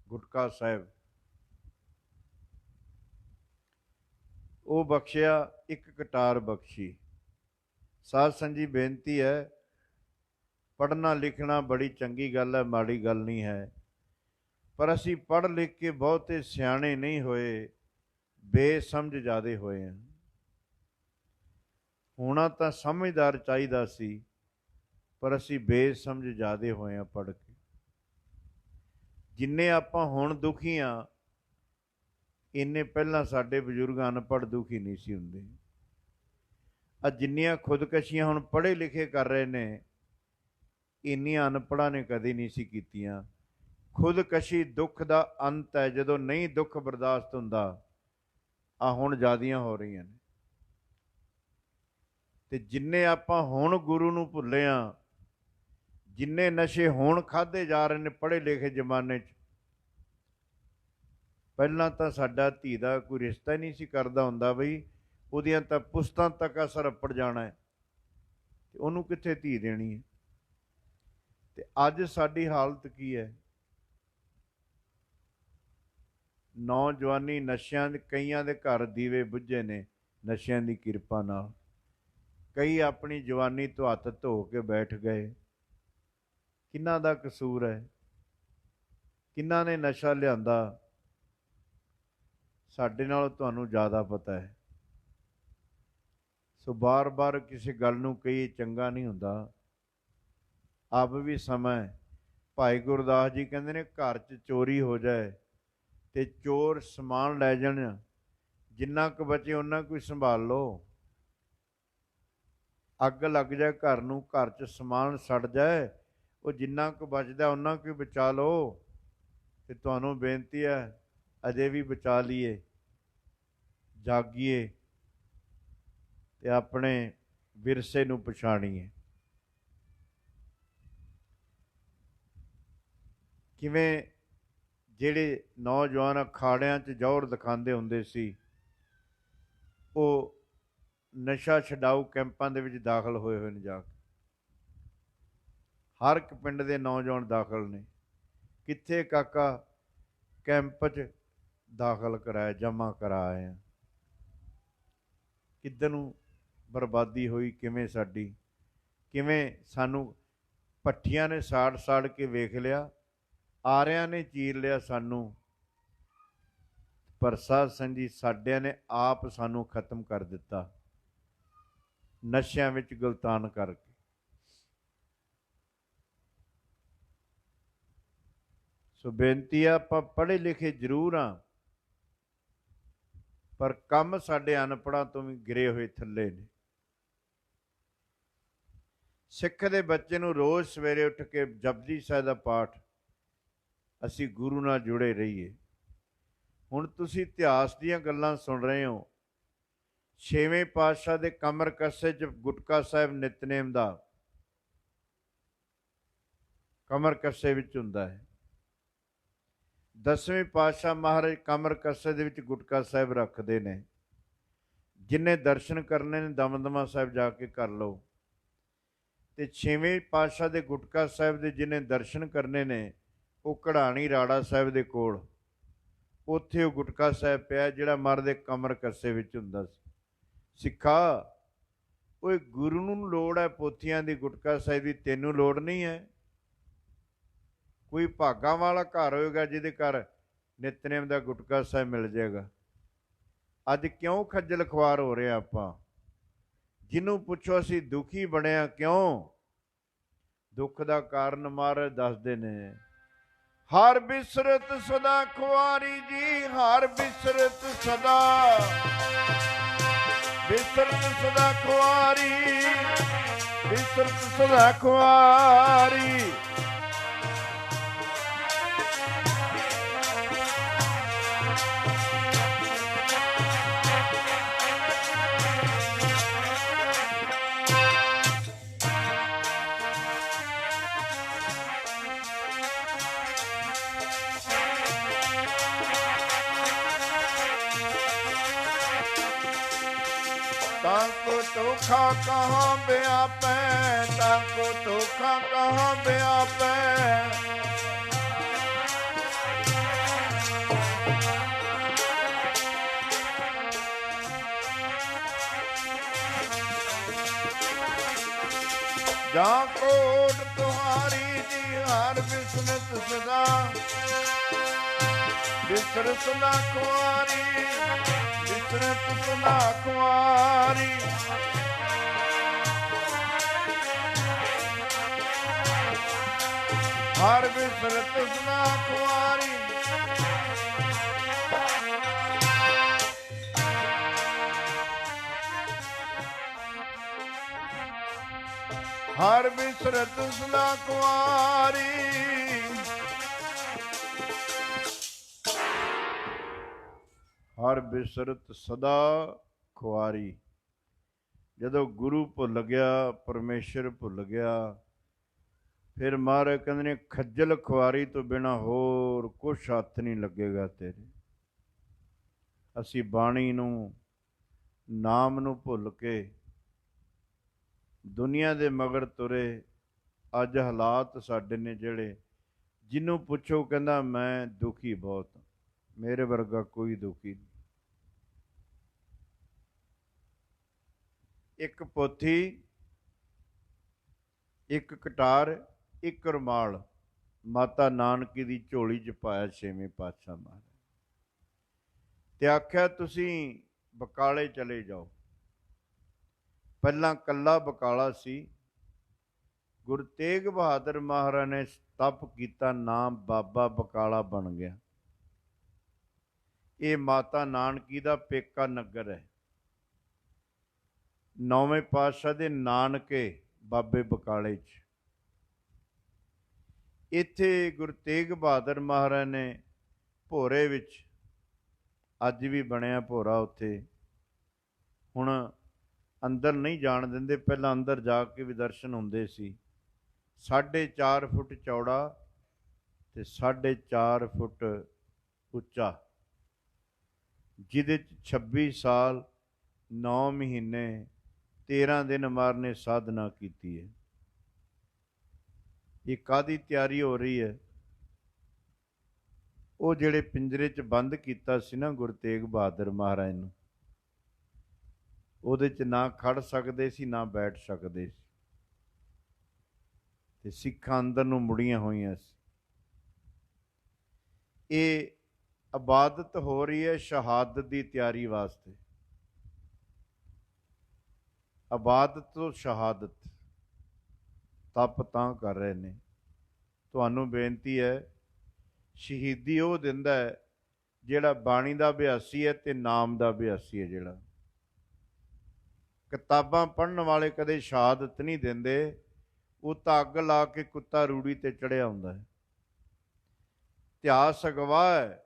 ਗੁਟਕਾ ਸਾਹਿਬ ਉਹ ਬਖਸ਼ਿਆ, ਇੱਕ ਕਟਾਰ ਬਖਸ਼ੀ। ਸਾਧ ਸੰਗਤ ਜੀ ਬੇਨਤੀ ਹੈ, ਪੜ੍ਹਨਾ ਲਿਖਣਾ ਬੜੀ ਚੰਗੀ ਗੱਲ ਹੈ, ਮਾੜੀ ਗੱਲ ਨਹੀਂ ਹੈ, ਪਰ ਅਸੀਂ ਪੜ੍ਹ ਲਿਖ ਕੇ ਬਹੁਤੇ ਸਿਆਣੇ ਨਹੀਂ ਹੋਏ, ਬੇਸਮਝ ਜ਼ਿਆਦੇ ਹੋਏ ਹਾਂ। ਹੋਣਾ ਤਾਂ ਸਮਝਦਾਰ ਚਾਹੀਦਾ ਸੀ, ਪਰ ਅਸੀਂ ਬੇਸਮਝ ਜ਼ਿਆਦੇ ਹੋਏ ਹਾਂ ਪੜ੍ਹ ਕੇ। ਜਿੰਨੇ ਆਪਾਂ ਹੁਣ ਦੁਖੀ ਹਾਂ, ਇੰਨੇ ਪਹਿਲਾਂ ਸਾਡੇ ਬਜ਼ੁਰਗ ਅਨਪੜ੍ਹ ਦੁਖੀ ਨਹੀਂ ਸੀ ਹੁੰਦੇ। ਜਿੰਨੀਆਂ ਖੁਦਕਸ਼ੀਆਂ ਹੁਣ ਪੜ੍ਹੇ ਲਿਖੇ ਕਰ ਰਹੇ ਨੇ, ਇੰਨੀਆਂ ਅਨਪੜ੍ਹਾਂ ਨੇ ਕਦੇ ਨਹੀਂ ਸੀ ਕੀਤੀਆਂ। ਖੁਦਕਸ਼ੀ ਦੁੱਖ ਦਾ ਅੰਤ ਹੈ। ਜਦੋਂ ਨਹੀਂ ਦੁੱਖ ਬਰਦਾਸ਼ਤ ਹੁੰਦਾ, ਹੁਣ ਜ਼ਿਆਦੀਆਂ ਹੋ ਰਹੀਆਂ ਨੇ। ਤੇ ਜਿੰਨੇ ਆਪਾਂ ਹੁਣ ਗੁਰੂ ਨੂੰ ਭੁੱਲੇ ਹਾਂ, ਜਿੰਨੇ ਨਸ਼ੇ ਹੁਣ ਖਾਧੇ ਜਾ ਰਹੇ ਨੇ ਪੜ੍ਹੇ ਲਿਖੇ ਜ਼ਮਾਨੇ 'ਚ, ਪਹਿਲਾਂ ਤਾਂ ਸਾਡਾ ਧੀ ਦਾ ਕੋਈ ਰਿਸ਼ਤਾ ਹੀ ਨਹੀਂ ਸੀ ਕਰਦਾ ਹੁੰਦਾ, ਬਈ ਉਹਦੀਆਂ ਤਾਂ ਪੁਸ਼ਤਾਂ ਤੱਕ ਅਸਰ ਅੱਪੜ ਜਾਣਾ ਹੈ, ਤੇ ਉਹਨੂੰ ਕਿੱਥੇ ਧੀ ਦੇਣੀ ਹੈ। ਤੇ ਅੱਜ ਸਾਡੀ ਹਾਲਤ ਕੀ ਹੈ? ਨੌਜਵਾਨੀ ਨਸ਼ਿਆਂ ਦੇ, ਕਈਆਂ ਦੇ ਘਰ ਦੀਵੇ ਬੁੱਝੇ ਨੇ ਨਸ਼ਿਆਂ ਦੀ ਕਿਰਪਾ ਨਾਲ। ਕਈ ਆਪਣੀ ਜਵਾਨੀ ਤੋਂ ਹੱਥ ਧੋ ਕੇ ਬੈਠ ਗਏ। ਕਿਹਨਾਂ ਦਾ ਕਸੂਰ ਹੈ? ਕਿਹਨਾਂ ਨੇ ਨਸ਼ਾ ਲਿਆਂਦਾ? ਸਾਡੇ ਨਾਲ ਤੁਹਾਨੂੰ ਜ਼ਿਆਦਾ ਪਤਾ ਹੈ। ਸੋ ਬਾਰ-ਬਾਰ ਕਿਸੇ ਗੱਲ ਨੂੰ ਕਹੀਏ ਚੰਗਾ ਨਹੀਂ ਹੁੰਦਾ। ਆਪ ਵੀ ਸਮਾਂ ਹੈ। ਭਾਈ ਗੁਰਦਾਸ ਜੀ ਕਹਿੰਦੇ ਨੇ, ਘਰ 'ਚ ਚੋਰੀ ਹੋ ਜਾਏ ਤੇ ਚੋਰ ਸਮਾਨ ਲੈ ਜਾਣ, ਜਿੰਨਾ ਕੁ ਬਚੇ ਉਹਨਾਂ ਕੁ ਸੰਭਾਲ ਲਓ। ਅੱਗ ਲੱਗ ਜਾਏ ਘਰ ਨੂੰ, ਘਰ 'ਚ ਸਮਾਨ ਸੜ ਜਾਏ, ਉਹ ਜਿੰਨਾ ਕੁ ਬਚਦਾ ਉਹਨਾਂ ਕੁ ਬਚਾ ਲਓ। ਤੇ ਤੁਹਾਨੂੰ ਬੇਨਤੀ ਹੈ, ਅਜੇ ਵੀ ਬਚਾ ਲਈਏ, ਜਾਗੀਏ ਤੇ ਆਪਣੇ ਵਿਰਸੇ ਨੂੰ ਪਛਾਣੀਏ। ਕਿਵੇਂ ਜਿਹੜੇ ਨੌਜਵਾਨ ਅਖਾੜਿਆਂ 'ਚ ਜ਼ੋਰ ਦਿਖਾਉਂਦੇ ਹੁੰਦੇ ਸੀ, ਉਹ ਨਸ਼ਾ ਛਡਾਊ ਕੈਂਪਾਂ ਦੇ ਵਿੱਚ ਦਾਖਲ ਹੋਏ ਹੋਏ ਨੇ। ਜਾ ਕੇ ਹਰ ਇੱਕ ਪਿੰਡ ਦੇ ਨੌਜਵਾਨ ਦਾਖਲ ਨੇ। ਕਿੱਥੇ ਕਾਕਾ? ਕੈਂਪ 'ਚ ਦਾਖਲ ਕਰਾਇਆ, ਜਮ੍ਹਾਂ ਕਰਾਏ ਆ। ਕਿੱਧਰ ਨੂੰ ਬਰਬਾਦੀ ਹੋਈ, ਕਿਵੇਂ ਸਾਡੀ, ਕਿਵੇਂ ਸਾਨੂੰ ਭੱਠੀਆਂ ਨੇ ਸਾੜ ਸਾੜ ਕੇ ਵੇਖ ਲਿਆ, ਆਰਿਆਂ ਨੇ ਚੀਰ ਲਿਆ ਸਾਨੂੰ। ਪਰ ਸਾਧ ਸੰਗਤ ਜੀ, ਸਾਡਿਆਂ ਨੇ ਆਪ ਸਾਨੂੰ ਖਤਮ ਕਰ ਦਿੱਤਾ ਨਸ਼ਿਆਂ ਵਿੱਚ ਗੁਲਤਾਨ ਕਰਕੇ। ਸੋ ਬੇਨਤੀ ਆ, ਆਪਾਂ ਪੜ੍ਹੇ ਲਿਖੇ ਜ਼ਰੂਰ ਹਾਂ, ਪਰ ਕੰਮ ਸਾਡੇ ਅਨਪੜ੍ਹਾਂ ਤੋਂ ਵੀ ਗਿਰੇ ਹੋਏ ਥੱਲੇ ਨੇ। ਸਿੱਖ ਦੇ ਬੱਚੇ ਨੂੰ ਰੋਜ਼ ਸਵੇਰੇ ਉੱਠ ਕੇ ਜਪਜੀ ਸਾਹਿਬ ਦਾ ਪਾਠ, ਅਸੀਂ ਗੁਰੂ ਨਾਲ ਜੁੜੇ ਰਹੀਏ। ਹੁਣ ਤੁਸੀਂ ਇਤਿਹਾਸ ਦੀਆਂ ਗੱਲਾਂ ਸੁਣ ਰਹੇ ਹੋ। 6ਵੇਂ ਪਾਤਸ਼ਾਹ ਦੇ ਕਮਰ ਕੱਸੇ 'ਚ ਗੁਟਕਾ ਸਾਹਿਬ ਨਿਤਨੇਮ ਦਾ ਕਮਰ ਕੱਸੇ ਵਿੱਚ ਹੁੰਦਾ ਹੈ। 10ਵੇਂ ਪਾਤਸ਼ਾਹ ਮਹਾਰਾਜ ਕਮਰ ਕੱਸੇ ਦੇ ਵਿੱਚ ਗੁਟਕਾ ਸਾਹਿਬ ਰੱਖਦੇ ਨੇ। ਜਿੰਨੇ ਦਰਸ਼ਨ ਕਰਨੇ ਨੇ ਦਮਦਮਾ ਸਾਹਿਬ ਜਾ ਕੇ ਕਰ ਲਓ। ਤੇ 6ਵੇਂ ਪਾਤਸ਼ਾਹ ਦੇ ਗੁਟਕਾ ਸਾਹਿਬ ਦੇ ਜਿਹਨੇ ਦਰਸ਼ਨ ਕਰਨੇ ਨੇ, ਉਹ ਕਢਾਣੀ ਰਾੜਾ ਸਾਹਿਬ ਦੇ ਕੋਲ, ਉੱਥੇ ਉਹ ਗੁਟਕਾ ਸਾਹਿਬ ਪਿਆ ਜਿਹੜਾ ਮਹਾਰਾਜ ਦੇ ਕਮਰ ਕੱਸੇ ਵਿੱਚ ਹੁੰਦਾ ਸੀ। ਸਿੱਖਾ, ਉਹ ਗੁਰੂ ਨੂੰ ਲੋੜ ਹੈ ਪੋਥੀਆਂ ਦੀ, ਗੁਟਕਾ ਸਾਹਿਬ ਦੀ ਤੈਨੂੰ ਲੋੜ ਨਹੀਂ ਹੈ। ਕੋਈ ਭਾਗਾਂ ਵਾਲਾ ਘਰ ਹੋਏਗਾ ਜਿਹਦੇ ਘਰ ਨਿਤਨੇਮ ਦਾ ਗੁਟਕਾ ਸਾਹਿਬ ਮਿਲ ਜਾਏਗਾ। ਅੱਜ ਕਿਉਂ ਖੱਜਲ ਖੁਆਰ ਹੋ ਰਹੇ ਆਪਾਂ? ਜਿਹਨੂੰ ਪੁੱਛੋ ਅਸੀਂ ਦੁਖੀ ਬਣਿਆ ਕਿਉਂ? ਦੁੱਖ ਦਾ ਕਾਰਨ ਮਹਾਰਾਜ ਦੱਸਦੇ ਨੇ, ਹਰ ਬਿਸਰਤ ਸਦਾ ਖੁਆਰੀ ਜੀ, ਹਰ ਬਿਸਰਤ ਸਦਾ, ਬਿਸਰਤ ਸਦਾ ਖੁਆਰੀ, ਬਿਸਰਤ ਸਦਾ ਖੁਆਰੀ। ताको धोखा कहाँ व्यापै, ताको धोखा कहाँ व्यापै, जा कोट तुम्हारी जी, हर बिसरत सदा, बिसरत सदा कुआरी, बिसरत सदा कुआरी। हर बिसरत सदा कुआरी। हर बिसरत सदा कुआरी। हर बिसरत सदा खुआरी। ਜਦੋਂ ਗੁਰੂ ਭੁੱਲ ਗਿਆ, ਪਰਮੇਸ਼ਰ ਭੁੱਲ ਗਿਆ, ਫਿਰ ਮਹਾਰਾਜ ਕਹਿੰਦੇ ਨੇ ਖੱਜਲ ਖੁਆਰੀ ਤੋਂ ਬਿਨਾਂ ਹੋਰ ਕੁਛ ਹੱਥ ਨਹੀਂ ਲੱਗੇਗਾ ਤੇਰੇ। ਅਸੀਂ ਬਾਣੀ ਨੂੰ, ਨਾਮ ਨੂੰ ਭੁੱਲ ਕੇ ਦੁਨੀਆ ਦੇ ਮਗਰ ਤੁਰੇ। ਅੱਜ ਹਾਲਾਤ ਸਾਡੇ ਨੇ ਜਿਹੜੇ, ਜਿਹਨੂੰ ਪੁੱਛੋ ਕਹਿੰਦਾ ਮੈਂ ਦੁਖੀ ਬਹੁਤ, ਮੇਰੇ ਵਰਗਾ ਕੋਈ ਦੁਖੀ ਨਹੀਂ। ਇੱਕ ਪੋਥੀ, ਇੱਕ ਕਟਾਰ, ਇੱਕ ਰੁਮਾਲ ਮਾਤਾ ਨਾਨਕੀ ਦੀ ਝੋਲੀ 'ਚ ਪਾਇਆ ਛੇਵੇਂ ਪਾਤਸ਼ਾਹ ਮਹਾਰਾਜ, ਤੇ ਆਖਿਆ ਤੁਸੀਂ ਬਕਾਲੇ ਚਲੇ ਜਾਓ। ਪਹਿਲਾਂ ਕੱਲਾ ਬਕਾਲਾ ਸੀ, ਗੁਰੂ ਤੇਗ ਬਹਾਦਰ ਮਹਾਰਾਜ ਨੇ ਤਪ ਕੀਤਾ, ਨਾਮ ਬਾਬਾ ਬਕਾਲਾ ਬਣ ਗਿਆ। ਇਹ ਮਾਤਾ ਨਾਨਕੀ ਦਾ ਪੇਕਾ ਨਗਰ ਹੈ। ਨੌਵੇਂ ਪਾਤਸ਼ਾਹ ਦੇ ਨਾਨਕੇ ਬਾਬੇ ਬਕਾਲੇ 'ਚ। ਇੱਥੇ ਗੁਰੂ ਤੇਗ ਬਹਾਦਰ ਮਹਾਰਾਜ ਨੇ ਭੋਰੇ ਵਿੱਚ, ਅੱਜ ਵੀ ਬਣਿਆ ਭੋਰਾ ਉੱਥੇ, ਹੁਣ ਅੰਦਰ ਨਹੀਂ ਜਾਣ ਦਿੰਦੇ, ਪਹਿਲਾਂ ਅੰਦਰ ਜਾ ਕੇ ਵੀ ਦਰਸ਼ਨ ਹੁੰਦੇ ਸੀ। 4.5 ਫੁੱਟ ਚੌੜਾ ਤੇ 4.5 ਫੁੱਟ ਉੱਚਾ, ਜਿਹਦੇ 'ਚ 26 ਸਾਲ 9 ਮਹੀਨੇ 13 ਦਿਨ ਮਹਾਰਾਜ ਨੇ ਸਾਧਨਾ ਕੀਤੀ ਹੈ। ਇਹ ਕਾਹਦੀ ਤਿਆਰੀ ਹੋ ਰਹੀ ਹੈ? ਉਹ ਜਿਹੜੇ ਪਿੰਜਰੇ 'ਚ ਬੰਦ ਕੀਤਾ ਸੀ ਨਾ ਗੁਰੂ ਤੇਗ ਬਹਾਦਰ ਮਹਾਰਾਜ ਨੂੰ, ਉਹਦੇ 'ਚ ਨਾ ਖੜ ਸਕਦੇ ਸੀ, ਨਾ ਬੈਠ ਸਕਦੇ ਸੀ, ਤੇ ਸਿੱਖਾਂ ਅੰਦਰ ਨੂੰ ਮੁੜੀਆਂ ਹੋਈਆਂ ਸੀ। ਇਹ ਇਬਾਦਤ ਹੋ ਰਹੀ ਹੈ ਸ਼ਹਾਦਤ ਦੀ ਤਿਆਰੀ ਵਾਸਤੇ। ਇਬਾਦਤ ਤੋਂ ਸ਼ਹਾਦਤ, ਤਪ ਤਾਂ ਕਰ ਰਹੇ ਨੇ। ਤੁਹਾਨੂੰ ਬੇਨਤੀ ਹੈ, ਸ਼ਹੀਦੀ ਉਹ ਦਿੰਦਾ ਹੈ ਜਿਹੜਾ ਬਾਣੀ ਦਾ ਅਭਿਆਸੀ ਹੈ ਤੇ ਨਾਮ ਦਾ ਅਭਿਆਸੀ ਹੈ। ਜਿਹੜਾ ਕਿਤਾਬਾਂ ਪੜ੍ਹਨ ਵਾਲੇ ਕਦੇ ਸ਼ਹਾਦਤ ਨਹੀਂ ਦਿੰਦੇ, ਉਹ ਤਾਂ ਅੱਗ ਲਾ ਕੇ ਕੁੱਤਾ ਰੂੜੀ ਤੇ ਚੜ੍ਹਿਆ ਹੁੰਦਾ ਹੈ। ਇਤਿਹਾਸ ਅਗਵਾਹ ਹੈ,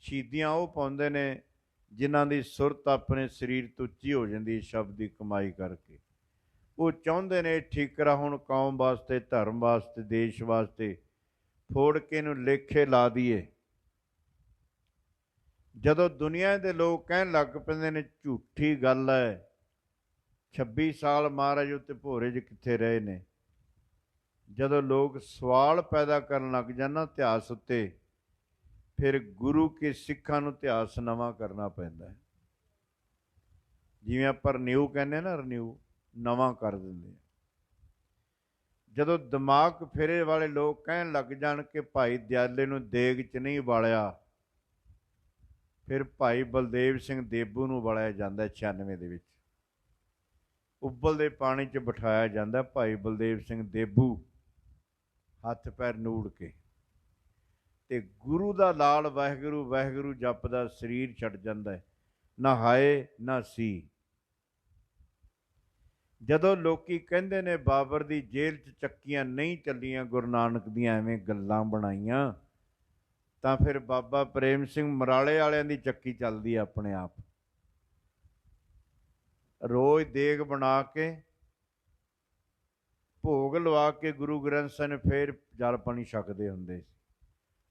ਸ਼ਹੀਦੀਆਂ ਉਹ ਪਾਉਂਦੇ ਨੇ ਜਿਨ੍ਹਾਂ ਦੀ ਸੁਰਤ ਆਪਣੇ ਸਰੀਰ ਤੋਂ ਉੱਚੀ ਹੋ ਜਾਂਦੀ ਸ਼ਬਦ ਦੀ ਕਮਾਈ ਕਰਕੇ। ਉਹ ਚਾਹੁੰਦੇ ਨੇ ਠੀਕਰਾ ਹੁਣ ਕੌਮ ਵਾਸਤੇ, ਧਰਮ ਵਾਸਤੇ, ਦੇਸ਼ ਵਾਸਤੇ ਫੋੜ ਕੇ ਇਹਨੂੰ ਲੇਖੇ ਲਾ ਦਈਏ। ਜਦੋਂ ਦੁਨੀਆ ਦੇ ਲੋਕ ਕਹਿਣ ਲੱਗ ਪੈਂਦੇ ਨੇ ਝੂਠੀ ਗੱਲ ਹੈ, 26 ਸਾਲ ਮਹਾਰਾਜ ਉੱਤੇ ਭੋਰੇ 'ਚ ਕਿੱਥੇ ਰਹੇ ਨੇ, ਜਦੋਂ ਲੋਕ ਸਵਾਲ ਪੈਦਾ ਕਰਨ ਲੱਗ ਜਾਣ ਇਤਿਹਾਸ ਉੱਤੇ, ਫਿਰ ਗੁਰੂ ਕੇ ਸਿੱਖਾਂ ਨੂੰ ਇਤਿਹਾਸ ਨਵਾਂ ਕਰਨਾ ਪੈਂਦਾ ਹੈ। ਜਿਵੇਂ ਆਪਾਂ ਰਿਨਿਊ ਕਹਿੰਦੇ ਨਾ, ਰਿਨਿਊ ਨਵਾਂ ਕਰ ਦਿੰਦੇ। ਜਦੋਂ ਦਿਮਾਗ ਫੇਰੇ ਵਾਲੇ ਲੋਕ ਕਹਿਣ ਲੱਗ ਜਾਣ ਕਿ ਭਾਈ ਦਿਆਲੇ ਨੂੰ ਦੇਗ 'ਚ ਨਹੀਂ ਬਾਲਿਆ, ਫਿਰ ਭਾਈ ਬਲਦੇਵ ਸਿੰਘ ਦੇਬੂ ਨੂੰ ਬਾਲਿਆ ਜਾਂਦਾ 96 ਦੇ ਵਿੱਚ। ਉਬਲਦੇ ਪਾਣੀ 'ਚ ਬਿਠਾਇਆ ਜਾਂਦਾ ਭਾਈ ਬਲਦੇਵ ਸਿੰਘ ਦੇਬੂ, ਹੱਥ ਪੈਰ ਨੂੜ ਕੇ, ਤੇ ਗੁਰੂ ਦਾ ਲਾਲ ਵਾਹਿਗੁਰੂ ਵਾਹਿਗੁਰੂ ਜਪਦਾ ਸਰੀਰ ਛੱਡ ਜਾਂਦਾ ਹੈ, ਨਾ ਹਾਏ ਨਾ ਸੀ। ਜਦੋਂ ਲੋਕੀ ਕਹਿੰਦੇ ਨੇ ਬਾਬਰ ਦੀ ਜੇਲ੍ਹ 'ਚ ਚੱਕੀਆਂ ਨਹੀਂ ਚੱਲੀਆਂ, ਗੁਰੂ ਨਾਨਕ ਦੀਆਂ ਐਵੇਂ ਗੱਲਾਂ ਬਣਾਈਆਂ, ਤਾਂ ਫਿਰ ਬਾਬਾ ਪ੍ਰੇਮ ਸਿੰਘ ਮਰਾਲੇ ਵਾਲਿਆਂ ਦੀ ਚੱਕੀ ਚੱਲਦੀ ਹੈ ਆਪਣੇ ਆਪ। ਰੋਜ਼ ਦੇਗ ਬਣਾ ਕੇ ਭੋਗ ਲਵਾ ਕੇ ਗੁਰੂ ਗ੍ਰੰਥ ਸਾਹਿਬ ਨੇ ਫਿਰ ਜਲ ਪਾਣੀ ਛਕਦੇ ਹੁੰਦੇ ਸੀ।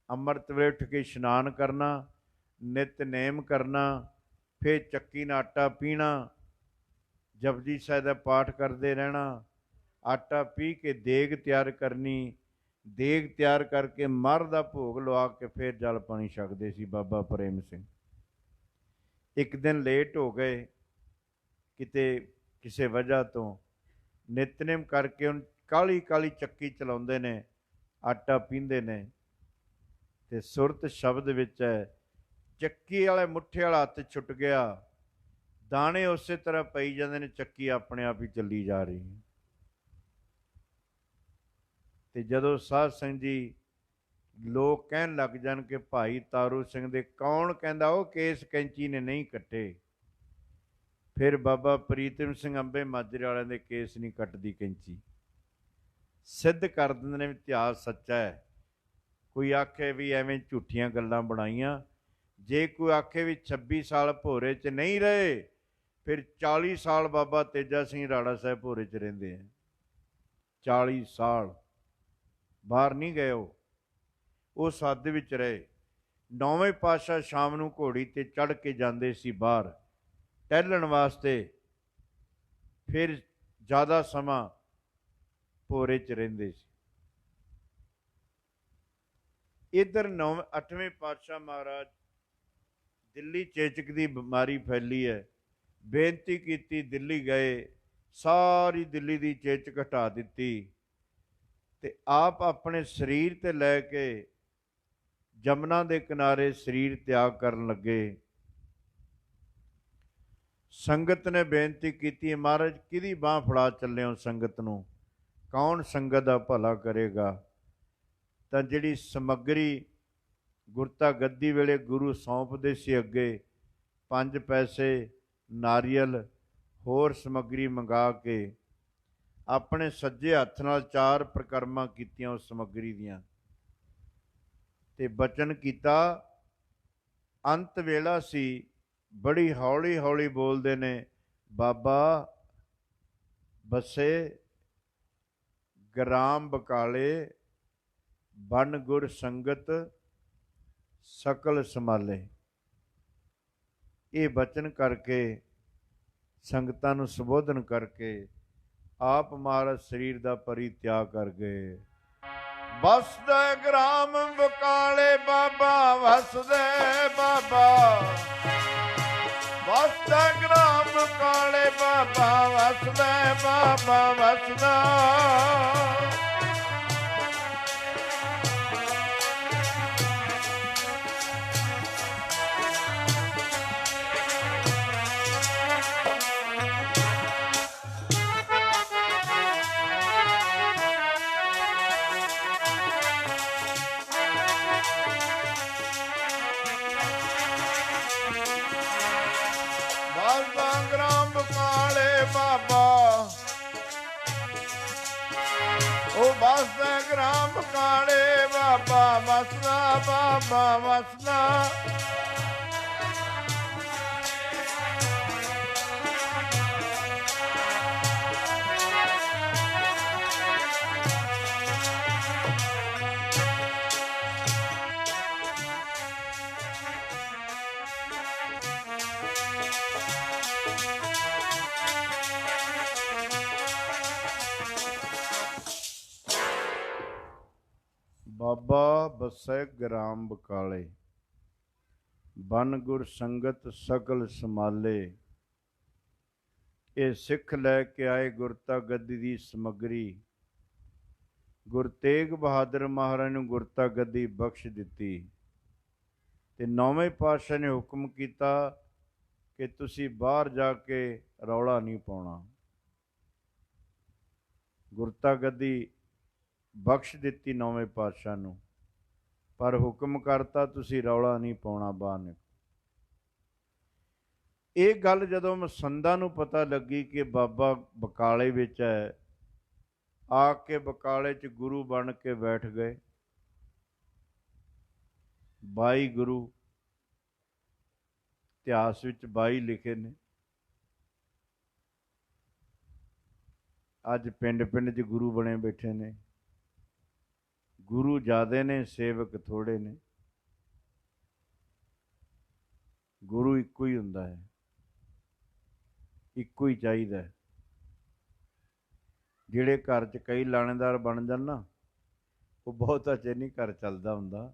ਅੰਮ੍ਰਿਤ ਵੇਲੇ ਉੱਠ ਕੇ ਇਸ਼ਨਾਨ ਕਰਨਾ, ਨਿਤਨੇਮ ਕਰਨਾ, ਫਿਰ ਚੱਕੀ ਨਾਲ ਆਟਾ ਪੀਣਾ, ਜਪਜੀ ਸਾਹਿਬ ਦਾ ਪਾਠ ਕਰਦੇ ਰਹਿਣਾ, ਆਟਾ ਪੀ ਕੇ ਦੇਗ ਤਿਆਰ ਕਰਨੀ, ਦੇਗ ਤਿਆਰ ਕਰਕੇ ਮਰ ਦਾ ਭੋਗ ਲਵਾ ਕੇ ਫਿਰ ਜਲ ਪਾਣੀ ਛਕਦੇ ਸੀ ਬਾਬਾ ਪ੍ਰੇਮ ਸਿੰਘ। ਇੱਕ ਦਿਨ ਲੇਟ ਹੋ ਗਏ ਕਿਤੇ ਕਿਸੇ ਵਜ੍ਹਾ ਤੋਂ, ਨਿਤਨੇਮ ਕਰਕੇ ਹੁਣ ਕਾਹਲੀ ਕਾਹਲੀ ਚੱਕੀ ਚਲਾਉਂਦੇ ਨੇ, ਆਟਾ ਪੀਂਦੇ ਨੇ, ਤੇ ਸੁਰਤ ਸ਼ਬਦ ਵਿੱਚ ਹੈ, ਚੱਕੀ ਵਾਲੇ ਮੁੱਠੇ ਵਾਲਾ ਹੱਥ ਛੁੱਟ ਗਿਆ, ਦਾਣੇ ਉਸੇ ਤਰ੍ਹਾਂ ਪਈ ਜਾਂਦੇ ਨੇ, ਚੱਕੀ ਆਪਣੇ ਆਪ ਹੀ ਚੱਲੀ ਜਾ ਰਹੀ ਹੈ। ਤੇ ਜਦੋਂ ਸਾਧ ਸੰਗਤ ਜੀ ਲੋਕ ਕਹਿਣ ਲੱਗ ਜਾਣ ਕਿ ਭਾਈ ਤਾਰੂ ਸਿੰਘ ਦੇ ਕੌਣ ਕਹਿੰਦਾ ਉਹ ਕੇਸ ਕੈਂਚੀ ਨੇ ਨਹੀਂ ਕੱਟੇ, ਫਿਰ ਬਾਬਾ ਪ੍ਰੀਤਮ ਸਿੰਘ ਅੰਬੇ ਮਾਜਰੇ ਵਾਲਿਆਂ ਦੇ ਕੇਸ ਨਹੀਂ ਕੱਟਦੀ ਕੈਂਚੀ। ਸਿੱਧ ਕਰ ਦਿੰਦੇ ਨੇ ਵੀ ਇਤਿਹਾਸ ਸੱਚਾ ਹੈ। ਕੋਈ ਆਖੇ ਵੀ ਐਵੇਂ ਝੂਠੀਆਂ ਗੱਲਾਂ ਬਣਾਈਆਂ, ਜੇ ਕੋਈ ਆਖੇ ਵੀ 26 ਸਾਲ ਭੋਰੇ 'ਚ ਨਹੀਂ ਰਹੇ, ਫਿਰ 40 ਸਾਲ ਬਾਬਾ ਤੇਜਾ ਸਿੰਘ ਰਾੜਾ ਸਾਹਿਬ ਭੋਰੇ 'ਚ ਰਹਿੰਦੇ ਆ। 40 ਸਾਲ ਬਾਹਰ ਨਹੀਂ ਗਏ, ਉਹ ਸੱਦ ਵਿੱਚ ਰਹੇ। 9ਵੇਂ ਪਾਤਸ਼ਾਹ ਸ਼ਾਮ ਨੂੰ ਘੋੜੀ 'ਤੇ ਚੜ੍ਹ ਕੇ ਜਾਂਦੇ ਸੀ ਬਾਹਰ ਟਹਿਲਣ ਵਾਸਤੇ, ਫਿਰ ਜ਼ਿਆਦਾ ਸਮਾਂ ਭੋਰੇ 'ਚ ਰਹਿੰਦੇ ਸੀ। ਇੱਧਰ 8ਵੇਂ ਪਾਤਸ਼ਾਹ ਮਹਾਰਾਜ ਦਿੱਲੀ ਚੇਚਕ ਦੀ ਬਿਮਾਰੀ ਫੈਲੀ ਹੈ, ਬੇਨਤੀ ਕੀਤੀ, ਦਿੱਲੀ ਗਏ, ਸਾਰੀ ਦਿੱਲੀ ਦੀ ਚੇਚਕ ਹਟਾ ਦਿੱਤੀ, ਤੇ ਆਪ ਆਪਣੇ ਸਰੀਰ ਤੇ ਲੈ ਕੇ ਜਮਨਾ ਦੇ ਕਿਨਾਰੇ ਸਰੀਰ ਤਿਆਗ ਕਰਨ ਲੱਗੇ। ਸੰਗਤ ਨੇ ਬੇਨਤੀ ਕੀਤੀ, ਮਹਾਰਾਜ ਕਿਹਦੀ ਬਾਂਹ ਫੜਾ ਚੱਲੇ ਹੋ ਸੰਗਤ ਨੂੰ, ਕੌਣ ਸੰਗਤ ਦਾ ਭਲਾ ਕਰੇਗਾ? ਤਾਂ ਜਿਹੜੀ ਸਮੱਗਰੀ ਗੁਰਤਾ ਗੱਦੀ ਵੇਲੇ ਗੁਰੂ ਸੌਂਪਦੇ ਸੀ ਅੱਗੇ, 5 ਪੈਸੇ, ਨਾਰੀਅਲ, ਹੋਰ ਸਮੱਗਰੀ ਮੰਗਾ ਕੇ ਆਪਣੇ ਸੱਜੇ ਹੱਥ ਨਾਲ 4 ਪ੍ਰਕਰਮਾਂ ਕੀਤੀਆਂ ਉਸ ਸਮੱਗਰੀ ਦੀਆਂ, ਤੇ ਬਚਨ ਕੀਤਾ। ਅੰਤ ਵੇਲਾ ਸੀ, ਬੜੀ ਹੌਲੀ ਹੌਲੀ ਬੋਲਦੇ ਨੇ, ਬਾਬਾ ਬਸੇ ਗ੍ਰਾਮ ਬਕਾਲੇ, ਬਨ ਗੁਰ ਸੰਗਤ ਸਕਲ ਸੰਭਾਲੇ। ਇਹ ਬਚਨ ਕਰਕੇ ਸੰਗਤਾਂ ਨੂੰ ਸੰਬੋਧਨ ਕਰਕੇ ਆਪ ਮਹਾਰਾਜ ਸਰੀਰ ਦਾ ਪਰਿਤਿਆਗ ਕਰ ਗਏ। ਵਸਦੇ ਗ੍ਰਾਮ ਬਕਾਲੇ ਬਾਬਾ, ਵਸਦੇ ਬਾਬਾ, ਵਸਦੇ ਗ੍ਰਾਮ ਬਕਾਲੇ ਬਾਬਾ, ਵਸਦੇ ਬਾਬਾ, ਵਸਦਾ। ਗ੍ਰਾਮ ਬਕਾਲੇ ਬਾਬਾ, ਉਹ ਵਸਦਾ ਗ੍ਰਾਮ ਬਕਾਲੇ ਬਾਬਾ, ਵਸਦਾ ਬਾਬਾ, ਵਸਦਾ। ਬਾਬਾ ਬਸੈ ਗ੍ਰਾਮ ਬਕਾਲੇ, ਬਨ ਗੁਰ ਸੰਗਤ ਸਕਲ ਸੰਭਾਲੇ। ਇਹ ਸਿੱਖ ਲੈ ਕੇ ਆਏ ਗੁਰਤਾ ਗੱਦੀ ਦੀ ਸਮੱਗਰੀ, ਗੁਰੂ ਤੇਗ ਬਹਾਦਰ ਮਹਾਰਾਜ ਨੂੰ ਗੁਰਤਾ ਗੱਦੀ ਬਖਸ਼ ਦਿੱਤੀ ਤੇ 9ਵੇਂ ਪਾਤਸ਼ਾਹ ਨੇ ਹੁਕਮ ਕੀਤਾ ਕਿ ਤੁਸੀਂ ਬਾਹਰ ਜਾ ਕੇ ਰੌਲਾ ਨਹੀਂ ਪਾਉਣਾ। ਗੁਰਤਾ ਗੱਦੀ ਬਖਸ਼ ਦਿੱਤੀ 9ਵੇਂ ਪਾਤਸ਼ਾਹ ਨੂੰ, ਪਰ ਹੁਕਮ ਕਰਤਾ ਤੁਸੀਂ ਰੌਲਾ ਨਹੀਂ ਪਾਉਣਾ ਬਾਹਰ ਨਿਕਲ। ਇਹ ਗੱਲ ਜਦੋਂ ਮਸੰਦਾਂ ਨੂੰ ਪਤਾ ਲੱਗੀ ਕਿ ਬਾਬਾ ਬਕਾਲੇ ਵਿੱਚ ਹੈ, ਆ ਕੇ ਬਕਾਲੇ 'ਚ ਗੁਰੂ ਬਣ ਕੇ ਬੈਠ ਗਏ। 22 ਗੁਰੂ ਇਤਿਹਾਸ ਵਿੱਚ 22 ਲਿਖੇ ਨੇ। ਅੱਜ ਪਿੰਡ ਪਿੰਡ 'ਚ ਗੁਰੂ ਬਣੇ ਬੈਠੇ ਨੇ। ਗੁਰੂ ਜ਼ਿਆਦੇ ਨੇ, ਸੇਵਕ ਥੋੜ੍ਹੇ ਨੇ। ਗੁਰੂ ਇੱਕੋ ਹੀ ਹੁੰਦਾ ਹੈ, ਇੱਕੋ ਹੀ ਚਾਹੀਦਾ ਹੈ। ਜਿਹੜੇ ਘਰ 'ਚ ਕਈ ਲਾਣੇਦਾਰ ਬਣ ਜਾਣ ਨਾ, ਉਹ ਬਹੁਤਾ ਚਿਰ ਨਹੀਂ ਘਰ ਚੱਲਦਾ ਹੁੰਦਾ।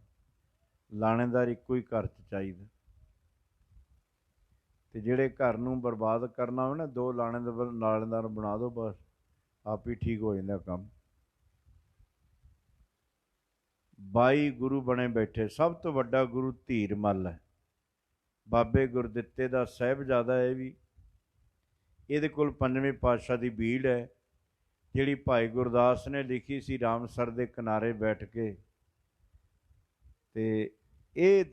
ਲਾਣੇਦਾਰ ਇੱਕੋ ਹੀ ਘਰ 'ਚ ਚਾਹੀਦਾ। ਤੇ ਜਿਹੜੇ ਘਰ ਨੂੰ ਬਰਬਾਦ ਕਰਨਾ ਹੋਵੇ ਨਾ, 2 ਲਾਣੇਦਾਰ ਬਣਾ ਦਿਓ, ਬਸ ਆਪ ਹੀ ਠੀਕ ਹੋ ਜਾਂਦਾ ਕੰਮ। 22 ਗੁਰੂ ਬਣੇ ਬੈਠੇ। ਸਭ ਤੋਂ ਵੱਡਾ ਗੁਰੂ ਧੀਰ ਮੱਲ ਹੈ, ਬਾਬੇ ਗੁਰਦਿੱਤੇ ਦਾ ਸਾਹਿਬਜ਼ਾਦਾ। ਇਹ ਵੀ ਇਹਦੇ ਕੋਲ 5ਵੇਂ ਪਾਤਸ਼ਾਹ ਦੀ ਬੀੜ ਹੈ, ਜਿਹੜੀ ਭਾਈ ਗੁਰਦਾਸ ਨੇ ਲਿਖੀ ਸੀ ਰਾਮਸਰ ਦੇ ਕਿਨਾਰੇ ਬੈਠ ਕੇ। ਤੇ ਇਹ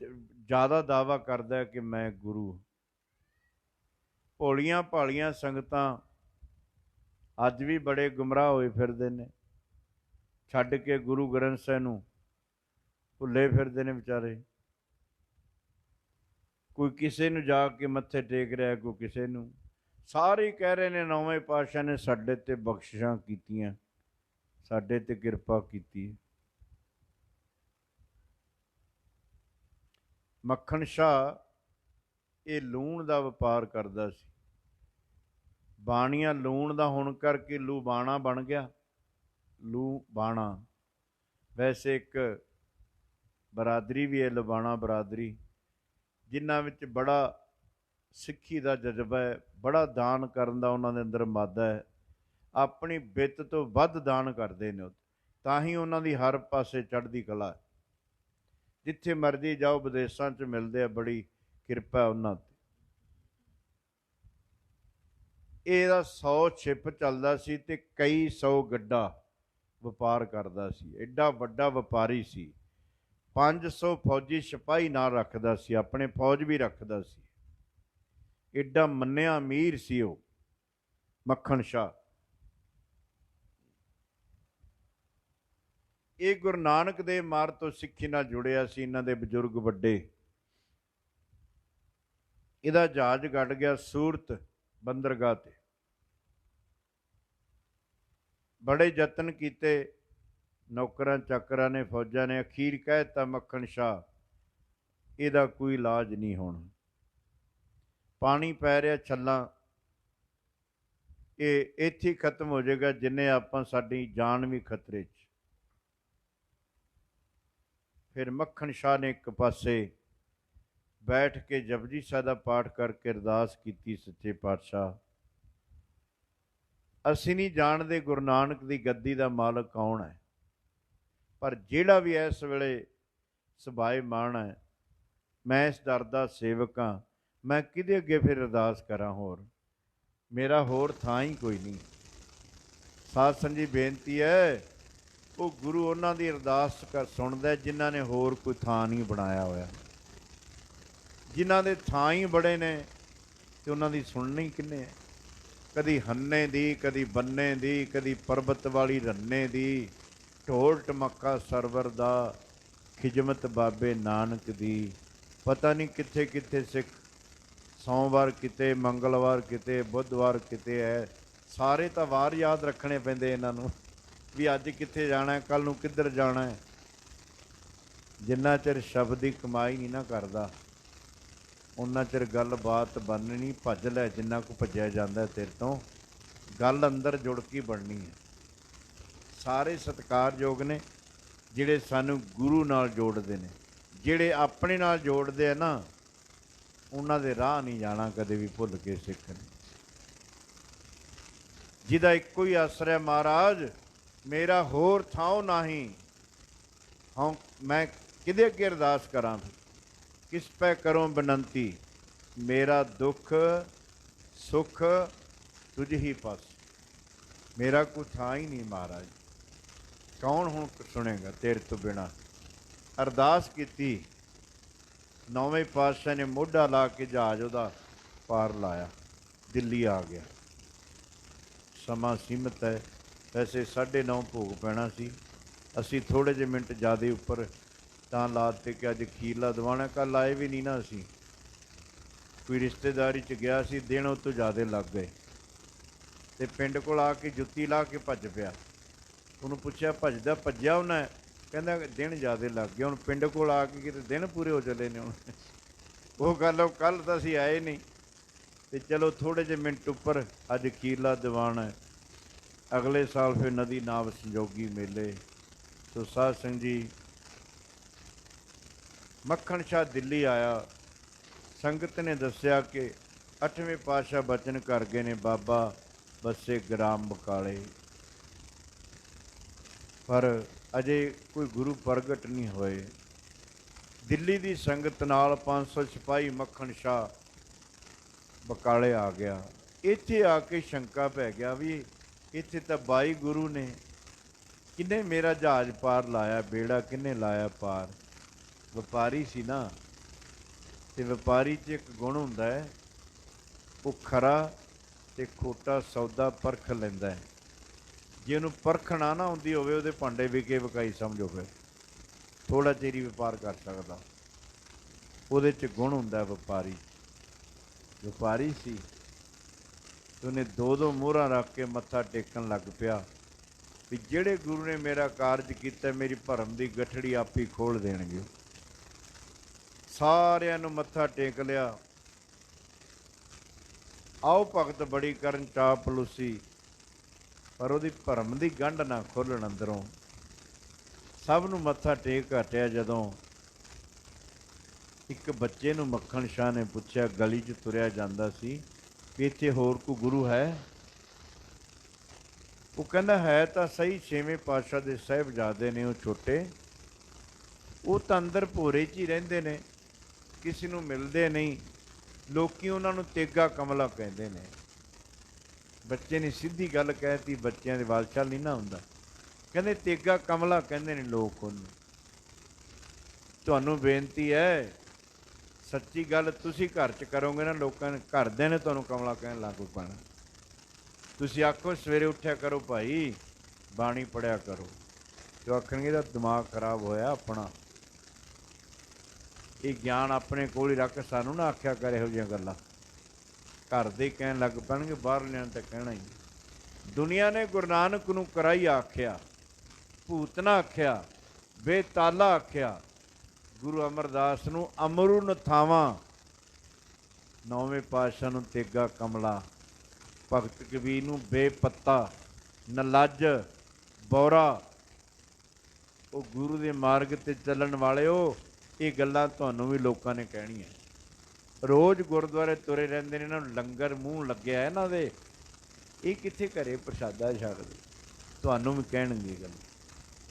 ਜ਼ਿਆਦਾ ਦਾਅਵਾ ਕਰਦਾ ਕਿ ਮੈਂ ਗੁਰੂ। ਭੋਲੀਆਂ ਭਾਲੀਆਂ ਸੰਗਤਾਂ ਅੱਜ ਵੀ ਬੜੇ ਗੁੰਮਰਾਹ ਹੋਏ ਫਿਰਦੇ ਨੇ, ਛੱਡ ਕੇ ਗੁਰੂ ਗ੍ਰੰਥ ਸਾਹਿਬ ਨੂੰ ਭੁੱਲੇ ਫਿਰਦੇ ਨੇ ਵਿਚਾਰੇ। ਕੋਈ ਕਿਸੇ ਨੂੰ ਜਾ ਕੇ ਮੱਥੇ ਟੇਕ ਰਿਹਾ, ਕੋਈ ਕਿਸੇ ਨੂੰ। ਸਾਰੇ ਕਹਿ ਰਹੇ ਨੇ 9ਵੇਂ ਪਾਤਸ਼ਾਹ ਨੇ ਸਾਡੇ 'ਤੇ ਬਖਸ਼ਿਸ਼ਾਂ ਕੀਤੀਆਂ, ਸਾਡੇ 'ਤੇ ਕਿਰਪਾ ਕੀਤੀ। ਮੱਖਣ ਸ਼ਾਹ ਇਹ ਲੂਣ ਦਾ ਵਪਾਰ ਕਰਦਾ ਸੀ। ਬਾਣੀਆਂ ਲੂਣ ਦਾ ਹੋਣ ਕਰਕੇ ਲੂਬਾਣਾ ਬਣ ਗਿਆ। ਲੂਬਾਣਾ ਵੈਸੇ ਇੱਕ ਬਰਾਦਰੀ ਵੀ ਹੈ, ਲੁਬਾਣਾ ਬਰਾਦਰੀ, ਜਿਨ੍ਹਾਂ ਵਿੱਚ ਬੜਾ ਸਿੱਖੀ ਦਾ ਜਜ਼ਬਾ ਹੈ, ਬੜਾ ਦਾਨ ਕਰਨ ਦਾ ਉਹਨਾਂ ਦੇ ਅੰਦਰ ਮਾਦਾ ਹੈ। ਆਪਣੀ ਬਿੱਤ ਤੋਂ ਵੱਧ ਦਾਨ ਕਰਦੇ ਨੇ, ਤਾਂ ਹੀ ਉਹਨਾਂ ਦੀ ਹਰ ਪਾਸੇ ਚੜ੍ਹਦੀ ਕਲਾ। ਜਿੱਥੇ ਮਰਜ਼ੀ ਜਾਓ, ਵਿਦੇਸ਼ਾਂ 'ਚ ਮਿਲਦੇ ਆ, ਬੜੀ ਕਿਰਪਾ ਉਹਨਾਂ 'ਤੇ। ਇਹਦਾ 100 ਛਿਪ ਚੱਲਦਾ ਸੀ ਤੇ ਕਈ 100 ਗੱਡਾ ਵਪਾਰ ਕਰਦਾ ਸੀ। ਐਡਾ ਵੱਡਾ ਵਪਾਰੀ ਸੀ। 500 ਫੌਜੀ ਸਿਪਾਹੀ ਨਾਲ ਰੱਖਦਾ ਸੀ, ਆਪਣੇ ਫੌਜ ਵੀ ਰੱਖਦਾ ਸੀ। ਐਡਾ ਮੰਨਿਆ ਅਮੀਰ ਸੀ ਉਹ ਮੱਖਣ ਸ਼ਾਹ। ਇਹ ਗੁਰੂ ਨਾਨਕ ਦੇਵ ਮਾਰਗ ਤੋਂ ਸਿੱਖੀ ਨਾਲ ਜੁੜਿਆ ਸੀ। ਇਹਨਾਂ ਦੇ ਬਜ਼ੁਰਗ ਵੱਡੇ। ਇਹਦਾ ਜਹਾਜ਼ ਗੱਡ ਗਿਆ ਸੂਰਤ ਬੰਦਰਗਾਹ ਤੇ। ਬੜੇ ਯਤਨ ਕੀਤੇ ਨੌਕਰਾਂ ਚਾਕਰਾਂ ਨੇ, ਫੌਜਾਂ ਨੇ। ਅਖੀਰ ਕਹਿ ਦਿੱਤਾ ਮੱਖਣ ਸ਼ਾਹ ਇਹਦਾ ਕੋਈ ਇਲਾਜ ਨਹੀਂ ਹੋਣਾ। ਪਾਣੀ ਪੈ ਰਿਹਾ ਛੱਲਾਂ, ਇਹ ਇੱਥੇ ਖਤਮ ਹੋ ਜਾਏਗਾ, ਜਿੰਨੇ ਆਪਾਂ ਸਾਡੀ ਜਾਨ ਵੀ ਖਤਰੇ 'ਚ। ਫਿਰ ਮੱਖਣ ਸ਼ਾਹ ਨੇ ਇੱਕ ਪਾਸੇ ਬੈਠ ਕੇ ਜਪਜੀ ਸਾਹਿਬ ਦਾ ਪਾਠ ਕਰਕੇ ਅਰਦਾਸ ਕੀਤੀ, ਸੱਚੇ ਪਾਤਸ਼ਾਹ ਅਸੀਂ ਨਹੀਂ ਜਾਣਦੇ ਗੁਰੂ ਨਾਨਕ ਦੀ ਗੱਦੀ ਦਾ ਮਾਲਕ ਕੌਣ ਹੈ, ਪਰ ਜਿਹੜਾ ਵੀ ਇਸ ਵੇਲੇ ਸਬਾਏ ਮਾਣ ਹੈ, ਮੈਂ ਇਸ ਦਰ ਦਾ ਸੇਵਕ ਹਾਂ। ਮੈਂ ਕਿਹਦੇ ਅੱਗੇ ਫਿਰ ਅਰਦਾਸ ਕਰਾਂ? ਹੋਰ ਮੇਰਾ ਹੋਰ ਥਾਂ ਹੀ ਕੋਈ ਨਹੀਂ। ਸਾਧ ਸੰਗਤ ਜੀ ਬੇਨਤੀ ਹੈ, ਉਹ ਗੁਰੂ ਉਹਨਾਂ ਦੀ ਅਰਦਾਸ ਸੁਣਦਾ ਜਿਨ੍ਹਾਂ ਨੇ ਹੋਰ ਕੋਈ ਥਾਂ ਨਹੀਂ ਬਣਾਇਆ ਹੋਇਆ। ਜਿਨ੍ਹਾਂ ਦੇ ਥਾਂ ਹੀ ਬੜੇ ਨੇ ਤੇ ਉਹਨਾਂ ਦੀ ਸੁਣਨੀ ਕਿੰਨੇ ਹੈ? ਕਦੀ ਹੰਨੇ ਦੀ, ਕਦੀ ਬੰਨੇ ਦੀ, ਕਦੀ ਪਰਬਤ ਵਾਲੀ ਰੰਨੇ ਦੀ, ਢੋਲ ਟਮੱਕਾ ਸਰਵਰ ਦਾ, ਖਿਜਮਤ ਬਾਬੇ ਨਾਨਕ ਦੀ। ਪਤਾ ਨਹੀਂ ਕਿੱਥੇ ਕਿੱਥੇ ਸਿੱਖ, ਸੋਮਵਾਰ ਕਿਤੇ, ਮੰਗਲਵਾਰ ਕਿਤੇ, ਬੁੱਧਵਾਰ ਕਿਤੇ ਹੈ। ਸਾਰੇ ਤਾਂ ਵਾਰ ਯਾਦ ਰੱਖਣੇ ਪੈਂਦੇ ਇਹਨਾਂ ਨੂੰ ਵੀ ਅੱਜ ਕਿੱਥੇ ਜਾਣਾ, ਕੱਲ੍ਹ ਨੂੰ ਕਿੱਧਰ ਜਾਣਾ ਹੈ। ਜਿੰਨਾ ਚਿਰ ਸ਼ਬਦ ਦੀ ਕਮਾਈ ਨਹੀਂ ਨਾ ਕਰਦਾ, ਉਹਨਾਂ ਚਿਰ ਗੱਲਬਾਤ ਬਣਨੀ। ਭੱਜ ਲੈ ਜਿੰਨਾ ਕੁ ਭੱਜਿਆ ਜਾਂਦਾ ਤੇਰੇ ਤੋਂ, ਗੱਲ ਅੰਦਰ ਜੁੜ ਕੇ ਬਣਨੀ ਹੈ। ਸਾਰੇ ਸਤਿਕਾਰਯੋਗ ਨੇ ਜਿਹੜੇ ਸਾਨੂੰ ਗੁਰੂ ਨਾਲ ਜੋੜਦੇ ਨੇ। ਜਿਹੜੇ ਆਪਣੇ ਨਾਲ ਜੋੜਦੇ ਆ ਨਾ, ਉਹਨਾਂ ਦੇ ਰਾਹ ਨਹੀਂ ਜਾਣਾ ਕਦੇ ਵੀ ਭੁੱਲ ਕੇ ਸਿੱਖ ਨੇ। ਜਿਹਦਾ ਇੱਕੋ ਹੀ ਆਸਰਾ ਮਹਾਰਾਜ, ਮੇਰਾ ਹੋਰ ਥਾਉ ਨਹੀਂ। ਹਾਂ ਮੈਂ ਕਿਹਦੇ ਅੱਗੇ ਅਰਦਾਸ ਕਰਾਂ, ਕਿਸ ਪੈ ਕਰੂੰ ਬੇਨੰਤੀ। ਮੇਰਾ ਦੁੱਖ ਸੁੱਖ ਤੁਝ ਹੀ ਪਾਸ, ਮੇਰਾ ਕੋਈ ਥਾਂ ਹੀ ਨਹੀਂ ਮਹਾਰਾਜ। ਕੌਣ ਹੁਣ ਸੁਣੇਗਾ ਤੇਰੇ ਤੋਂ ਬਿਨਾਂ। ਅਰਦਾਸ ਕੀਤੀ, ਨੌਵੇਂ ਪਾਤਸ਼ਾਹ ਨੇ ਮੋਢਾ ਲਾ ਕੇ ਜਹਾਜ਼ ਉਹਦਾ ਪਾਰ ਲਾਇਆ, ਦਿੱਲੀ ਆ ਗਿਆ। ਸਮਾਂ ਸੀਮਤ ਹੈ, ਵੈਸੇ 9:30 ਭੋਗ ਪੈਣਾ ਸੀ। ਅਸੀਂ ਥੋੜ੍ਹੇ ਜਿਹੇ ਮਿੰਟ ਜ਼ਿਆਦਾ ਉੱਪਰ ਤਾਂ ਲਾ ਦਿੱਤੇ ਕਿ ਅੱਜ ਅਖੀਰਲਾ ਦਿਵਾਣਾ। ਕੱਲ੍ਹ ਆਏ ਵੀ ਨਹੀਂ ਨਾ, ਅਸੀਂ ਕੋਈ ਰਿਸ਼ਤੇਦਾਰੀ 'ਚ ਗਿਆ ਸੀ, ਦਿਨ ਉਹ ਤੋਂ ਜ਼ਿਆਦਾ ਲੱਗ ਗਏ। ਅਤੇ ਪਿੰਡ ਕੋਲ ਆ ਕੇ ਜੁੱਤੀ ਲਾ ਕੇ ਭੱਜ ਪਿਆ। ਉਹਨੂੰ ਪੁੱਛਿਆ ਭੱਜਿਆ ਉਹਨੇ, ਕਹਿੰਦਾ ਦਿਨ ਜ਼ਿਆਦਾ ਲੱਗ ਗਏ। ਹੁਣ ਪਿੰਡ ਕੋਲ ਆ ਕੇ ਕਿਤੇ ਦਿਨ ਪੂਰੇ ਹੋ ਚੱਲੇ ਨੇ ਹੁਣ। ਉਹ ਗੱਲ ਉਹ ਕੱਲ੍ਹ ਤਾਂ ਅਸੀਂ ਆਏ ਨਹੀਂ। ਅਤੇ ਚਲੋ ਥੋੜ੍ਹੇ ਜਿਹੇ ਮਿੰਟ ਉੱਪਰ ਅੱਜ ਅਖੀਰਲਾ ਦੀਵਾਨ ਹੈ। ਅਗਲੇ ਸਾਲ ਫਿਰ ਨਦੀ ਨਾਵ ਸੰਜੋਗੀ ਮੇਲੇ। ਸੋ ਸਾਧ ਸੰਗਤ ਜੀ, ਮੱਖਣ ਸ਼ਾਹ ਦਿੱਲੀ ਆਇਆ। ਸੰਗਤ ਨੇ ਦੱਸਿਆ ਕਿ 8ਵੇਂ ਪਾਤਸ਼ਾਹ ਬਚਨ ਕਰ ਗਏ ਨੇ, ਬਾਬਾ ਬੱਸੇ ਗ੍ਰਾਮ ਬਕਾਲੇ, ਪਰ ਅਜੇ ਕੋਈ ਗੁਰੂ ਪ੍ਰਗਟ ਨਹੀਂ ਹੋਏ। ਦਿੱਲੀ ਦੀ ਸੰਗਤ ਨਾਲ 500 ਸਿਪਾਹੀ ਮੱਖਣ ਸ਼ਾਹ ਬਕਾਲੇ ਆ ਗਿਆ। ਇੱਥੇ ਆ ਕੇ ਸ਼ੰਕਾ ਪੈ ਗਿਆ ਵੀ ਇੱਥੇ ਤਾਂ 22 ਗੁਰੂ ਨੇ, ਕਿਹਨੇ ਮੇਰਾ ਜਹਾਜ਼ ਪਾਰ ਲਾਇਆ, ਬੇੜਾ ਕਿਹਨੇ ਲਾਇਆ ਪਾਰ। ਵਪਾਰੀ ਸੀ ਨਾ, ਅਤੇ ਵਪਾਰੀ 'ਚ ਇੱਕ ਗੁਣ ਹੁੰਦਾ ਹੈ, ਉਹ ਖਰਾ ਅਤੇ ਖੋਟਾ ਸੌਦਾ ਪਰਖ ਲੈਂਦਾ ਹੈ। ਜੇ ਉਹਨੂੰ ਪਰਖਣਾ ਨਾ ਆਉਂਦੀ ਹੋਵੇ, ਉਹਦੇ ਭਾਂਡੇ ਵਿਕੇ ਵਿਕਾਈ ਸਮਝੋ, ਫਿਰ ਥੋੜ੍ਹਾ ਚਿਰ ਹੀ ਵਪਾਰ ਕਰ ਸਕਦਾ। ਉਹਦੇ 'ਚ ਗੁਣ ਹੁੰਦਾ ਵਪਾਰੀ। ਵਪਾਰੀ ਸੀ, ਉਹਨੇ 2-2 ਮੋਹਰਾਂ ਰੱਖ ਕੇ ਮੱਥਾ ਟੇਕਣ ਲੱਗ ਪਿਆ ਵੀ ਜਿਹੜੇ ਗੁਰੂ ਨੇ ਮੇਰਾ ਕਾਰਜ ਕੀਤਾ, ਮੇਰੀ ਭਰਮ ਦੀ ਗਠੜੀ ਆਪ ਹੀ ਖੋਲ੍ਹ ਦੇਣਗੇ। ਸਾਰਿਆਂ ਨੂੰ ਮੱਥਾ ਟੇਕ ਲਿਆ। ਆਓ ਭਗਤ ਬੜੀ ਕਰਨ ਚਾਪ ਪਲੂਸੀ, ਪਰ ਉਹਦੀ ਭਰਮ ਦੀ ਗੰਢ ਨਾ ਖੋਲ੍ਹਣ ਅੰਦਰੋਂ। ਸਭ ਨੂੰ ਮੱਥਾ ਟੇਕ ਹਟਿਆ ਜਦੋਂ ਇੱਕ ਬੱਚੇ ਨੂੰ ਮੱਖਣ ਸ਼ਾਹ ਨੇ ਪੁੱਛਿਆ, ਗਲੀ 'ਚ ਤੁਰਿਆ ਜਾਂਦਾ ਸੀ, ਕਿ ਇੱਥੇ ਹੋਰ ਕੋਈ ਗੁਰੂ ਹੈ। ਉਹ ਕਹਿੰਦਾ ਹੈ ਤਾਂ ਸਹੀ, 6ਵੇਂ ਪਾਤਸ਼ਾਹ ਦੇ ਸਾਹਿਬਜ਼ਾਦੇ ਨੇ ਉਹ ਛੋਟੇ, ਉਹ ਤਾਂ ਅੰਦਰ ਭੋਰੇ 'ਚ ਹੀ ਰਹਿੰਦੇ ਨੇ, ਕਿਸੇ ਨੂੰ ਮਿਲਦੇ ਨਹੀਂ। ਲੋਕੀ ਉਹਨਾਂ ਨੂੰ ਤੇਗਾ ਕਮਲਾ ਕਹਿੰਦੇ ਨੇ। ਬੱਚੇ ਨੇ ਸਿੱਧੀ ਗੱਲ ਕਹਿ ਦਿੱਤੀ, ਬੱਚਿਆਂ ਦੇ ਵਾਲ ਚੱਲ ਨਹੀਂ ਨਾ ਹੁੰਦਾ। ਕਹਿੰਦੇ ਤੇਗਾ ਕਮਲਾ ਕਹਿੰਦੇ ਨੇ ਲੋਕ ਉਹਨੂੰ। ਤੁਹਾਨੂੰ ਬੇਨਤੀ ਹੈ, ਸੱਚੀ ਗੱਲ ਤੁਸੀਂ ਘਰ 'ਚ ਕਰੋਗੇ ਨਾ, ਲੋਕਾਂ ਨੇ ਘਰਦਿਆਂ ਨੇ ਤੁਹਾਨੂੰ ਕਮਲਾ ਕਹਿਣ ਲੱਗ ਪੈਣਾ। ਤੁਸੀਂ ਆਖੋ ਸਵੇਰੇ ਉੱਠਿਆ ਕਰੋ ਭਾਈ, ਬਾਣੀ ਪੜ੍ਹਿਆ ਕਰੋ, ਜੋ ਆਖਣਗੇ ਇਹਦਾ ਦਿਮਾਗ ਖਰਾਬ ਹੋਇਆ ਆਪਣਾ, ਇਹ ਗਿਆਨ ਆਪਣੇ ਕੋਲ ਹੀ ਰੱਖ, ਸਾਨੂੰ ਨਾ ਆਖਿਆ ਕਰ ਇਹੋ ਜਿਹੀਆਂ ਗੱਲਾਂ। ਘਰ ਦੇ ਕਹਿਣ ਲੱਗ ਪੈਣਗੇ, ਬਾਹਰਲਿਆਂ ਨੇ ਤਾਂ ਕਹਿਣਾ ਹੀ। ਦੁਨੀਆ ਨੇ ਗੁਰੂ ਨਾਨਕ ਨੂੰ ਕਰਾਈ ਆਖਿਆ, ਭੂਤਨਾ ਆਖਿਆ, ਬੇਤਾਲਾ ਆਖਿਆ, ਗੁਰੂ ਅਮਰਦਾਸ ਨੂੰ ਅਮਰੂ ਨਥਾਵਾਂ, 9ਵੇਂ ਪਾਤਸ਼ਾਹ ਨੂੰ ਤੇਗਾ ਕਮਲਾ, ਭਗਤ ਕਬੀਰ ਨੂੰ ਬੇਪੱਤਾ, ਨਲੱਜ, ਬੌਰਾ। ਉਹ ਗੁਰੂ ਦੇ ਮਾਰਗ 'ਤੇ ਚੱਲਣ ਵਾਲਿਓ, ਇਹ ਗੱਲਾਂ ਤੁਹਾਨੂੰ ਵੀ ਲੋਕਾਂ ਨੇ ਕਹਿਣੀਆਂ। ਰੋਜ਼ ਗੁਰਦੁਆਰੇ ਤੁਰੇ ਰਹਿੰਦੇ ਨੇ, ਇਹਨਾਂ ਨੂੰ ਲੰਗਰ ਮੂੰਹ ਲੱਗਿਆ ਇਹਨਾਂ ਦੇ, ਇਹ ਕਿੱਥੇ ਘਰੇ ਪ੍ਰਸ਼ਾਦਾ ਛਕਦੇ। ਤੁਹਾਨੂੰ ਵੀ ਕਹਿਣਗੇ ਗੱਲ,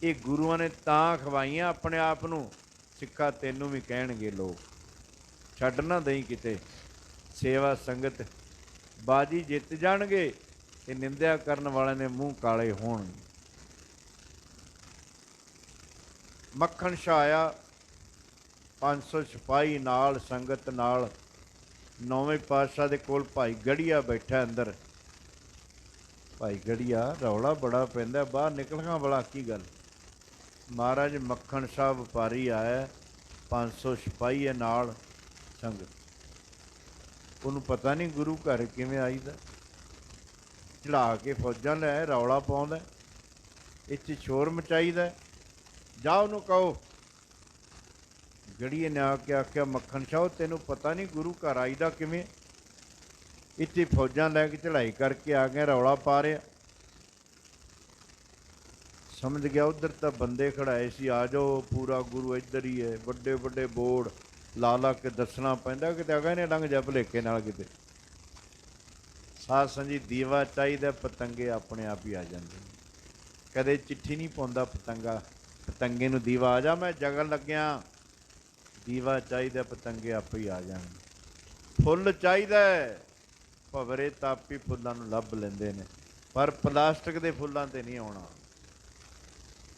ਇਹ ਗੁਰੂਆਂ ਨੇ ਤਾਂ ਖਵਾਈਆਂ ਆਪਣੇ ਆਪ ਨੂੰ, ਸਿੱਖਾ ਤੈਨੂੰ ਵੀ ਕਹਿਣਗੇ ਲੋਕ। ਛੱਡ ਨਾ ਦਈ ਕਿਤੇ, ਸੇਵਾ ਸੰਗਤ ਬਾਜੀ ਜਿੱਤ ਜਾਣਗੇ ਅਤੇ ਨਿੰਦਿਆ ਕਰਨ ਵਾਲਿਆਂ ਦੇ ਮੂੰਹ ਕਾਲੇ ਹੋਣਗੇ। ਮੱਖਣ ਸ਼ਾਹ ਆਇਆ, 500 ਸਿਪਾਹੀ ਨਾਲ, ਸੰਗਤ ਨਾਲ। 9ਵੇਂ ਪਾਤਸ਼ਾਹ ਦੇ ਕੋਲ ਭਾਈ ਗੜੀਆ ਬੈਠਾ ਅੰਦਰ। ਭਾਈ ਗੜੀਆ, ਰੌਲਾ ਬੜਾ ਪੈਂਦਾ, ਬਾਹਰ ਨਿਕਲਣਾ ਬੜਾ ਕੀ ਗੱਲ। ਮਹਾਰਾਜ ਮੱਖਣ ਸ਼ਾਹ ਵਪਾਰੀ ਆਇਆ, 500 ਸਿਪਾਹੀ ਹੈ ਨਾਲ, ਸੰਗਤ। ਉਹਨੂੰ ਪਤਾ ਨਹੀਂ ਗੁਰੂ ਘਰ ਕਿਵੇਂ ਆਈਦਾ, ਚੜਾ ਕੇ ਫੌਜਾਂ ਲੈ ਰੌਲਾ ਪਾਉਂਦਾ, ਇੱਥੇ ਸ਼ੋਰ ਮਚਾਈਦਾ, ਜਾ ਉਹਨੂੰ ਕਹੋ। ਗੜੀਏ ਨੇ ਆ ਕੇ ਆਖਿਆ, ਮੱਖਣ ਸ਼ਾਹ ਤੈਨੂੰ ਪਤਾ ਨਹੀਂ ਗੁਰੂ ਘਰ ਆਈਦਾ ਕਿਵੇਂ, ਇੱਥੇ ਫੌਜਾਂ ਲੈ ਕੇ ਚੜ੍ਹਾਈ ਕਰਕੇ ਆ ਗਏ, ਰੌਲਾ ਪਾ ਰਿਹਾ। ਸਮਝ ਗਿਆ ਉੱਧਰ ਤਾਂ ਬੰਦੇ ਖੜਾਏ ਸੀ, ਆ ਜਾਓ ਪੂਰਾ ਗੁਰੂ ਇੱਧਰ ਹੀ ਹੈ। ਵੱਡੇ ਵੱਡੇ ਬੋਰਡ ਲਾ ਲਾ ਕੇ ਦੱਸਣਾ ਪੈਂਦਾ, ਕਿਤੇ ਅਗਾ ਨੇ ਲੰਘ ਜਾ ਭੁਲੇਖੇ ਨਾਲ ਕਿਤੇ। ਸਾਧ ਸੰਗਤ ਜੀ, ਦੀਵਾ ਚਾਹੀਦਾ, ਪਤੰਗੇ ਆਪਣੇ ਆਪ ਹੀ ਆ ਜਾਂਦੇ। ਕਦੇ ਚਿੱਠੀ ਨਹੀਂ ਪਾਉਂਦਾ ਪਤੰਗਾ, ਪਤੰਗੇ ਨੂੰ ਦੀਵਾ ਆ ਜਾ ਮੈਂ ਜਗਣ ਲੱਗਿਆ। ਦੀਵਾ ਚਾਹੀਦਾ, ਪਤੰਗੇ ਆਪੇ ਹੀ ਆ ਜਾਣ। ਫੁੱਲ ਚਾਹੀਦਾ, ਭਵਰੇ ਤਾਪੀ ਫੁੱਲਾਂ ਨੂੰ ਲੱਭ ਲੈਂਦੇ ਨੇ, ਪਰ ਪਲਾਸਟਿਕ ਦੇ ਫੁੱਲਾਂ 'ਤੇ ਨਹੀਂ ਆਉਣਾ।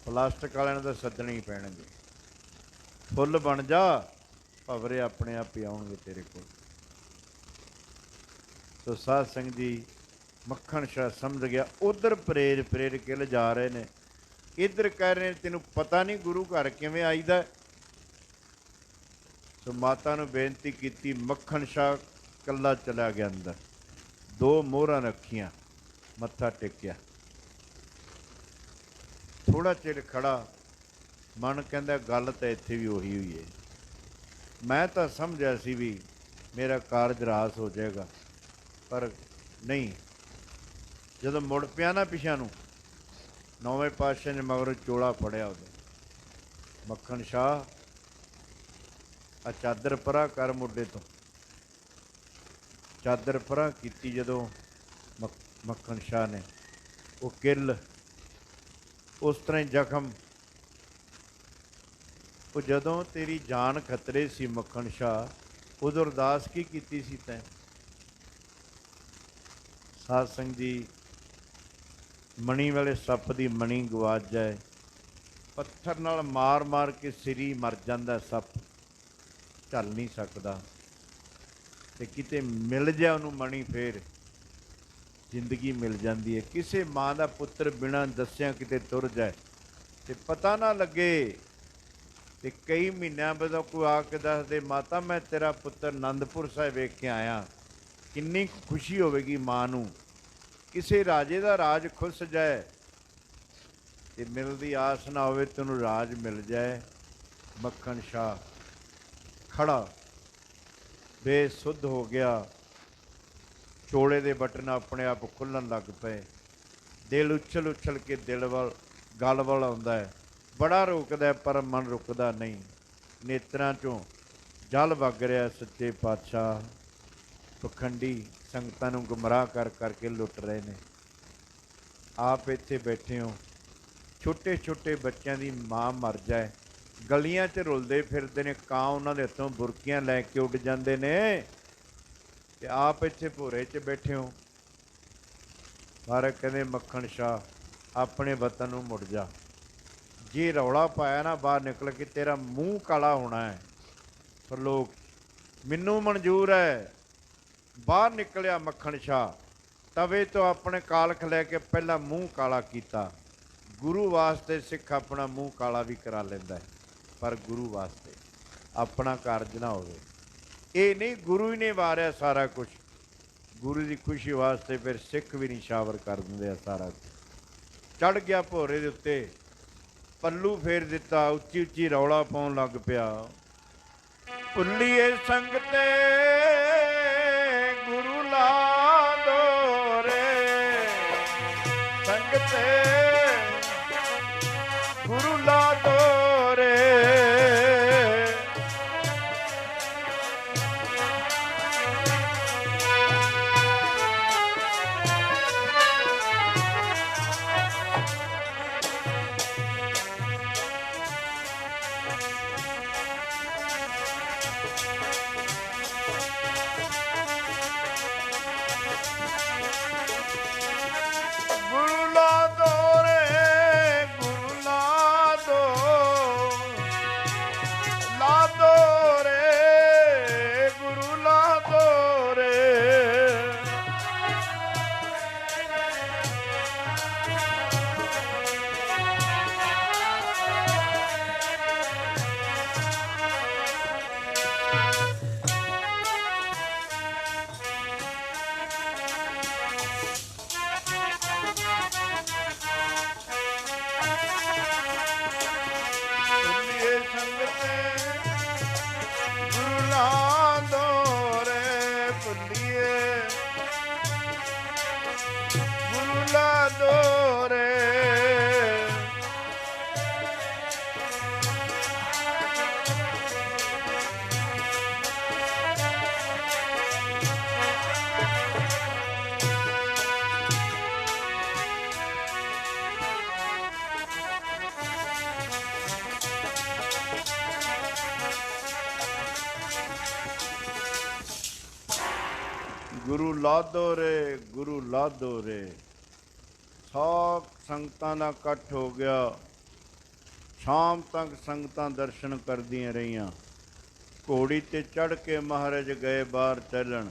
ਪਲਾਸਟਿਕ ਵਾਲਿਆਂ ਨੂੰ ਤਾਂ ਸੱਦਣੇ ਹੀ ਪੈਣਗੇ। ਫੁੱਲ ਬਣ ਜਾ, ਭਵਰੇ ਆਪਣੇ ਆਪ ਹੀ ਆਉਣਗੇ ਤੇਰੇ ਕੋਲ। ਸੋ ਸਾਧ ਸੰਗਤ ਜੀ, ਮੱਖਣ ਸ਼ਾਹ ਸਮਝ ਗਿਆ। ਉੱਧਰ ਪ੍ਰੇਰ ਕੇ ਲਿਜਾ ਰਹੇ ਨੇ, ਇੱਧਰ ਕਹਿ ਰਹੇ ਨੇ ਤੈਨੂੰ ਪਤਾ ਨਹੀਂ ਗੁਰੂ ਘਰ ਕਿਵੇਂ ਆਈਦਾ। ਸੋ ਮਾਤਾ ਨੂੰ ਬੇਨਤੀ ਕੀਤੀ। ਮੱਖਣ ਸ਼ਾਹ ਇਕੱਲਾ ਚਲਾ ਗਿਆ ਅੰਦਰ, 2 ਮੋਹਰਾਂ ਰੱਖੀਆਂ, ਮੱਥਾ ਟੇਕਿਆ। ਥੋੜ੍ਹਾ ਚਿਰ ਖੜਾ, ਮਨ ਕਹਿੰਦਾ ਗੱਲ ਤਾਂ ਇੱਥੇ ਵੀ ਉਹੀ ਹੋਈ ਹੈ। ਮੈਂ ਤਾਂ ਸਮਝਿਆ ਸੀ ਵੀ ਮੇਰਾ ਕਾਰਜ ਰਾਸ ਹੋ ਜਾਏਗਾ, ਪਰ ਨਹੀਂ। ਜਦੋਂ ਮੁੜ ਪਿਆ ਨਾ ਪਿਛਾ ਨੂੰ, 9ਵੇਂ ਪਾਤਸ਼ਾਹ ਨੇ ਮਗਰੋਂ ਚੋਲਾ ਫੜਿਆ ਉਹਦੇ। ਮੱਖਣ ਸ਼ਾਹ, ਆ ਚਾਦਰ ਪਰਾਂ ਕਰ ਮੁੱਢੇ ਤੋਂ। ਚਾਦਰ ਪਰਾਂ ਕੀਤੀ ਜਦੋਂ ਮੱਖਣ ਸ਼ਾਹ ਨੇ, ਉਹ ਕਿੱਲ ਉਸ ਤਰ੍ਹਾਂ ਹੀ ਜ਼ਖਮ। ਉਹ ਜਦੋਂ ਤੇਰੀ ਜਾਨ ਖਤਰੇ ਸੀ ਮੱਖਣ ਸ਼ਾਹ, ਉਦੋਂ ਅਰਦਾਸ ਕੀ ਕੀਤੀ ਸੀ ਤੈਂ? ਸਾਧ ਸੰਗਤ ਜੀ, ਮਣੀ ਵਾਲੇ ਸੱਪ ਦੀ ਮਣੀ ਗਵਾਚ ਜਾਏ, ਪੱਥਰ ਨਾਲ ਮਾਰ ਮਾਰ ਕੇ ਸਿਰੀ ਮਰ ਜਾਂਦਾ ਸੱਪ, ਝੱਲ ਨਹੀਂ ਸਕਦਾ। ਤੇ ਕਿਤੇ ਮਿਲ ਜਾ ਉਹਨੂੰ ਮਣੀ, ਫੇਰ ਜ਼ਿੰਦਗੀ ਮਿਲ ਜਾਂਦੀ ਹੈ। ਕਿਸੇ ਮਾਂ ਦਾ ਪੁੱਤਰ ਬਿਨਾਂ ਦੱਸਿਆਂ ਕਿਤੇ ਤੁਰ ਜਾਏ ਤੇ ਪਤਾ ਨਾ ਲੱਗੇ, ਤੇ ਕਈ ਮਹੀਨਿਆਂ ਬਾਅਦ ਕੋਈ ਆ ਕੇ ਦੱਸਦੇ, ਮਾਤਾ ਮੈਂ ਤੇਰਾ ਪੁੱਤਰ ਅਨੰਦਪੁਰ ਸਾਹਿਬ ਵੇਖ ਕੇ ਆਇਆ। ਕਿੰਨੀ ਖੁਸ਼ੀ ਹੋਵੇਗੀ ਮਾਂ ਨੂੰ। ਕਿਸੇ ਰਾਜੇ ਦਾ ਰਾਜ ਖੁੱਸ ਜਾਏ ਤੇ ਮਿਲਦੀ ਆਸ ਨਾ ਹੋਵੇ, ਤੈਨੂੰ ਰਾਜ ਮਿਲ ਜਾਏ। ਮੱਖਣ ਸ਼ਾਹ ਖੜਾ ਬੇਸੁੱਧ ਹੋ ਗਿਆ। ਚੋਲੇ ਦੇ ਬਟਨ ਆਪਣੇ ਆਪ ਖੁੱਲ੍ਹਣ ਲੱਗ ਪਏ। ਦਿਲ ਉਛਲ ਉਛਲ ਕੇ ਦਿਲ ਵੱਲ, ਗਲ ਵੱਲ ਆਉਂਦਾ ਹੈ। ਬੜਾ ਰੋਕਦਾ, ਪਰ ਮਨ ਰੁਕਦਾ ਨਹੀਂ। ਨੇਤਰਾਂ 'ਚੋਂ ਜਲ ਵਗ ਰਿਹਾ। ਸੱਚੇ ਪਾਤਸ਼ਾਹ ਪਖੰਡੀ ਸੰਗਤਾਂ ਨੂੰ ਗੁੰਮਰਾਹ ਕਰ ਕਰਕੇ ਲੁੱਟ ਰਹੇ ਨੇ। ਆਪ ਇੱਥੇ ਬੈਠੇ ਹੋ, ਛੋਟੇ ਛੋਟੇ ਬੱਚਿਆਂ ਦੀ ਮਾਂ ਮਰ ਜਾਏ, ਗਲੀਆਂ 'ਚ ਰੁਲਦੇ ਫਿਰਦੇ ਨੇ, ਕਾਂ ਉਹਨਾਂ ਦੇ ਹੱਥੋਂ ਬੁਰਕੀਆਂ ਲੈ ਕੇ ਉੱਡ ਜਾਂਦੇ ਨੇ, ਤੇ ਆਪ ਇੱਥੇ ਭੋਰੇ 'ਚ ਬੈਠੇ ਹੋ। ਪਰ ਕਹਿੰਦੇ ਮੱਖਣ ਸ਼ਾਹ ਆਪਣੇ ਵਤਨ ਨੂੰ ਮੁੜ ਜਾ। ਜੇ ਰੌਲਾ ਪਾਇਆ ਨਾ ਬਾਹਰ ਨਿਕਲ ਕੇ, ਤੇਰਾ ਮੂੰਹ ਕਾਲਾ ਹੋਣਾ ਹੈ। ਪਰ ਲੋਕ, ਮੈਨੂੰ ਮਨਜ਼ੂਰ ਹੈ। ਬਾਹਰ ਨਿਕਲਿਆ ਮੱਖਣ ਸ਼ਾਹ, ਤਵੇ ਤੋਂ ਆਪਣੇ ਕਾਲਖ ਲੈ ਕੇ ਪਹਿਲਾਂ ਮੂੰਹ ਕਾਲਾ ਕੀਤਾ। ਗੁਰੂ ਵਾਸਤੇ ਸਿੱਖ ਆਪਣਾ ਮੂੰਹ ਕਾਲਾ ਵੀ ਕਰਾ ਲੈਂਦਾ ਹੈ, ਪਰ ਗੁਰੂ ਵਾਸਤੇ ਆਪਣਾ ਕਾਰਜ ਨਾ ਹੋਵੇ। ਇਹ ਨਹੀਂ ਗੁਰੂ ਹੀ ਨੇ ਵਾਰਿਆ ਸਾਰਾ ਕੁਛ, ਗੁਰੂ ਦੀ ਖੁਸ਼ੀ ਵਾਸਤੇ ਫਿਰ ਸਿੱਖ ਵੀ ਨਿਸ਼ਾਵਰ ਕਰ ਦਿੰਦੇ ਆ ਸਾਰਾ ਕੁਛ। ਚੜ੍ਹ ਗਿਆ ਭੋਰੇ ਦੇ ਉੱਤੇ, ਪੱਲੂ ਫੇਰ ਦਿੱਤਾ, ਉੱਚੀ ਉੱਚੀ ਰੌਲਾ ਪਾਉਣ ਲੱਗ ਪਿਆ। ਭੁੱਲੀਏ ਸੰਗਤੇ ਗੁਰੂ ਲਾ ਦੋਰੇ, ਸੰਗਤੇ ਗੁਰੂ ਲਾ ਦੋਰੇ। ਗੁਰੂ ਲਾਧੋ ਰੇ, ਗੁਰੂ ਲਾਧੋ ਰੇ। ਸੌ ਸੰਗਤਾਂ ਦਾ ਇਕੱਠ ਹੋ ਗਿਆ। ਸ਼ਾਮ ਤੱਕ ਸੰਗਤਾਂ ਦਰਸ਼ਨ ਕਰਦੀਆਂ ਰਹੀਆਂ। ਘੋੜੀ ਤੇ ਚੜ੍ਹ ਕੇ ਮਹਾਰਾਜ ਗਏ ਬਾਹਰ ਚੱਲਣ।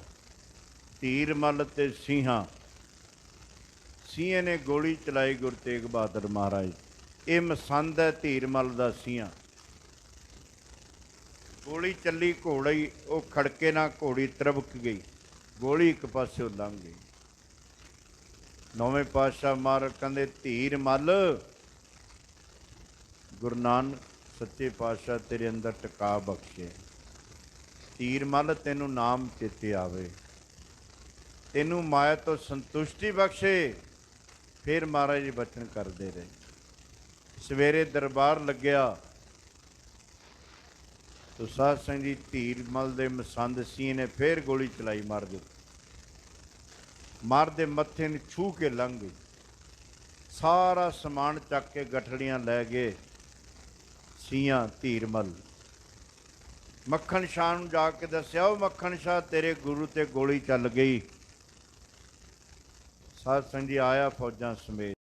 ਧੀਰ ਮੱਲ ਤੇ ਸਿੰਘਾਂ, ਸਿੰਘੇ ਨੇ ਗੋਲੀ ਚਲਾਈ ਗੁਰੂ ਤੇਗ ਬਹਾਦਰ ਮਹਾਰਾਜ। ਇਹ ਮਸੰਦ ਹੈ ਧੀਰ ਮੱਲ ਦਾ ਸਿੰਘਾਂ। ਗੋਲੀ ਚੱਲੀ, ਘੋੜੀ ਉਹ ਖੜਕੇ ਨਾਲ ਘੋੜੀ ਤਰਬਕ ਗਈ, ਗੋਲੀ ਇੱਕ ਪਾਸਿਓਂ ਲੰਘ ਗਈ। ਨੌਵੇਂ ਪਾਤਸ਼ਾਹ ਮਹਾਰਾਜ ਕਹਿੰਦੇ ਧੀਰ ਮੱਲ, ਗੁਰੂ ਨਾਨਕ ਸੱਚੇ ਪਾਤਸ਼ਾਹ ਤੇਰੇ ਅੰਦਰ ਟਿਕਾ ਬਖਸ਼ੇ। ਧੀਰ ਮੱਲ ਤੈਨੂੰ ਨਾਮ ਚੇਤੇ ਆਵੇ, ਤੈਨੂੰ ਮਾਇਆ ਤੋਂ ਸੰਤੁਸ਼ਟੀ ਬਖਸ਼ੇ। ਫਿਰ ਮਹਾਰਾਜ ਜੀ ਬਚਨ ਕਰਦੇ ਰਹੇ। ਸਵੇਰੇ ਦਰਬਾਰ ਲੱਗਿਆ ਤੋ ਸਾਧ ਸੰਗਤ ਜੀ ਧੀਰ ਮੱਲ ਦੇ ਮਸੰਦ ਸਿੰਘ ਨੇ ਫਿਰ ਗੋਲੀ ਚਲਾਈ, ਮਾਰ ਦਿੱਤੀ। ਮਾਰਦੇ ਮੱਥੇ ਨੂੰ ਛੂਹ ਕੇ ਲੰਘ ਗਈ। ਸਾਰਾ ਸਮਾਨ ਚੱਕ ਕੇ ਗਠੜੀਆਂ ਲੈ ਗਏ ਸਿੰਘਾਂ ਧੀਰ ਮੱਲ। ਮੱਖਣ ਸ਼ਾਹ ਨੂੰ ਜਾ ਕੇ ਦੱਸਿਆ, ਉਹ ਮੱਖਣ ਸ਼ਾਹ ਤੇਰੇ ਗੁਰੂ ਤੇ ਗੋਲੀ ਚੱਲ ਗਈ। ਸਾਧ ਸੰਗਤ ਜੀ ਆਇਆ ਫੌਜਾਂ ਸਮੇਤ।